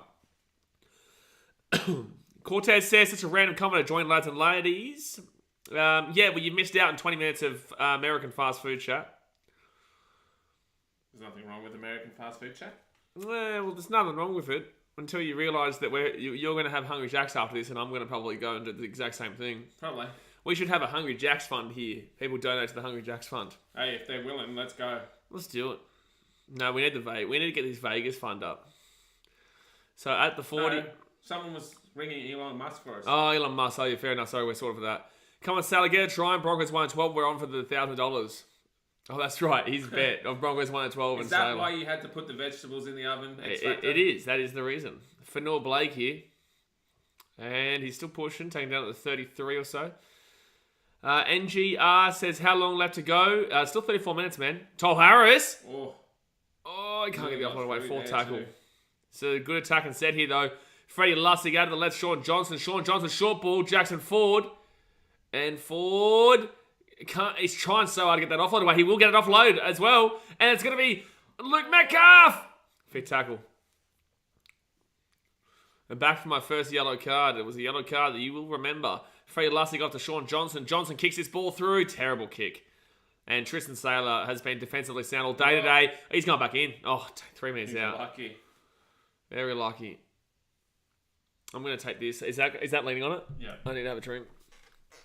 Cortez says, such a random comment to join lads and ladies. Well, you missed out on 20 minutes of American fast food chat. There's nothing wrong with American fast food chat. Well, there's nothing wrong with it until you realise that you're going to have Hungry Jacks after this, and I'm going to probably go and do the exact same thing. Probably. We should have a Hungry Jacks fund here. People donate to the Hungry Jacks fund. Hey, if they're willing, let's go. Let's do it. No, we need to get this Vegas fund up. So at the 40... No, someone was ringing Elon Musk for us. Oh, Elon Musk. Oh, yeah, fair enough. Sorry, we're sorted for that. Come on, Sally, get a try. Broncos 1 and 12. We're on for the $1,000. Oh, that's right. He's bet of Broncos 1 and 12. Is that why you had to put the vegetables in the oven? It is. That is the reason. Fanor Blake here. And he's still pushing, taking down at the 33 or so. NGR says, how long left to go? Still 34 minutes, man. Tol Harris. Oh, he can't get the offload away. Fourth tackle. So good attack and set here, though. Freddie Lussick out of the left. Sean Johnson, short ball. Jackson Ford. And Ford... He's trying so hard to get that offload away. He will get it offload as well. And it's going to be Luke Metcalf. Fit tackle. And back for my first yellow card. It was a yellow card that you will remember. Freddie Lussick off to Sean Johnson. Johnson kicks this ball through. Terrible kick. And Tristan Saylor has been defensively sound all day today. He's gone back in. 3 minutes out. Lucky. Very lucky. I'm going to take this. Is that leaning on it? Yeah. I need to have a drink.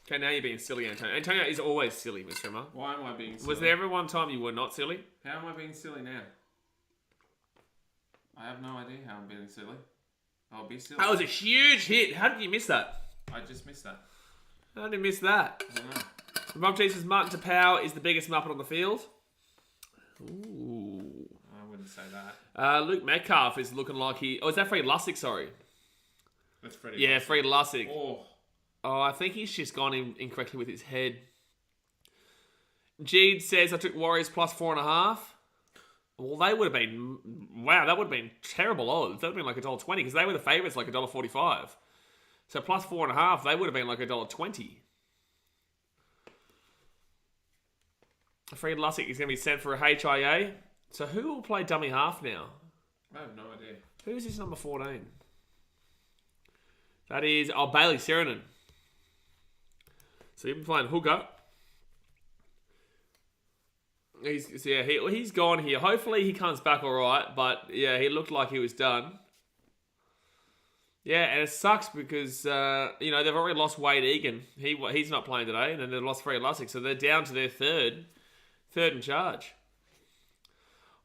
Okay, now you're being silly, Antonio. Antonio is always silly, Mr. Emma. Why am I being silly? Was there ever one time you were not silly? How am I being silly now? I have no idea how I'm being silly. I'll be silly. That was a huge hit. How did you miss that? I just missed that. How did you miss that? I don't know. Rob G says Martin Tapau is the biggest Muppet on the field. Ooh. I wouldn't say that. Luke Metcalf is looking like he... Oh, is that Freddie Lussick? Sorry. That's Freddie. Yeah, Freddie Lussick. Oh, I think he's just gone in incorrectly with his head. Jeed says, I took Warriors plus 4.5. Well, they would have been... Wow, that would have been terrible odds. That would have been like $1.20 because they were the favourites like $1.45. So plus 4.5, they would have been like $1.20. Freddie Lussick is going to be sent for a HIA. So who will play dummy half now? I have no idea. Who's this number 14? That is Bailey Seranen. So he'll be playing hooker. He's gone here. Hopefully he comes back all right. But yeah, he looked like he was done. Yeah, and it sucks because they've already lost Wade Egan. He's not playing today, and then they've lost Freddie Lussick, so they're down to their third in charge.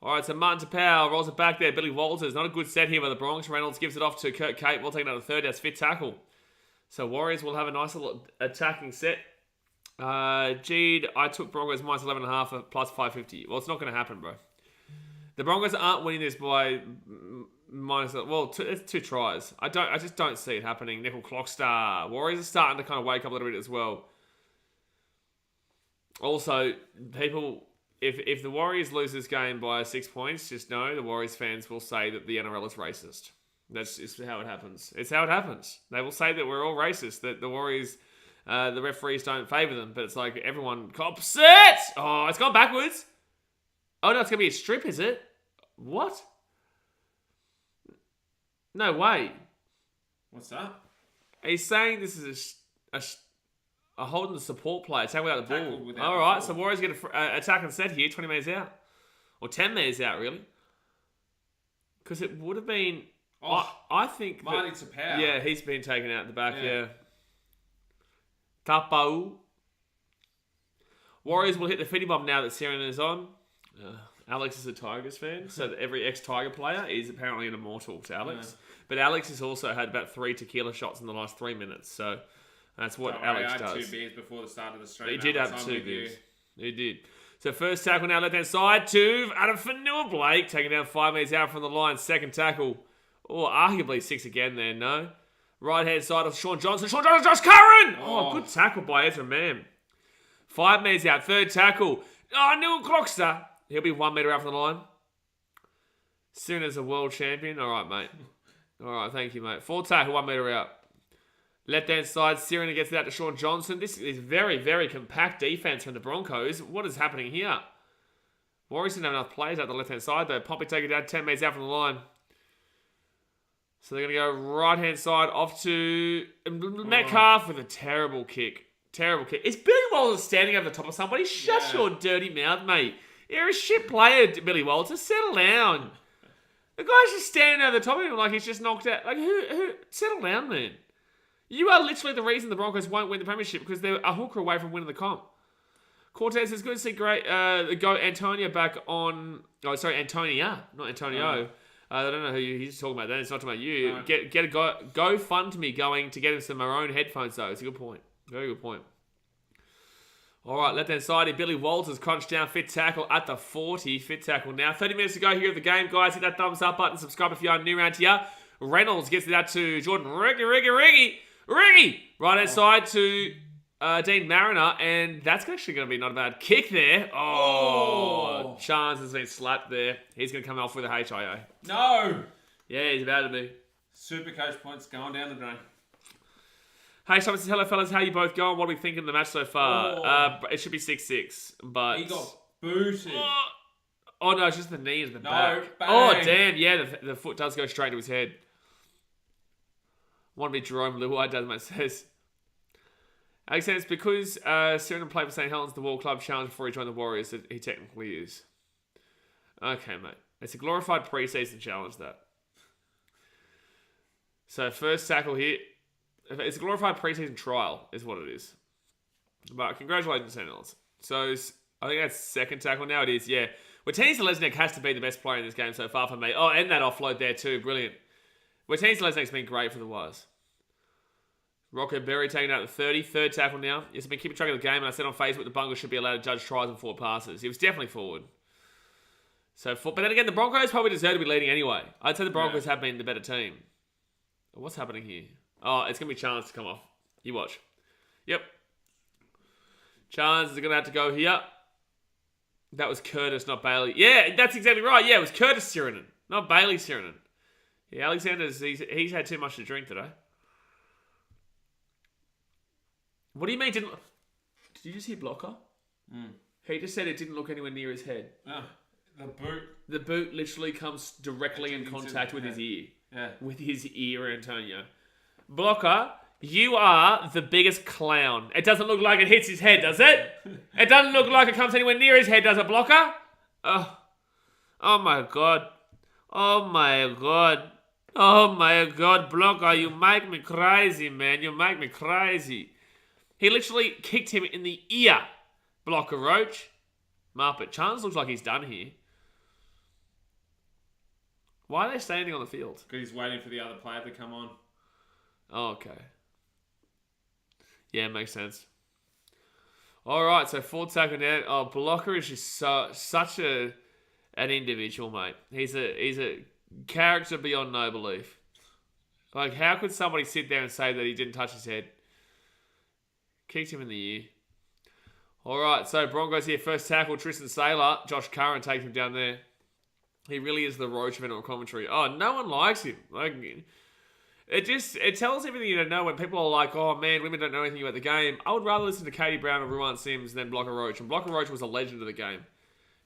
All right, so Martin Tapau rolls it back there. Billy Walters, not a good set here by the Broncos. Reynolds gives it off to Kurt Cape. We'll take another third. That's fit tackle. So Warriors will have a nice little attacking set. Jeed, I took Broncos minus 11.5 at plus 550. Well, it's not going to happen, bro. The Broncos aren't winning this by minus... Well, it's 2 tries. I just don't see it happening. Nickel Clockstar. Warriors are starting to kind of wake up a little bit as well. Also, people... If the Warriors lose this game by 6 points, just know the Warriors fans will say that the NRL is racist. That's just how it happens. It's how it happens. They will say that we're all racist, that the Warriors, the referees don't favour them. But it's like everyone cops it! Oh, it's gone backwards. Oh, no, it's going to be a strip, is it? What? No way. What's that? He's saying this is a holding the support play. Attack without the ball. Without All the right, ball. so Warriors get an attack and set here, 20 metres out. Or 10 metres out, really. Because it would have been... I think... Marty Tapau. Yeah, he's been taken out the back, yeah. Tapau. Warriors will hit the fitty bomb now that Siren is on. Alex is a Tigers fan, so every ex-Tiger player is apparently an immortal to Alex. Yeah. But Alex has also had about 3 tequila shots in the last 3 minutes, so that's what Alex does. I had 2 beers before the start of the stream. He did have 2 beers. He did. So first tackle now left-hand side to Adam Fanua-Blake, taking down 5 metres out from the line. Second tackle, or arguably 6 again there, no. Right-hand side of Sean Johnson, Josh Curran! Oh, good tackle by Ezra Mann. 5 metres out, third tackle. Neil Clockster. He'll be 1 metre out from the line. Soon as a world champion. All right, mate. All right, thank you, mate. Fourth tackle, 1 metre out. Left-hand side, Siren gets it out to Sean Johnson. This is very, very compact defense from the Broncos. What is happening here? Warriors didn't have enough players out the left-hand side, though. Poppy take it down 10 metres out from the line. So they're going to go right-hand side off to Metcalf with a terrible kick. Terrible kick. Is Billy Walters standing over the top of somebody? Shut your dirty mouth, mate. You're a shit player, Billy Walters. Settle down. The guy's just standing over the top of him like he's just knocked out. Like, who? Settle down, man. You are literally the reason the Broncos won't win the premiership because they're a hooker away from winning the comp. Cortez, it's good to see Antonia back on... Oh, sorry, Antonia, not Antonio. I don't know who he's talking about then. It's not talking about you. No. Get a GoFundMe going to get him some Maroon headphones, though. It's a good point. Very good point. All right, left-hand side, Billy Walters crunched down fit tackle at the 40. Fit tackle now. 30 minutes to go here at the game, guys. Hit that thumbs up button. Subscribe if you're new around here. Reynolds gets it out to Jordan Riggy. Right-hand side to Dean Mariner, and that's actually going to be not a bad kick there. Oh, Chance has been slapped there. He's going to come off with a HIA. No! Yeah, he's about to be. Supercoach points going down the drain. Hey, Thomas says, hello, fellas. How you both going? What are we thinking of the match so far? It should be 6-6, but... He got booted. Oh, no, it's just the knee and the back. Bang. Oh, damn. Yeah, the foot does go straight to his head. Want to be Jerome Luai, Desmond says. Alexander, it's because Siren played for St. Helens, the World Club challenge before he joined the Warriors, that he technically is. Okay, mate. It's a glorified preseason challenge, that. So, first tackle here. It's a glorified preseason trial, is what it is. But congratulations, St. Helens. So, I think that's second tackle now. It is, yeah. Watini Lesniak has to be the best player in this game so far for me. Oh, and that offload there too. Brilliant. Watini Lesniak's been great for the Wires. Rocco Berry taking out the 30. Third tackle now. Yes, I've been keeping track of the game, and I said on Facebook the Bungles should be allowed to judge tries and forward passes. He was definitely forward. But then again, the Broncos probably deserve to be leading anyway. I'd say the Broncos have been the better team. What's happening here? Oh, it's going to be Chance to come off. You watch. Yep. Chance is going to have to go here. That was Curtis, not Bailey. Yeah, that's exactly right. Yeah, it was Curtis Sirinen, not Bailey Sirinen. Yeah, Alexander's, he's had too much to drink today. What do you mean did you just hear Blocker? He just said it didn't look anywhere near his head. The boot. The boot literally comes directly in contact with his ear. Yeah. With his ear, Antonio. Blocker, you are the biggest clown. It doesn't look like it hits his head, does it? It doesn't look like it comes anywhere near his head, does it, Blocker? Oh my God. Oh my God. Oh my God, Blocker, you make me crazy, man. You make me crazy. He literally kicked him in the ear. Blocker Roach. Muppet. Chance looks like he's done here. Why are they standing on the field? Because he's waiting for the other player to come on. Oh, okay. Yeah, makes sense. All right, so fourth tackle now. Oh, Blocker is just such an individual, mate. He's a character beyond no belief. Like, how could somebody sit there and say that he didn't touch his head? Kicked him in the ear. All right, so Broncos here. First tackle, Tristan Saylor. Josh Curran takes him down there. He really is the roach of NRL commentary. Oh, no one likes him. Like, it tells everything you don't know when people are like, oh man, women don't know anything about the game. I would rather listen to Katie Brown or Ruan Sims than Blocker Roach. And Blocker Roach was a legend of the game.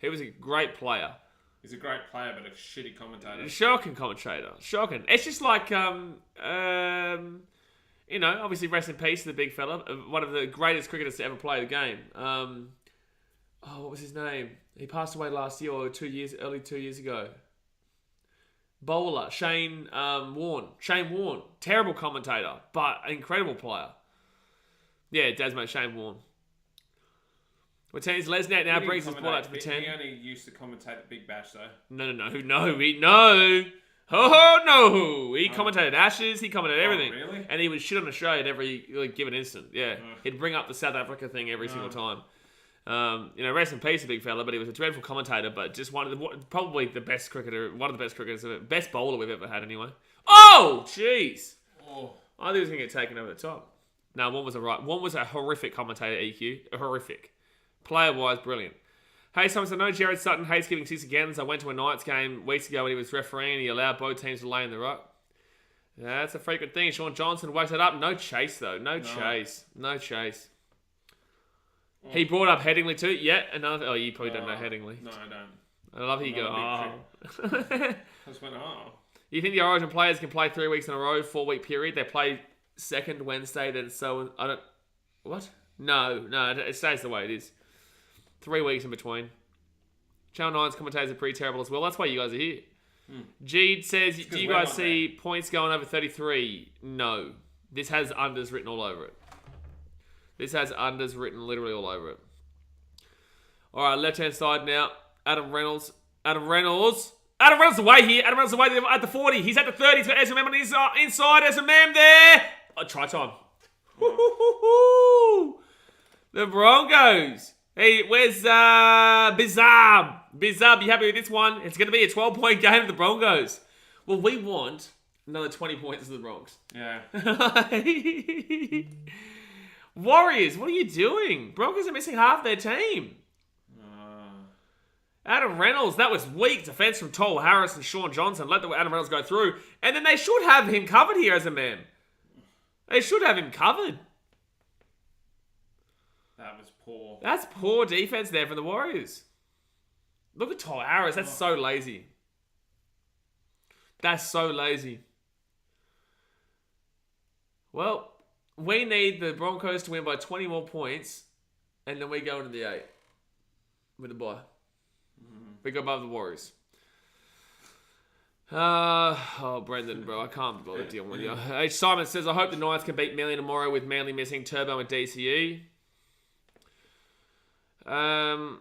He was a great player. He's a great player, but a shitty commentator. Shocking commentator. Shocking. It's just like, obviously rest in peace to the big fella. One of the greatest cricketers to ever play the game. What was his name? He passed away last year or 2 years ago. Bowler, Shane Warne. Shane Warne. Terrible commentator, but an incredible player. Yeah, Dad's mate, Shane Warne. Well, Tenny's Lesnat now brings his ball out to the 10. He only used to commentate the Big Bash, though. No. No. He commentated Ashes. He commentated everything. Really? And he would shit on the show at every given instant. Yeah. He'd bring up the South Africa thing every single time. Rest in peace, the big fella, but he was a dreadful commentator, but just probably the best cricketer, one of the best cricketers, best bowler we've ever had anyway. Oh, jeez. Oh. I think he was going to get taken over the top. No, one was a horrific commentator, EQ. Horrific. Player-wise, brilliant. Hey, Thomas, I know Jared Sutton hates giving 6 agains. I went to a Knights game weeks ago when he was refereeing and he allowed both teams to lay in the ruck. Yeah, that's a frequent thing. Sean Johnson wakes it up. No chase, though. No chase. Oh. He brought up Headingley too. Yeah, another... Oh, you probably don't know Headingley. No, I don't. I love how you go, I just went, You think the Origin players can play 3 weeks in a row, 4-week period? They play second Wednesday, then so... I don't... What? No, it stays the way it is. 3 weeks in between. Channel 9's commentators are pretty terrible as well. That's why you guys are here. Jeed says, do you guys see points going over 33? No. This has unders written all over it. This has unders written literally all over it. All right, left-hand side now. Adam Reynolds away here. Adam Reynolds away at the 40. He's at the 30. He's got SMM on his inside. SMM there. Oh, try time. The Broncos. Hey, where's Bizarre? Bizarre, you happy with this one? It's going to be a 12-point game for the Broncos. Well, we want another 20 points for the Bronx. Yeah. Warriors, what are you doing? Broncos are missing half their team. Adam Reynolds, that was weak defense from Toll Harris and Sean Johnson. Let the Adam Reynolds go through. And then they should have him covered here as a man. They should have him covered. That was poor. That's poor defense there for the Warriors. Look at Toll Harris. That's so lazy. That's so lazy. Well, we need the Broncos to win by 20 more points, and then we go into the 8 with the bye. We go above the Warriors. Brendan, bro, I can't bother dealing with you. H. Simon says, I hope the Knights can beat Manly tomorrow with Manly missing Turbo and DCE. The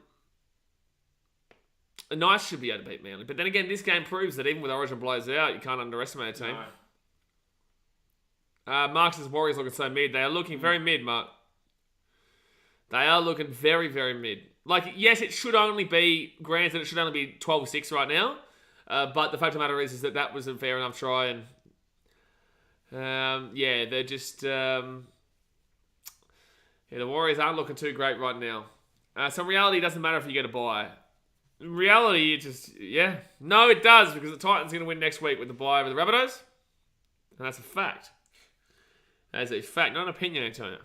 Knights should be able to beat Manly. But then again, this game proves that even with Origin blows out, you can't underestimate a team. No. Marx's Warriors looking so mid. They are looking very mid, Mark. They are looking very, very mid. Like, yes, it should only be, granted, it should only be 12-6 right now. But the fact of the matter is that was a fair enough try. And, they're just... the Warriors aren't looking too great right now. So in reality, it doesn't matter if you get a bye. In reality, it just... Yeah. No, it does, because the Titans are going to win next week with the bye over the Rabbitohs. And that's a fact. That is a fact, not an opinion, Antonio.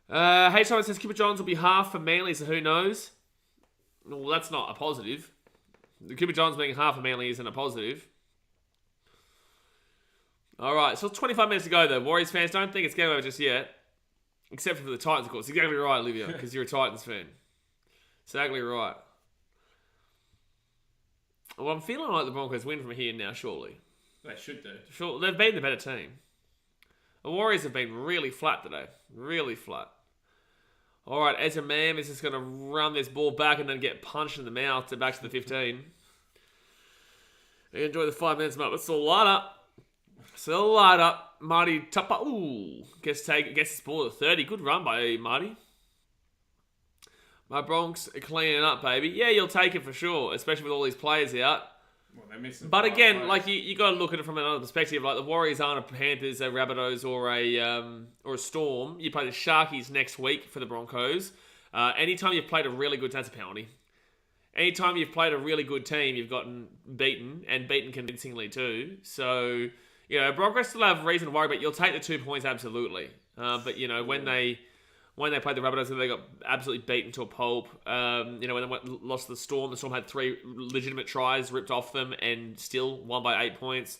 H. Simon says Cooper Johns will be half for Manly, so who knows? Well, that's not a positive. The Cooper Johns being half for Manly isn't a positive. Alright, so 25 minutes to go though. Warriors fans, don't think it's game over just yet. Except for the Titans, of course. Exactly right, Olivia, because you're a Titans fan. Exactly right. Well, I'm feeling like the Broncos win from here now, surely. They should do. Sure, they've been the better team. The Warriors have been really flat today. Really flat. All right, Ezra Mam is just going to run this ball back and then get punched in the mouth to back to the 15. You enjoy the 5 minutes, mate. Let's all light up. Still light up. Marty Tupper. Ooh. Gets this ball to 30. Good run by Marty. My Bronx are cleaning up, baby. Yeah, you'll take it for sure, especially with all these players out. Well, they're missing. But again, players. Like you got to look at it from another perspective. Like the Warriors aren't a Panthers, a Rabbitohs, or a Storm. You play the Sharkies next week for the Broncos. Anytime you've played a really good, that's a penalty. Anytime you've played a really good team, you've gotten beaten and beaten convincingly too. So Broncos still have reason to worry, but you'll take the 2 points absolutely. But when they When they played the Rabbitohs, they got absolutely beaten to a pulp. When they lost to the Storm had 3 legitimate tries ripped off them and still won by 8 points.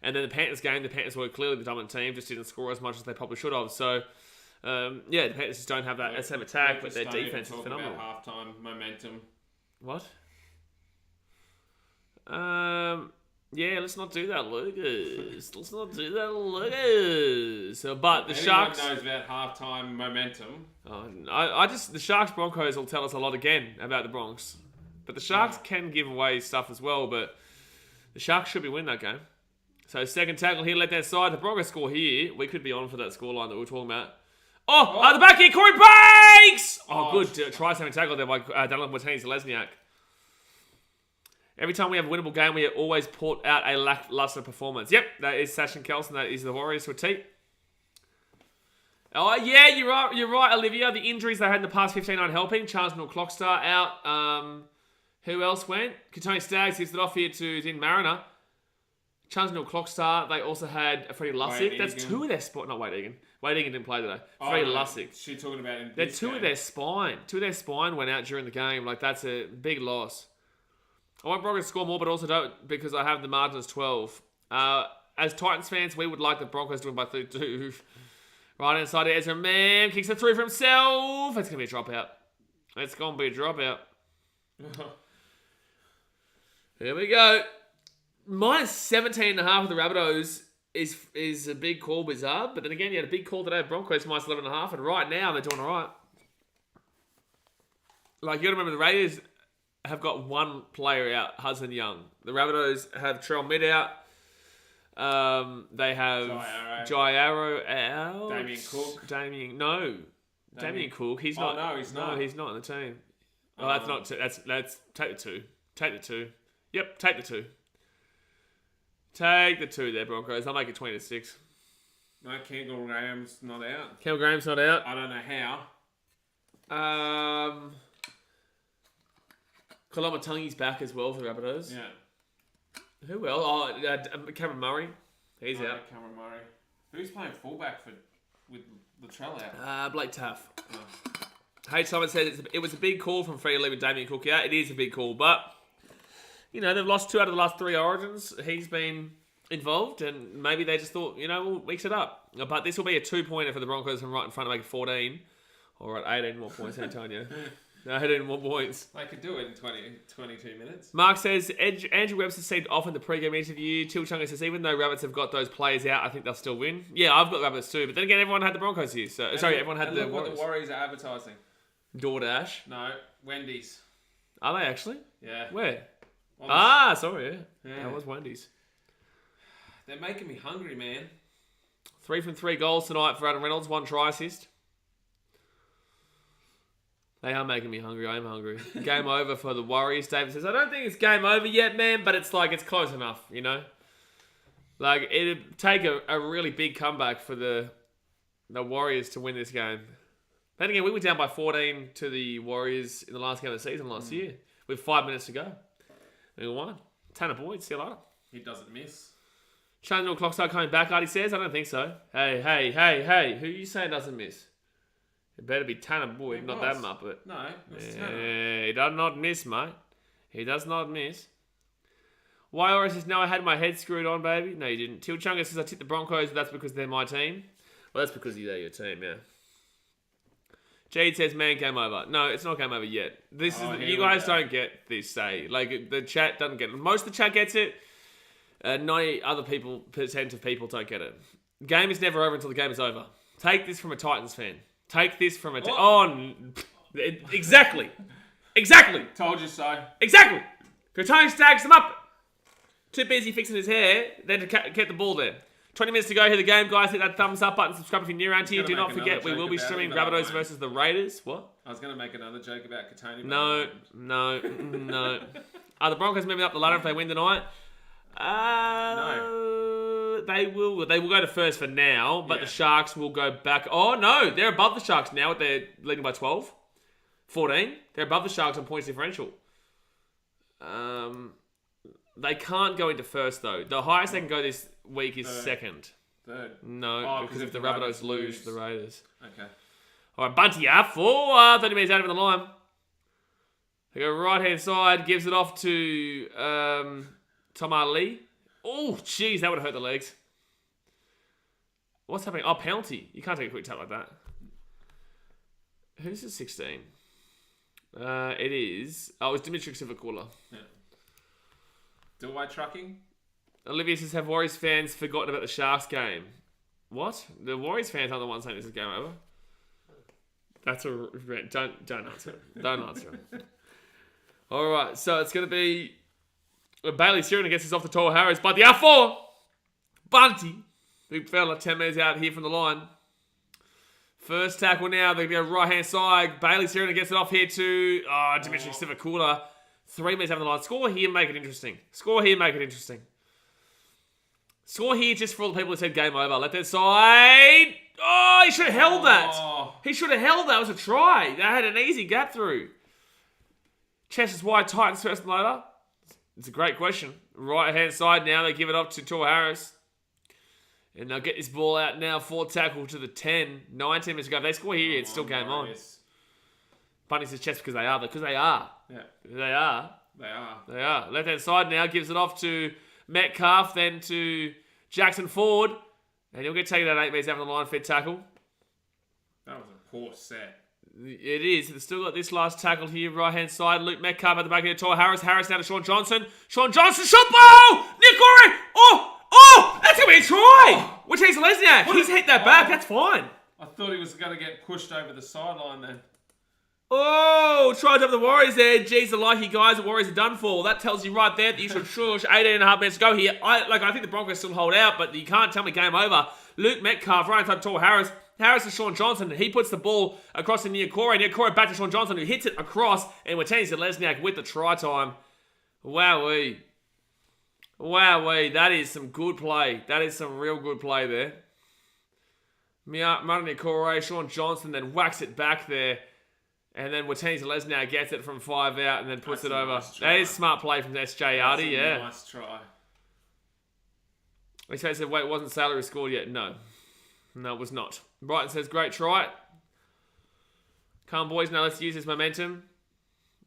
And then the Panthers game, the Panthers were clearly the dominant team, just didn't score as much as they probably should have. So, the Panthers just don't have that same attack, but their defense is phenomenal. About halftime momentum. What? Let's not do that, Lucas. Let's not do that, Lucas. But the Sharks knows about halftime momentum. The Sharks Broncos will tell us a lot again about the Bronx. But the Sharks can give away stuff as well. But the Sharks should be winning that game. So second tackle here, left hand side. The Broncos score here. We could be on for that scoreline that we were talking about. At the back here, Corey breaks! Good try saving tackle there by Dylan Martinez-Lesniak. Every time we have a winnable game, we always put out a lackluster performance. Yep, that is Sash and Kelson. That is the Warriors to a T. Oh, yeah, you're right, Olivia. The injuries they had in the past 15 aren't helping. Charles Clockstar out. Who else went? Katoni Staggs gets it off here to Din Mariner. Charles Clockstar. They also had Freddie Lussick. That's two of their spine. Not Wade Egan. Wade Egan didn't play today. Freddie Lussick. She's talking about in They're two of their spine. Two of their spine went out during the game. Like, that's a big loss. I want Broncos to score more, but also don't because I have the margin as 12. As Titans fans, we would like the Broncos to win by 32. Right inside Ezra Mann kicks it through for himself. It's going to be a dropout. It's going to be a dropout. Here we go. Minus 17.5 of the Rabbitohs is a big call, bizarre. But then again, you had a big call today of Broncos minus 11.5. And right now, they're doing all right. Like, you got to remember, the Raiders have got one player out, Hudson Young. The Rabbitohs have Trell Mid out. They have Jai Arrow out. Damien Cook. Damien Cook. He's not. No, he's not. No, he's not in the team. Oh, that's not. That's take the 2. Take the 2. Yep, take the 2. Take the 2 there, Broncos. I'll make it 20-6. No, Kendall Graham's not out. Kendall Graham's not out. I don't know how. Kalamatungi's back as well for the Rabbitohs. Yeah. Who else? Cameron Murray. He's out. Cameron Murray. Who's playing fullback with Latrell out? Blake Taff. H. Simon says it was a big call from Freddie leaving Damien Cook out. It is a big call, but they've lost 2 out of the last 3 Origins. He's been involved, and maybe they just thought, we'll mix it up. But this will be a 2-pointer for the Broncos from right in front to make it 14. All right, 18 more points, Antonio. 18 more points. They could do it in 22 minutes. Mark says, Andrew Webster seemed off in the pre-game interview. Tilchunga says, even though Rabbits have got those players out, I think they'll still win. Yeah, I've got Rabbits too. But then again, everyone had the Broncos here. Everyone had the Warriors. What the Warriors are advertising. DoorDash. No, Wendy's. Are they actually? Yeah. Where? Sorry. Yeah. That was Wendy's. They're making me hungry, man. 3 from 3 goals tonight for Adam Reynolds. 1 try assist. They are making me hungry. I am hungry. Game over for the Warriors. David says, I don't think it's game over yet, man, but it's like it's close enough, Like, it'd take a really big comeback for the Warriors to win this game. Then again, we were down by 14 to the Warriors in the last game of the season last year with 5 minutes to go. We won. Tanner Boyd, see you later. He doesn't miss. Chandler Clockstar coming back, Artie says. I don't think so. Hey. Who you saying doesn't miss? It better be Tanner Boyd, not that Muppet. No, it's Tanner. He does not miss, mate. He does not miss. YRS says, no, I had my head screwed on, baby. No, you didn't. Tilchunga says, I tipped the Broncos, but that's because they're my team. Well, that's because they're your team, yeah. Jade says, man, game over. No, it's not game over yet. You guys don't get this say. Like, the chat doesn't get it. Most of the chat gets it. 90% of people don't get it. Game is never over until the game is over. Take this from a Titans fan. Take this from a... Exactly. Told you so. Exactly. Katoni Staggs him up. Too busy fixing his hair than to get the ball there. 20 minutes to go here. The game, guys. Hit that thumbs up button. Subscribe if you're new around here. Do not forget, we will be streaming Rabbitohs versus the Raiders. What? I was going to make another joke about Katoni. No. Are the Broncos moving up the ladder if they win tonight? No. They will go to first for now, but the Sharks will go back. Oh, no. They're above the Sharks now. They're leading by 12. 14. They're above the Sharks on points differential. They can't go into first, though. The highest they can go this week is second. Third. No, because if the Rabbitohs lose the Raiders. Okay. All right, Bunty up for 30 metres out of the line. They go right-hand side, gives it off to Tom Ali. Oh, jeez, that would have hurt the legs. What's happening? Oh, penalty. You can't take a quick tap like that. Who's the 16? It is... Oh, it's Dimitri Sivakula. Yeah. Do-I trucking? Olivia says, have Warriors fans forgotten about the Sharks game? What? The Warriors fans are the ones saying this is game over? That's a... Don't answer it. Don't answer it. All right, so it's going to be Bailey Sheridan gets this off the Toa Harris, but the R4, Bunty, big fella, 10 metres out here from the line. First tackle now, they go right-hand side. Bailey Sheridan gets it off here to Dimitri Sivakula. 3 metres out of the line. Score here, make it interesting. Score here, make it interesting. Score here just for all the people who said game over. Let that side. Oh, he should have held that. He should have held that. It was a try. They had an easy gap through. Chest is wide, Titans first and later. It's a great question. Right-hand side now, they give it up to Toa Harris. And they'll get this ball out now. 4 tackle to the 10. 19 minutes to go. If they score here, it's still game on. Bunty says chest because they are. Because they are. Yeah. They are. They are. They are. Left-hand side now, gives it off to Metcalf, then to Jackson Ford. And he'll get taken out 8 metres out of the line, fit tackle. That was a poor set. It is. They've still got this last tackle here, right-hand side. Luke Metcalf at the back of the Toa Harris. Harris now to Sean Johnson. Sean Johnson, shot ball! Nick Gorey! Oh! That's going to be a try! Which is Lesniak. He's hit that back. That's fine. I thought he was going to get pushed over the sideline then. Oh, tried over the Warriors there. Jeez, the lucky guys, the Warriors are done for. That tells you right there that you should shush. 18.5 minutes to go here. I think the Broncos still hold out, but you can't tell me game over. Luke Metcalf, right inside Toa Harris. Harris to Sean Johnson. He puts the ball across to Niokore. Niokore back to Sean Johnson, who hits it across. And Watene Zelezniak with the try time. Wowee. Wowee. That is some good play. That is some real good play there. Martin Niokore, Sean Johnson then whacks it back there. And then Watene Zelezniak gets it from 5 out and then puts it over. Nice that is smart play from SJ Ardy, yeah. Nice try. He said, wait, wasn't salary scored yet? No. No, it was not. Brighton says, great try. Come on, boys, now let's use this momentum.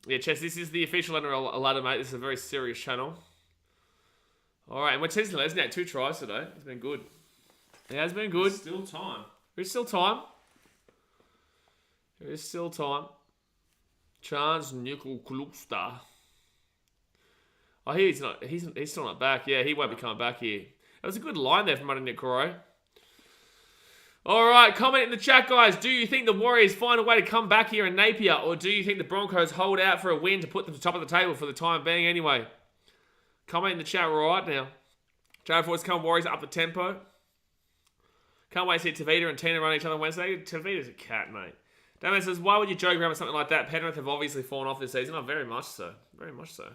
Yeah, Chess, this is the official NRL ladder, mate. This is a very serious channel. All right, and Watene Zelezniak, 2 tries today. It's been good. It has been good. There's still time. There's still time. There is still time. Chance Nickel Kluster. Oh, he's still not back. Yeah, he won't be coming back here. That was a good line there from Martin Niokore. All right, comment in the chat, guys. Do you think the Warriors find a way to come back here in Napier, or do you think the Broncos hold out for a win to put them to the top of the table for the time being anyway? Comment in the chat right now. Jared Ford's come Warriors up the tempo. Can't wait to see Tavita and Tina run each other Wednesday. Tavita's a cat, mate. Damon says, why would you joke around with something like that? Penrith have obviously fallen off this season. Oh, very much so. Very much so.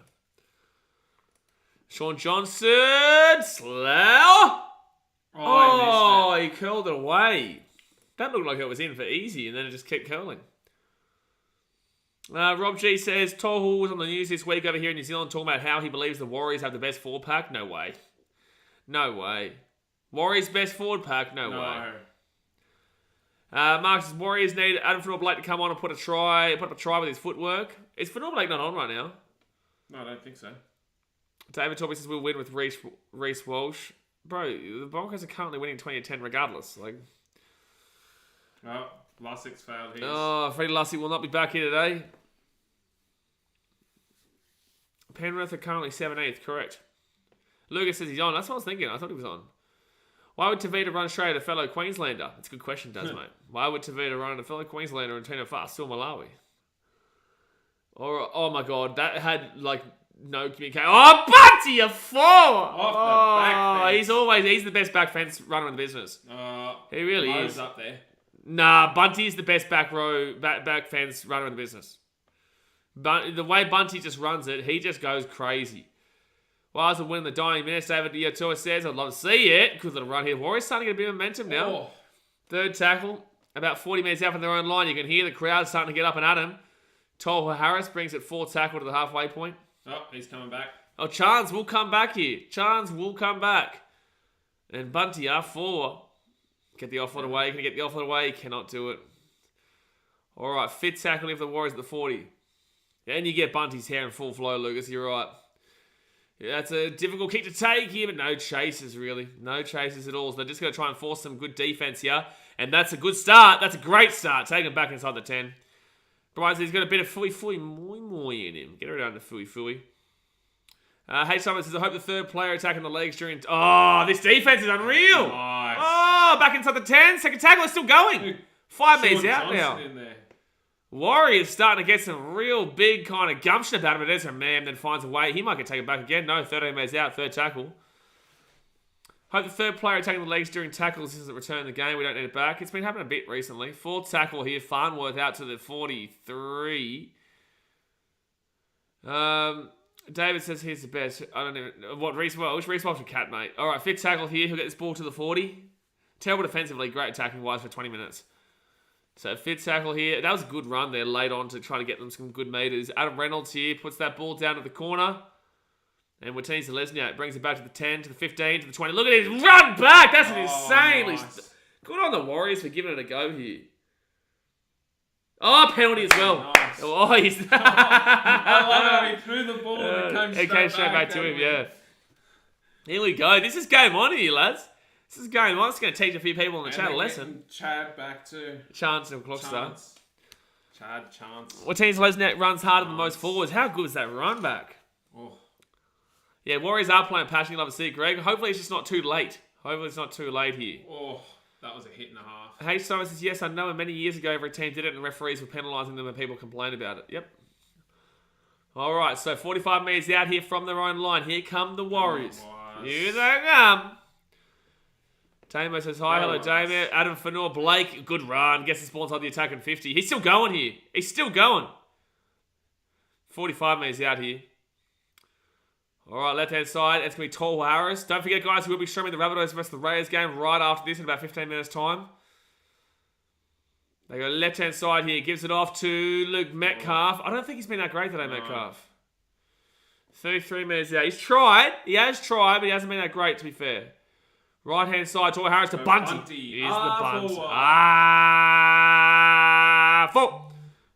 Sean Johnson. Slough. Oh, he curled it away. That looked like it was in for easy, and then it just kept curling. Rob G says, Tohu was on the news this week over here in New Zealand talking about how he believes the Warriors have the best forward pack. No way. No way. Warriors' best forward pack? No way. Mark says, Warriors need Adam Fanua-Blake to come on and put up a try with his footwork. Is Fanua-Blake not on right now? No, I don't think so. David Torby says we'll win with Reece Walsh. Bro, the Broncos are currently winning 20-10 regardless. Oh, Lussick's failed his. Oh, Freddie Lussick will not be back here today. Penrith are currently 17th, correct. Lucas says he's on. That's what I was thinking. I thought he was on. Why would Tavita run straight at a fellow Queenslander? That's a good question, mate. Why would Tavita run at a fellow Queenslander and Tina Fast, still Malawi? Or, oh my god, that had no communication. Oh, Bunty, a four! Off the back fence. He's the best back fence runner in the business. He really is. Up there. Nah, Bunty's the best back fence runner in the business. The way Bunty just runs it, he just goes crazy. Well, as a win in the dying minutes, David Diotua says, I'd love to see it because it'll run here. Warriors starting to get a bit of momentum now. Oh. Third tackle, about 40 minutes out from their own line. You can hear the crowd starting to get up and at him. Toa Harris brings it 4th tackle to the halfway point. Oh, he's coming back. Oh, Chance will come back here. Chance will come back. And Bunty R4. Get the offload away. Can he get the offload away? Cannot do it. All right, fit tackle if the Warriors at the 40. And you get Bunty's hair in full flow, Lucas. You're right. Yeah, that's a difficult kick to take here, but no chases, really. No chases at all. So they're just going to try and force some good defense here. And that's a good start. That's a great start. Take him back inside the 10. Brian says he's got a bit of fooey moi in him. Get around the fooey. H. Simon says, I hope the third player attacking the legs during... Oh, this defense is unreal. Nice. Oh, back inside the 10. Second tackle is still going. 5 metres out now. In there. Warriors starting to get some real big kind of gumption about him. But there's a man that finds a way. He might get taken back again. No, 13 metres out. Third tackle. Hope the third player attacking the legs during tackles doesn't return the game. We don't need it back. It's been happening a bit recently. Fourth tackle here. Farnworth out to the 43. David says here's the best. I don't even... What, Reece Welch? Reece Welch and Cat, mate. All right, fifth tackle here. He'll get this ball to the 40. Terrible defensively. Great attacking-wise for 20 minutes. So fifth tackle here. That was a good run there late on to try to get them some good meters. Adam Reynolds here puts that ball down to the corner. And Watini Lesniak brings it back to the 10, to the 15, to the 20. Look at his run back! That's an insanely... Nice. Good on the Warriors for giving it a go here. Oh, penalty as well. Nice. Oh, he's... I love how he threw the ball and it came straight back to him, yeah. Here we go. This is game on here, lads. This is game on. It's going to teach a few people in the chat a lesson. Chad back to... Chance and Clockstar. Chance. Watini Lesniak runs harder than most forwards. How good is that run back? Oh. Yeah, Warriors are playing passionately. Love to see it, Greg. Hopefully it's just not too late. Hopefully it's not too late here. Oh, that was a hit and a half. H. Simon says, yes, I know. And many years ago, every team did it and referees were penalising them and people complained about it. Yep. All right, so 45 metres out here from their own line. Here come the Warriors. Here they come. Damo says, hi, hello, Damo. Adam Fanor, Blake, good run. Gets the ball inside the attack in 50. He's still going here. He's still going. 45 metres out here. All right, left-hand side. It's going to be Tall Harris. Don't forget, guys, we'll be streaming the Rabbitohs versus the Raiders game right after this in about 15 minutes' time. They go left-hand side here. Gives it off to Luke Metcalf. I don't think he's been that great today, Metcalf. 33 minutes out. He's tried. He has tried, but he hasn't been that great, to be fair. Right-hand side, Tall Harris to Bunty. Here's the bunt.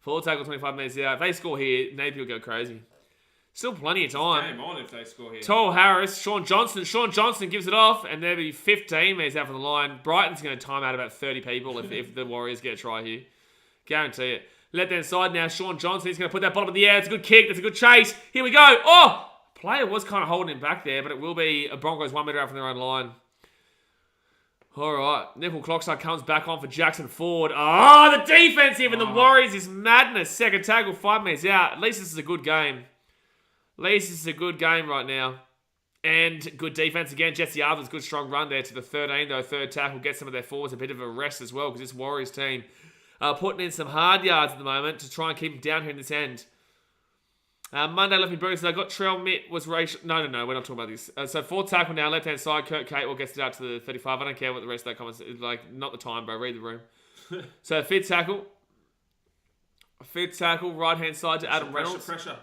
Full tackle, 25 minutes out. If they score here, Napier will go crazy. Still plenty of time. Game on if they score here. Tall Harris, Sean Johnson. Sean Johnson gives it off, and there'll be 15 minutes out from the line. Brighton's going to time out about 30 people if the Warriors get a try here. Guarantee it. Left-hand side now, Sean Johnson. He's going to put that bottom of the air. It's a good kick. That's a good chase. Here we go. Oh! Player was kind of holding him back there, but it will be a Broncos 1 metre out from their own line. All right. Nickel Clockstar comes back on for Jackson Ford. Oh, the defense here for the Warriors is madness. Second tackle, 5 minutes out. At least this is a good game. At least this is a good game right now. And good defense again. Jesse Arthur's good strong run there to the 13, though. Third tackle gets some of their forwards a bit of a rest as well because this Warriors team are putting in some hard yards at the moment to try and keep them down here in this end. Monday left me Bruce. I got Trell Mitt was racial. No, we're not talking about this. So fourth tackle now, left-hand side. Kurt Catewell gets it out to the 35. I don't care what the rest of that comments is. Like, not the time, bro. Read the room. So fifth tackle. Right-hand side to Adam Reynolds. Pressure.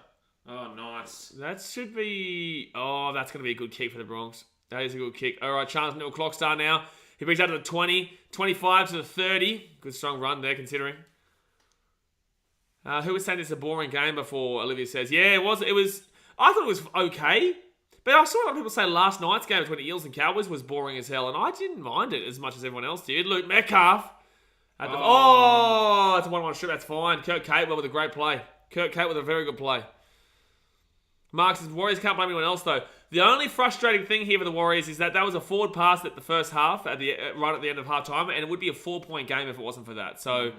Oh, nice. That should be... Oh, that's going to be a good kick for the Bronx. That is a good kick. All right, Charles Nickel Clockstar now. He brings out to the 20, 25 to the 30. Good strong run there, considering. Who was saying this is a boring game before? Olivia says, yeah, it was. I thought it was okay. But I saw a lot of people say last night's game between the Eels and Cowboys was boring as hell. And I didn't mind it as much as everyone else did. Luke Metcalf. It's a 1-1 strip. That's fine. Kurt Catewell with a great play. Kurt Catewell with a very good play. Mark says, Warriors can't blame anyone else, though. The only frustrating thing here for the Warriors is that was a forward pass at the first half, right at the end of half-time, and it would be a 4-point game if it wasn't for that. So,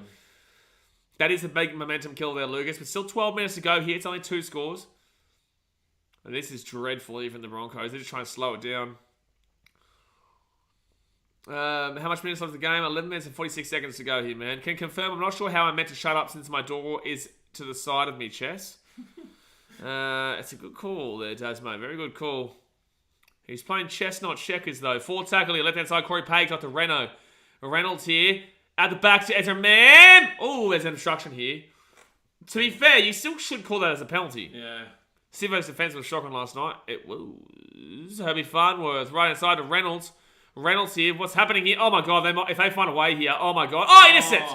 that is a big momentum kill there, Lucas. But still 12 minutes to go here. It's only 2 scores. And this is dreadful, even the Broncos. They're just trying to slow it down. How much minutes left of the game? 11 minutes and 46 seconds to go here, man. Can confirm, I'm not sure how I'm meant to shut up since my door is to the side of me, Chess. It's a good call there, Dasmo. Very good call. He's playing chess, not checkers, though. Forward tackle here, left-hand side. Corey Page got to Reynolds here. At the back to Ezra Mann. Oh, there's an obstruction here. To be fair, you still should call that as a penalty. Yeah. Sivo's defense was shocking last night. It was. Herbie Farnworth. Right-hand side to Reynolds. Reynolds here. What's happening here? Oh, my God. If they find a way here. Oh, my God. Oh, intercept.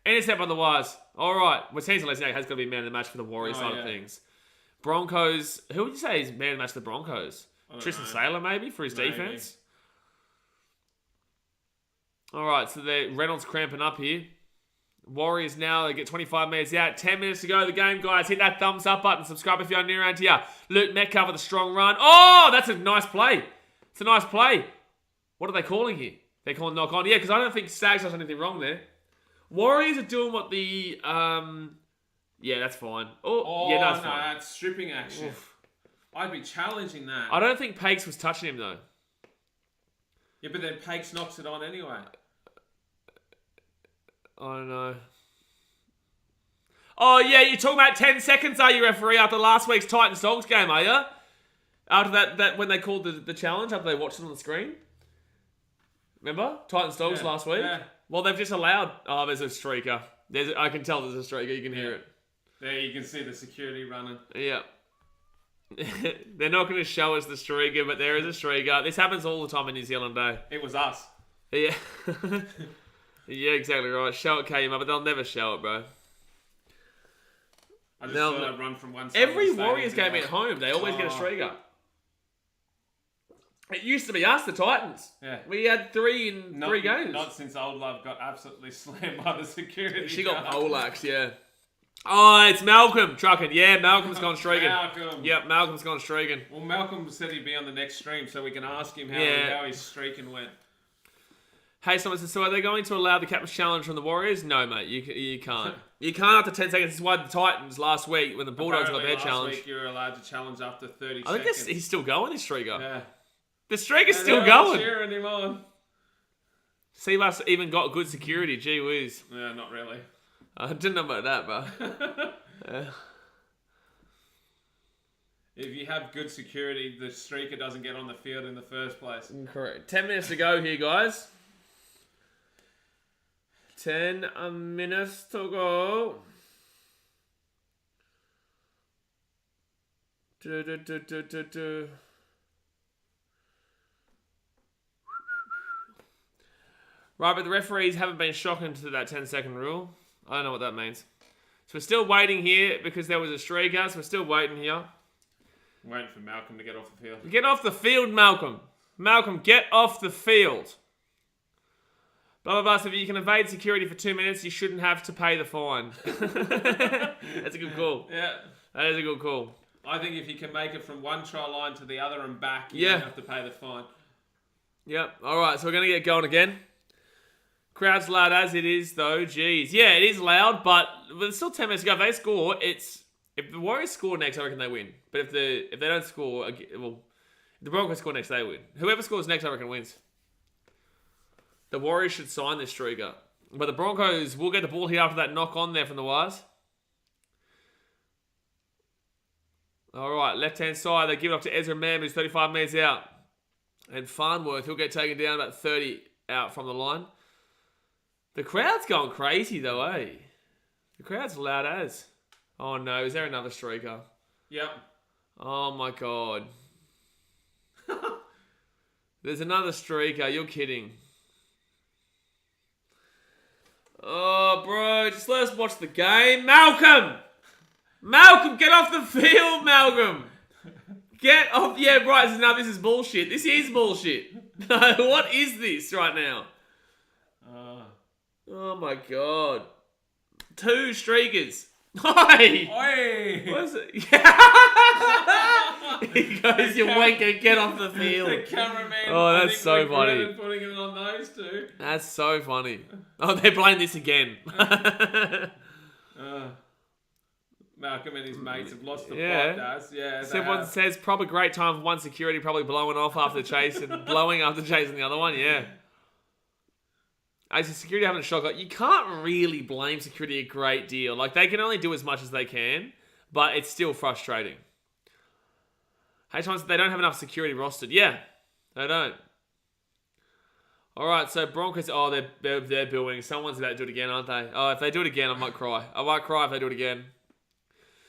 Intercept on the wires. All right. Well, Teams has got to be man of the match for the Warriors side of things. Broncos. Who would you say is man of the match for the Broncos? Tristan Saylor, maybe, for his defense? All right. So Reynolds cramping up here. Warriors now, they get 25 minutes out. 10 minutes to go of the game, guys. Hit that thumbs up button. Subscribe if you're new around here. Luke Metcalf with a strong run. Oh, that's a nice play. It's a nice play. What are they calling here? They're calling knock on. Yeah, because I don't think Stags does anything wrong there. Warriors are doing what the... yeah, that's fine. Yeah, that's fine. That's stripping action. Oof. I'd be challenging that. I don't think Pakes was touching him, though. Yeah, but then Pakes knocks it on anyway. I don't know. Oh, yeah, you're talking about 10 seconds, are you, referee, after last week's Titans-Dogs game, are you? After that when they called the challenge, after they watched it on the screen? Remember? Titans-Dogs last week? Yeah. Well, they've just allowed... Oh, there's a streaker. I can tell there's a streaker. You can hear it. There, you can see the security running. Yeah. They're not going to show us the streaker, but there is a streaker. This happens all the time in New Zealand, eh? It was us. Yeah. Yeah, exactly right. Show it, KM, but they'll never show it, bro. I just thought I'd run from one side. Every Warriors game at home, they always get a streaker. It used to be us, the Titans. Yeah. We had 3 in 3 games. Not since Old Love got absolutely slammed by the security. She got poleaxed, yeah. Oh, it's Malcolm trucking. Yeah, Malcolm's gone streaking. Malcolm. Yep, Malcolm's gone streaking. Well, Malcolm said he'd be on the next stream so we can ask him how his streaking went. Hey, someone says, so are they going to allow the captain's challenge from the Warriors? No, mate, you can't. You can't after 10 seconds. This is why the Titans last week, when the Bulldogs got their challenge. Last week you were allowed to challenge after 30 seconds. I think he's still going, this streaker. Yeah. The streaker's still going. Cheering him on. Seabass even got good security, gee whiz. Yeah, not really. I didn't know about that, bro. If you have good security, the streaker doesn't get on the field in the first place. Correct. 10 minutes to go here, guys. 10 minutes to go. Right, but the referees haven't been shocking to that 10-second rule. I don't know what that means. So we're still waiting here because there was a streaker, so we're still waiting here. Waiting for Malcolm to get off the field. Get off the field, Malcolm. Malcolm, get off the field. Blah, blah, blah. So if you can evade security for 2 minutes, you shouldn't have to pay the fine. That's a good call. Yeah. That is a good call. I think if you can make it from one try line to the other and back, you don't have to pay the fine. Yep. All right, so we're going to get going again. Crowd's loud as it is, though. Jeez. Yeah, it is loud, but there's still 10 minutes to go. If they score, if the Warriors score next, I reckon they win. But if they don't score, if the Broncos score next, they win. Whoever scores next, I reckon wins. The Warriors should sign this streaker. But the Broncos will get the ball here after that knock on there from the Wires. All right, left-hand side. They give it up to Ezra Mam, who's 35 metres out. And Farnworth, he'll get taken down about 30 out from the line. The crowd's going crazy, though, eh? The crowd's loud as. Oh, no. Is there another streaker? Yep. Oh, my God. There's another streaker. You're kidding. Oh, bro. Just let us watch the game. Malcolm! Malcolm, get off the field, Malcolm! Get off. Yeah, right. Now this is bullshit. This is bullshit. What is this right now? Oh my God. 2 streakers. Oi! Oi! What is it? He goes, you wanker, get off the field. The cameraman. Oh, that's so funny. Putting it on those 2. That's so funny. Oh, they're playing this again. Malcolm and his mates have lost the plot, Daz. Yeah. Someone says, probably great time for one security, probably blowing off after the chase and blowing after chasing the other one. Yeah. As a security having a shock, you can't really blame security a great deal. Like, they can only do as much as they can, but it's still frustrating. Hey, Thomas, they don't have enough security rostered. Yeah, they don't. All right, so Broncos, they're booing. Someone's about to do it again, aren't they? Oh, if they do it again, I might cry. I might cry if they do it again.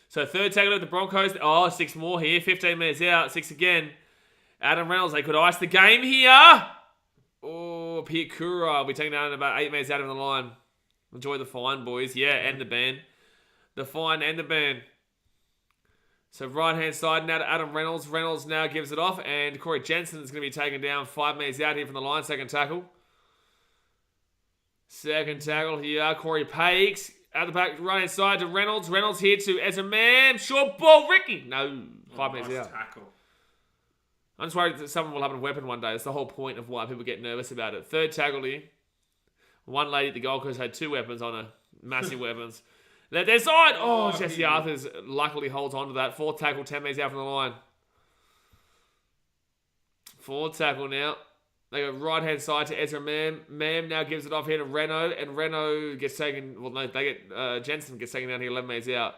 So third tackle with the Broncos. Oh, 6 more here. 15 minutes out. 6 again. Adam Reynolds, they could ice the game here. Oh, Piakura will be taken down in about 8 minutes out of the line. Enjoy the fine, boys. Yeah, and the ban. The fine and the ban. So right-hand side now to Adam Reynolds. Reynolds now gives it off, and Corey Jensen is going to be taken down 5 metres out here from the line. Second tackle. Second tackle here. Corey Pakes at the back, right-hand side to Reynolds. Reynolds here to Ezra Mam. Short ball, Ricky. No, 5 metres out. Tackle. I'm just worried that someone will have a weapon one day. That's the whole point of why people get nervous about it. Third tackle here. One lady at the Gold Coast had 2 weapons on her. Massive weapons. Left their side. Oh, Jesse Arthurs luckily holds on to that. Fourth tackle, 10 metres out from the line. Fourth tackle now. They go right-hand side to Ezra Mam. Mam now gives it off here to Reno. And Reno gets taken... Well, no, they get... Jensen gets taken down here 11 metres out.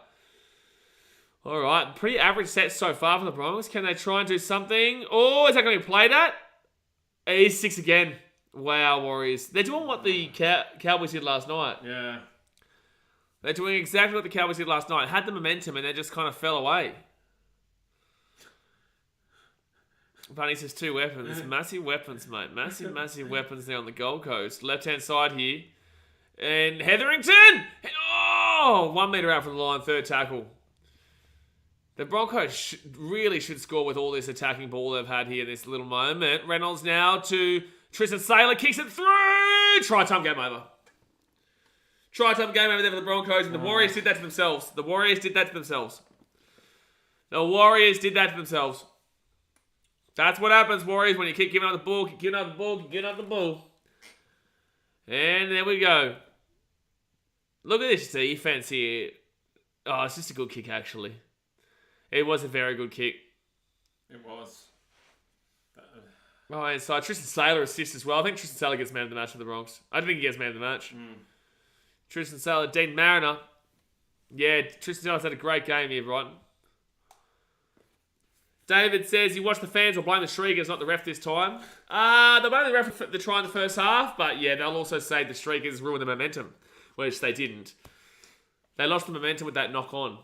All right. Pretty average set so far for the Broncos. Can they try and do something? Oh, is that going to be played at? He's 6 again. Wow, Warriors. They're doing what the Cowboys did last night. Yeah. They're doing exactly what the Cowboys did last night. Had the momentum and they just kind of fell away. Bunny says 2 weapons. Massive weapons, mate. Massive weapons there on the Gold Coast. Left-hand side here. And Hetherington! Oh! 1 metre out from the line. Third tackle. The Broncos really should score with all this attacking ball they've had here in this little moment. Reynolds now to Tristan Saylor. Kicks it through! Try-time game over. Try-time game over there for the Broncos. And the Warriors did that to themselves. The Warriors did that to themselves. That's what happens, Warriors, when you keep giving up the ball, keep giving up the ball. And there we go. Look at this defense here. Oh, it's just a good kick, actually. It was a very good kick. It was. Oh, and so Tristan Saylor assists as well. I think Tristan Saylor gets man of the match for the Bronx. I don't think he gets man of the match. Tristan Saylor, Dean Mariner. Yeah, Tristan Saylor's had a great game here, Brighton. David says, you watch the fans or blame the Shriekers, not the ref this time. They'll blame the ref for the try in the first half, but yeah, they'll also say the Shriekers ruined the momentum, which they didn't. They lost the momentum with that knock on.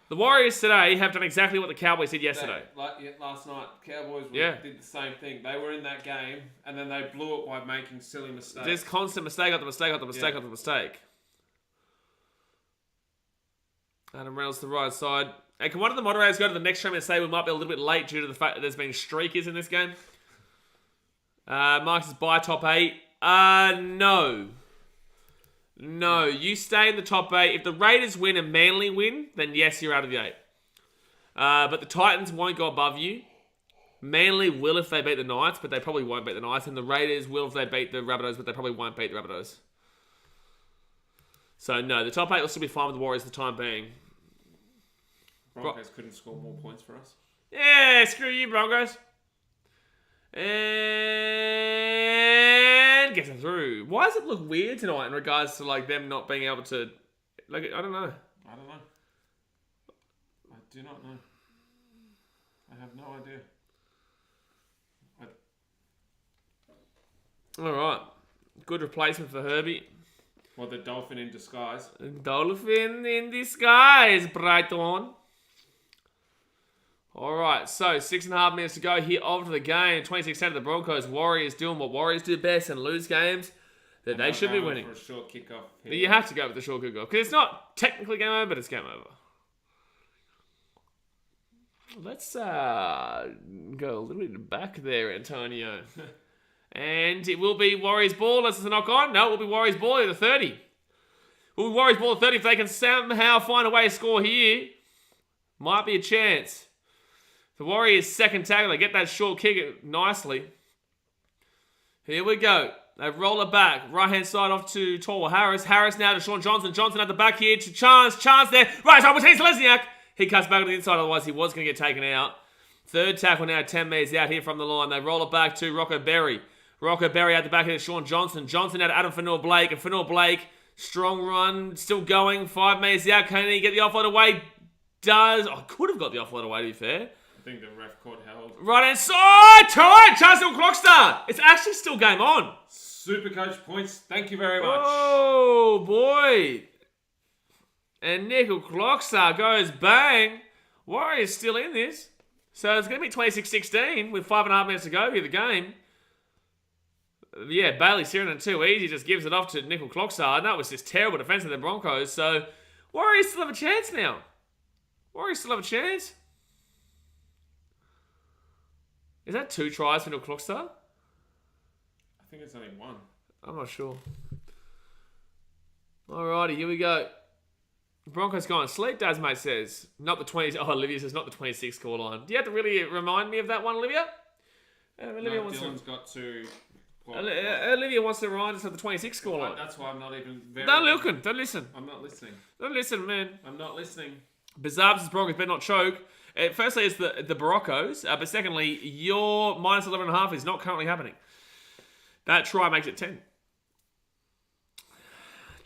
The Warriors today have done exactly what the Cowboys did yesterday. Last night, Cowboys did the same thing. They were in that game, and then they blew it by making silly mistakes. There's constant mistake after mistake after mistake after mistake. Adam Reynolds to the right side. And can one of the moderators go to the next stream and say we might be a little bit late due to the fact that there's been streakers in this game? Mark says buy top 8. No. No, you stay in the top 8. If the Raiders win and Manly win, then yes, you're out of the 8. But the Titans won't go above you. Manly will if they beat the Knights, but they probably won't beat the Knights. And the Raiders will if they beat the Rabbitohs, but they probably won't beat the Rabbitohs. So no, the top 8 will still be fine with the Warriors for the time being. Broncos couldn't score more points for us. Yeah, screw you, Broncos. And gets it through. Why does it look weird tonight in regards to like them not being able to, like, I don't know. I do not know. I have no idea. All right, good replacement for Herbie. Well, the dolphin in disguise. Dolphin in disguise, Brighton. All right, so 6.5 minutes to go here of the game. 26% of the Broncos. Warriors doing what Warriors do best and lose games that they should be winning. For a short kickoff. But you have to go with the short kickoff because it's not technically game over, but it's game over. Let's go a little bit back there, Antonio. And it will be Warriors ball. That's the knock on. No, it will be Warriors ball at the 30. It will be Warriors ball at 30 if they can somehow find a way to score here. Might be a chance. The Warriors' second tackle, they get that short kick nicely. Here we go. They roll it back. Right-hand side off to Torwell Harris. Harris now to Sean Johnson. Johnson at the back here to Chance. Chance there. Right side, Martinez Lesniak. He cuts back to the inside, otherwise he was going to get taken out. Third tackle now, 10 metres out here from the line. They roll it back to Rocco Berry. Rocco Berry at the back here to Sean Johnson. Johnson out to Adam Fanua-Blake. And Fanua-Blake, strong run, still going. 5 metres out. Can he get the offload away? Does. Oh, could have got the offload away, to be fair. I think the ref caught held. Right hand side, time! Chance to clock start. It's actually still game on. Super coach points. Thank you very much. Oh boy! And Nickel Clockstar goes bang. Warriors still in this, so it's going to be 26-16 with 5.5 minutes to go here. The game. Yeah, Bailey steering it too easy, just gives it off to Nickel Clockstar, and that was just terrible defense of the Broncos. So, Warriors still have a chance now. Warriors still have a chance. Is that 2 tries for Nickel Clockstar? I think it's only 1. I'm not sure. Alrighty, here we go. Broncos going sleep, Dasmate says. Not the 20. Oh, Olivia says not the 26 score line. Do you have to really remind me of that one, Olivia? Olivia no, Dylan's got to... Olivia wants to remind us of the 26 score line. That's why I'm not even... Don't listen. Don't listen. I'm not listening. Don't listen, man. I'm not listening. Bizarre says Broncos better not choke. Firstly, it's the Broncos. But secondly, your minus 11.5 is not currently happening. That try makes it 10.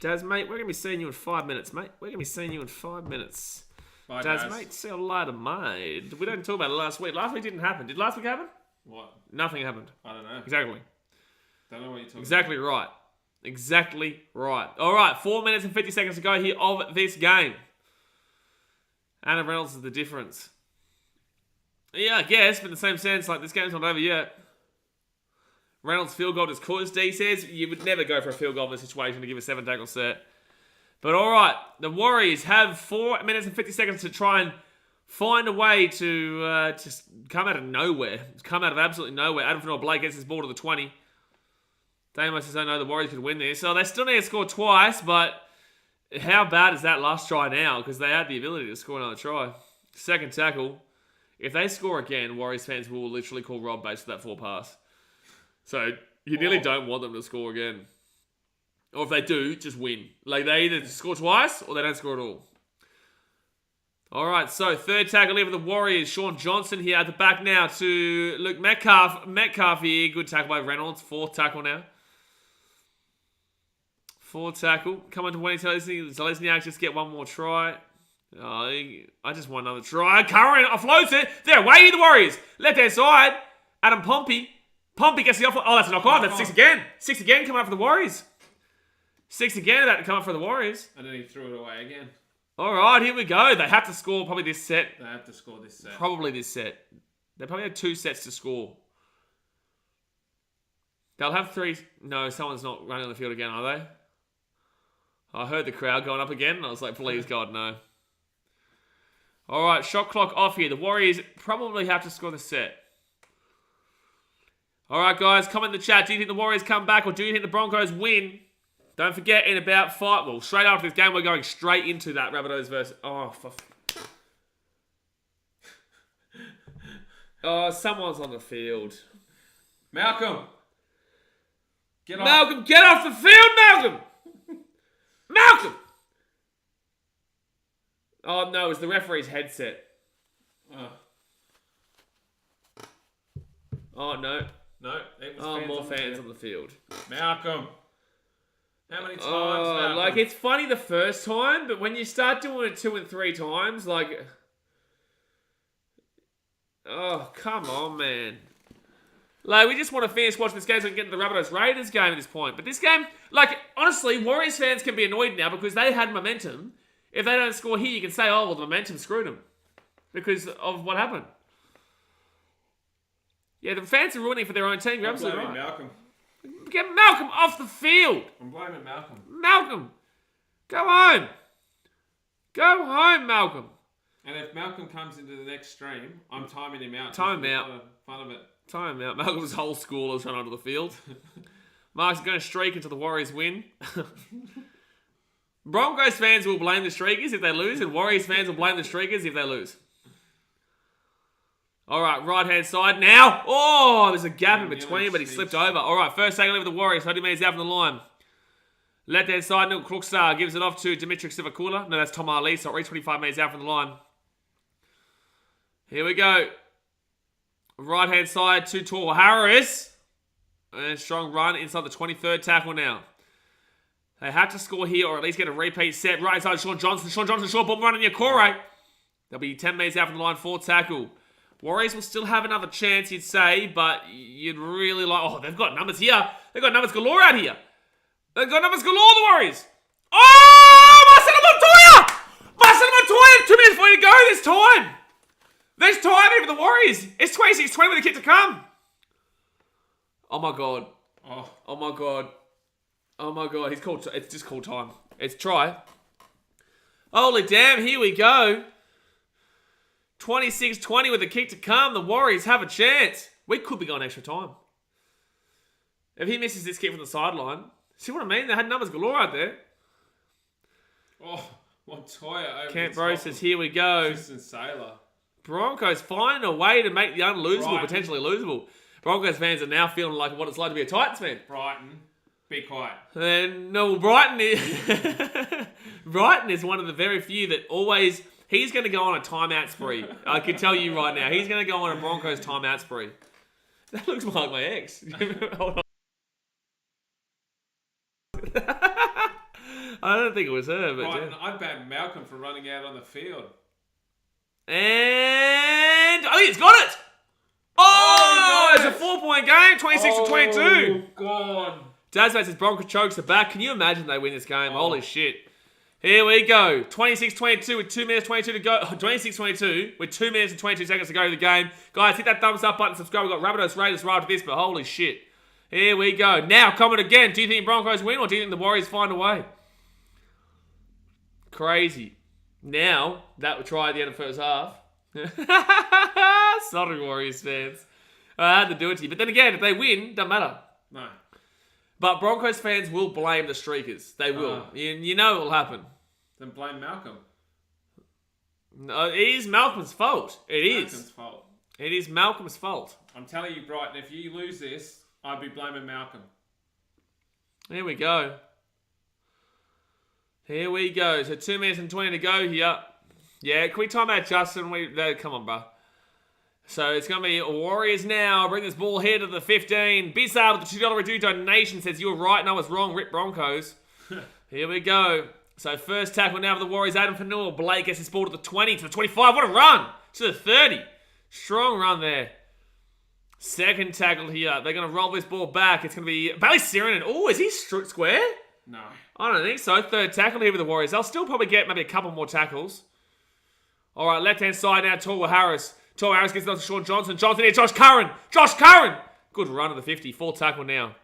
Daz, mate, we're going to be seeing you in 5 minutes, mate. We're going to be seeing you in 5 minutes. Bye, Daz, mate, see you later, mate. We didn't talk about it last week. Last week didn't happen. Did last week happen? What? Nothing happened. I don't know. Exactly. Don't know what you're talking Exactly about. right. Exactly right. All right, 4 minutes and 50 seconds to go here of this game. Anna Reynolds is the difference. Yeah, I guess, but in the same sense, like, this game's not over yet. Reynolds' field goal is caused, D says. You would never go for a field goal in this situation to give a 7-tackle set. But all right, the Warriors have 4 minutes and 50 seconds to try and find a way to just come out of nowhere. Come out of absolutely nowhere. Adam Fanor-Blake gets his ball to the 20. Damo says, I know the Warriors could win this. So they still need to score twice, but how bad is that last try now? Because they had the ability to score another try. Second tackle. If they score again, Warriors fans will literally call Rob Bates for that 4 pass. So you nearly don't want them to score again. Or if they do, just win. Like, they either score twice or they don't score at all. All right, so third tackle here for the Warriors. Sean Johnson here at the back now to Luke Metcalf. Metcalf here. Good tackle by Reynolds. 4th tackle now. 4th tackle. Come on to Wendy Zelezniak. Just get one more try. Oh, I just want another try. Curran offloads it. They're away, the Warriors. Left hand side. Adam Pompey. Pompey gets the offload. Oh, that's a knock on. That's 6 again. 6 again coming up for the Warriors. 6 again about to come up for the Warriors. And then he threw it away again. All right, here we go. They have to score probably this set. They have to score this set. Probably this set. They probably have 2 sets to score. They'll have 3. No, someone's not running on the field again, are they? I heard the crowd going up again, and I was like, please, God, no. All right, shot clock off here. The Warriors probably have to score the set. All right, guys, comment in the chat. Do you think the Warriors come back, or do you think the Broncos win? Don't forget, in about 5... Well, straight after this game, we're going straight into that Rabbitohs versus... Oh, someone's on the field. Malcolm! Get off. Malcolm, get off the field, Malcolm! Malcolm! Oh, no, it's the referee's headset. Oh, no. No, more fans on the field. Malcolm! How many times, Malcolm? Like, it's funny the first time, but when you start doing it 2 and 3 times, like... Oh, come on, man. Like, we just want to finish watching this game so we can get into the Rabbitohs Raiders game at this point. But this game, like, honestly, Warriors fans can be annoyed now because they had momentum. If they don't score here, you can say, oh, well, the momentum screwed them because of what happened. Yeah, the fans are ruining for their own team. You're absolutely right. Malcolm. Get Malcolm off the field. I'm blaming Malcolm. Malcolm, go home. Go home, Malcolm. And if Malcolm comes into the next stream, I'm timing him out. Time him out. Fun of it. Time out. Malcolm's whole school is run onto the field. Mark's going to streak until the Warriors win. Broncos fans will blame the Streakers if they lose, and Warriors fans will blame the Streakers if they lose. All right, right-hand side now. Oh, there's a gap in between, but he slipped over. All right, first tackle over the Warriors. 30 metres out from the line. Left-hand side, Nick Crookstar gives it off to Dimitri Sivakula. No, that's Tom Ali. Sorry, 25 metres out from the line. Here we go. Right-hand side to Tor Harris. And strong run inside the 23rd tackle now. They have to score here or at least get a repeat set. Right side, Sean Johnson. Sean Johnson, short ball running your core. They'll be 10 metres out from the line, 4th tackle. Warriors will still have another chance, you'd say, but you'd really like... Oh, they've got numbers here. They've got numbers galore out here. They've got numbers galore, the Warriors. Oh, Marcelo Montoya! Marcelo Montoya, 2 minutes for you to go this time. There's time here for the Warriors. It's 26-20 with a kick to come. Oh, my God. Oh my God. Oh my God. He's called. It's just called time. It's try. Holy damn, here we go. 26-20 with a kick to come. The Warriors have a chance. We could be going extra time. If he misses this kick from the sideline, see what I mean? They had numbers galore out there. Oh, Montoya over Kent Bro says, here we go. Tristan Sailor. Broncos find a way to make the unlosable potentially losable. Broncos fans are now feeling like what it's like to be a Titans fan. Brighton, be quiet. And no, Brighton is Brighton is one of the very few that always... He's going to go on a timeout spree. I can tell you right now. He's going to go on a Broncos timeout spree. That looks like my ex. Hold on. I don't think it was her, but Brighton, I'd ban Malcolm for running out on the field. And I think he's got it. Oh, nice. It's a 4-point game, 26-22. Oh, God. Dazmate says Broncos chokes are back. Can you imagine they win this game? Holy shit. Here we go. 26-22 with 2 minutes 22 to go. 26-22 with 2 minutes and 22 seconds to go to the game. Guys, hit that thumbs up button, subscribe. We've got Rabbitohs Raiders right after this, but holy shit. Here we go. Now, comment again. Do you think Broncos win or do you think the Warriors find a way? Crazy. Now, that will try at the end of the first half. Sorry, Warriors fans. I had to do it to you. But then again, if they win, doesn't matter. No. But Broncos fans will blame the streakers. They will. You know it will happen. Then blame Malcolm. No, it is Malcolm's fault. Malcolm's fault. It is Malcolm's fault. I'm telling you, Brighton, if you lose this, I'd be blaming Malcolm. Here we go. Here we go. So 2 minutes and 20 to go here. Yeah, can we time out Justin? Come on, bro. So it's going to be Warriors now. Bring this ball here to the 15. Bizarre with the $2 redo donation says, you were right and I was wrong. Rip Broncos. Here we go. So first tackle now for the Warriors. Adam Fanua. Blake gets his ball to the 20, to the 25. What a run. To the 30. Strong run there. Second tackle here. They're going to roll this ball back. It's going to be Bailey Sirenin. Oh, is he square? No. I don't think so. Third tackle here with the Warriors. They'll still probably get maybe a couple more tackles. All right, left-hand side now. Torwa Harris. Torwa Harris gets it off to Sean Johnson. Johnson here. Josh Curran. Josh Curran. Good run at the 50. Fourth tackle now.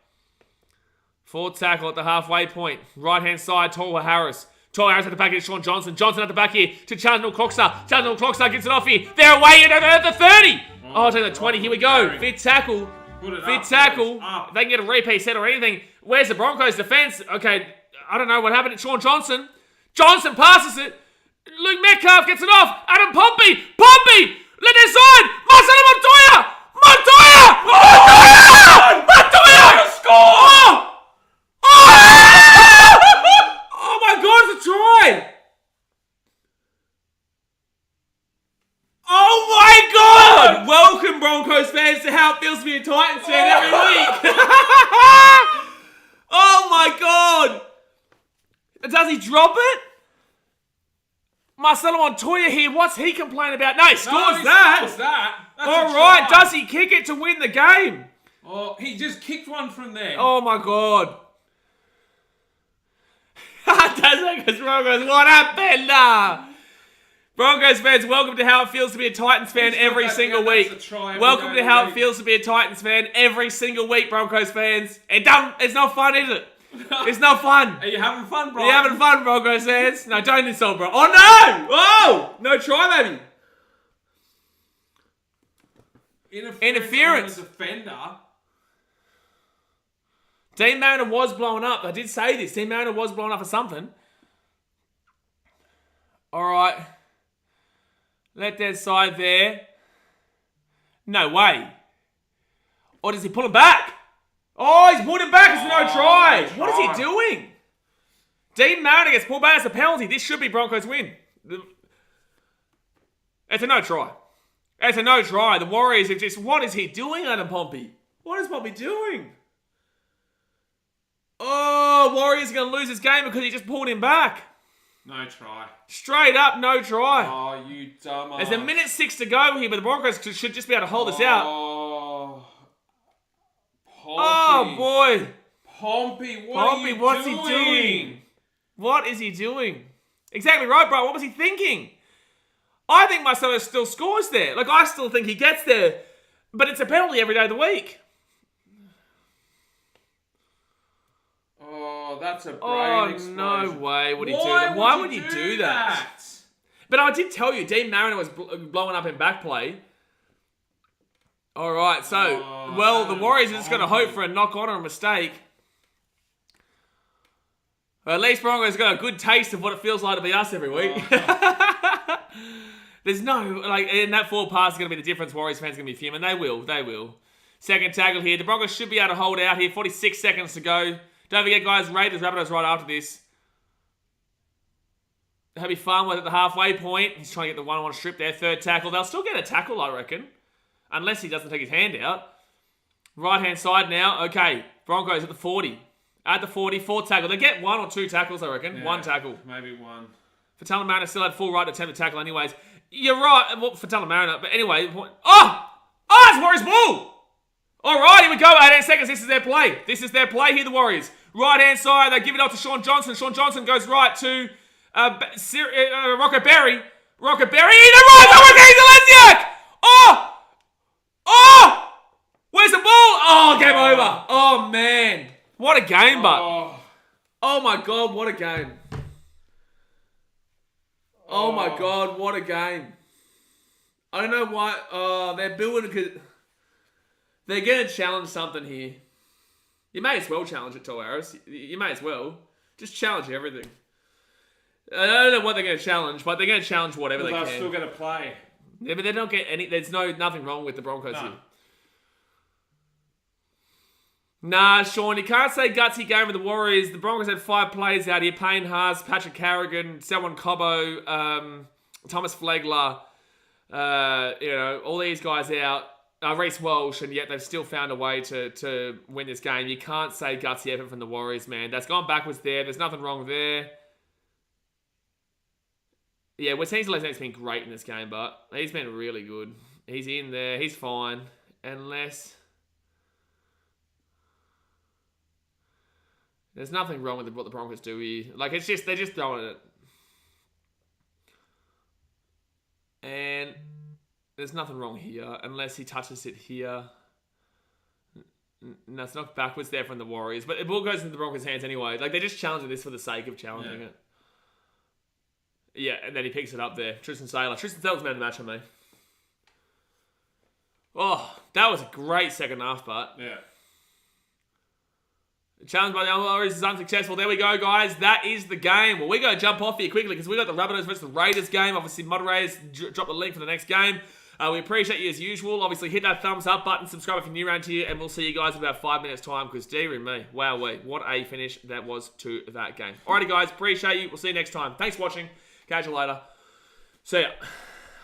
Fourth tackle at the halfway point. Right-hand side. Torwa Harris. Torwa Harris at the back here. Sean Johnson. Johnson at the back here to Chandler Clockster. Chandler Clockster gets it off here. They're away at the 30. Oh, take the 20. Here we go. Fifth tackle. Fifth tackle. They can get a repeat set or anything. Where's the Broncos defense? Okay, I don't know what happened to Sean Johnson. Johnson passes it. Luke Metcalf gets it off. Adam Pompey. Pompey. Let it side. Marcelo Montoya. Montoya. Montoya. Montoya. Score. Oh my God, it's a try. Oh my God! Welcome, Broncos fans, to how it feels to be a Titans fan every week. Oh my God! Does he drop it? Marcelo Montoya here. What's he complaining about? No, he scores that. Scores that. That's all right. Does he kick it to win the game? Oh, he just kicked one from there. Oh my God! Because Broncos, what happened? Broncos fans, welcome to how it feels to be a Titans fan every single week. Welcome to how it feels to be a Titans fan every single week, Broncos fans. It's not fun, is it? It's not fun. Are you having fun, bro? Are you having fun, Broncos fans? No, don't insult, bro. Oh, no! Oh! No try, baby. Interference. On the defender. Dean Mariner was blown up. I did say this. Dean Mariner was blown up for something. All right. Let that side there. No way. Or does he pull him back? Oh, he's pulled him back. It's no try. What is he doing? Dean Mariner gets pulled back as a penalty. This should be Broncos win. It's a no try. It's a no try. The Warriors are just... What is he doing, Adam Pompey? What is Pompey doing? Oh, Warriors are going to lose this game because he just pulled him back. No try. Straight up, no try. Oh, you dumbass. There's 1:06 to go here, but the Broncos should just be able to hold this out. Oh, Pompey. Oh, boy. Pompey, what's he doing? What is he doing? Exactly right, bro. What was he thinking? I think Marcelo still scores there. Like, I still think he gets there. But it's a penalty every day of the week. Oh, that's a brain Oh, explosion. no way would he do that. Why would you do that? But I did tell you, Dean Mariner was blowing up in back play. All right, so, the Warriors are just going to hope for a knock-on or a mistake. Well, at least Broncos got a good taste of what it feels like to be us every week. There's no, and that forward pass is going to be the difference. Warriors fans are going to be fuming. They will. Second tackle here. The Broncos should be able to hold out here. 46 seconds to go. Don't forget, guys, Raiders, Rabbitohs right after this. Happy Farmer at the halfway point. He's trying to get the one-on-one strip there. Third tackle. They'll still get a tackle, I reckon. Unless he doesn't take his hand out. Right-hand side now. Okay, Broncos at the 40. At the 40, fourth tackle. They get one or two tackles, I reckon. Yeah, one tackle. Maybe one. Fatala Mariner still had full right to attempt to tackle anyways. You're right. Well, Fatala Mariner. But anyway. Oh! It's Warriors ball! All right, here we go. 18 seconds. This is their play. Here, the Warriors. Right-hand side. They give it up to Sean Johnson. Sean Johnson goes right to Rocco Berry. Rocco Berry. They're right. Oh, Zalesniak! Oh! Where's the ball? Oh, game over. Oh, man. What a game, but. Oh, my God, what a game. Oh, my God, what a game. I don't know why. They're building. They're going to challenge something here. You may as well challenge it, Tavares. You may as well. Just challenge everything. I don't know what they're going to challenge, but they're going to challenge whatever they can. They're still going to play. Yeah, but they don't get any. There's nothing wrong with the Broncos here. Nah, Sean, you can't say gutsy game with the Warriors. The Broncos had 5 players out here. Payne Haas, Patrick Carrigan, Selwyn Cobbo, Thomas Flegler, all these guys out. Reece Walsh, and yet they've still found a way to win this game. You can't say gutsy effort from the Warriors, man. That's gone backwards there. There's nothing wrong there. Yeah, Wetensle's been great in this game, but he's been really good. He's in there. He's fine. Unless... There's nothing wrong with what the Broncos do here. It's just, they're just throwing it. And there's nothing wrong here, unless he touches it here. No, it's not backwards there from the Warriors. But the ball goes into the Broncos' hands anyway. They're just challenging this for the sake of challenging it. Yeah, and then he picks it up there. Tristan Saylor. Tristan Saylor's man of the match on me. Oh, that was a great second half, but... Yeah. Challenge by the Warriors is unsuccessful. There we go, guys. That is the game. Well, we're going to jump off here quickly because we got the Rabbitohs versus the Raiders game. Obviously, moderators, drop the link for the next game. We appreciate you as usual. Obviously, hit that thumbs up button, subscribe if you're new around here, and we'll see you guys in about 5 minutes' time because dear me, wow, what a finish that was to that game. Alrighty, guys. Appreciate you. We'll see you next time. Thanks for watching. Catch you later. See ya.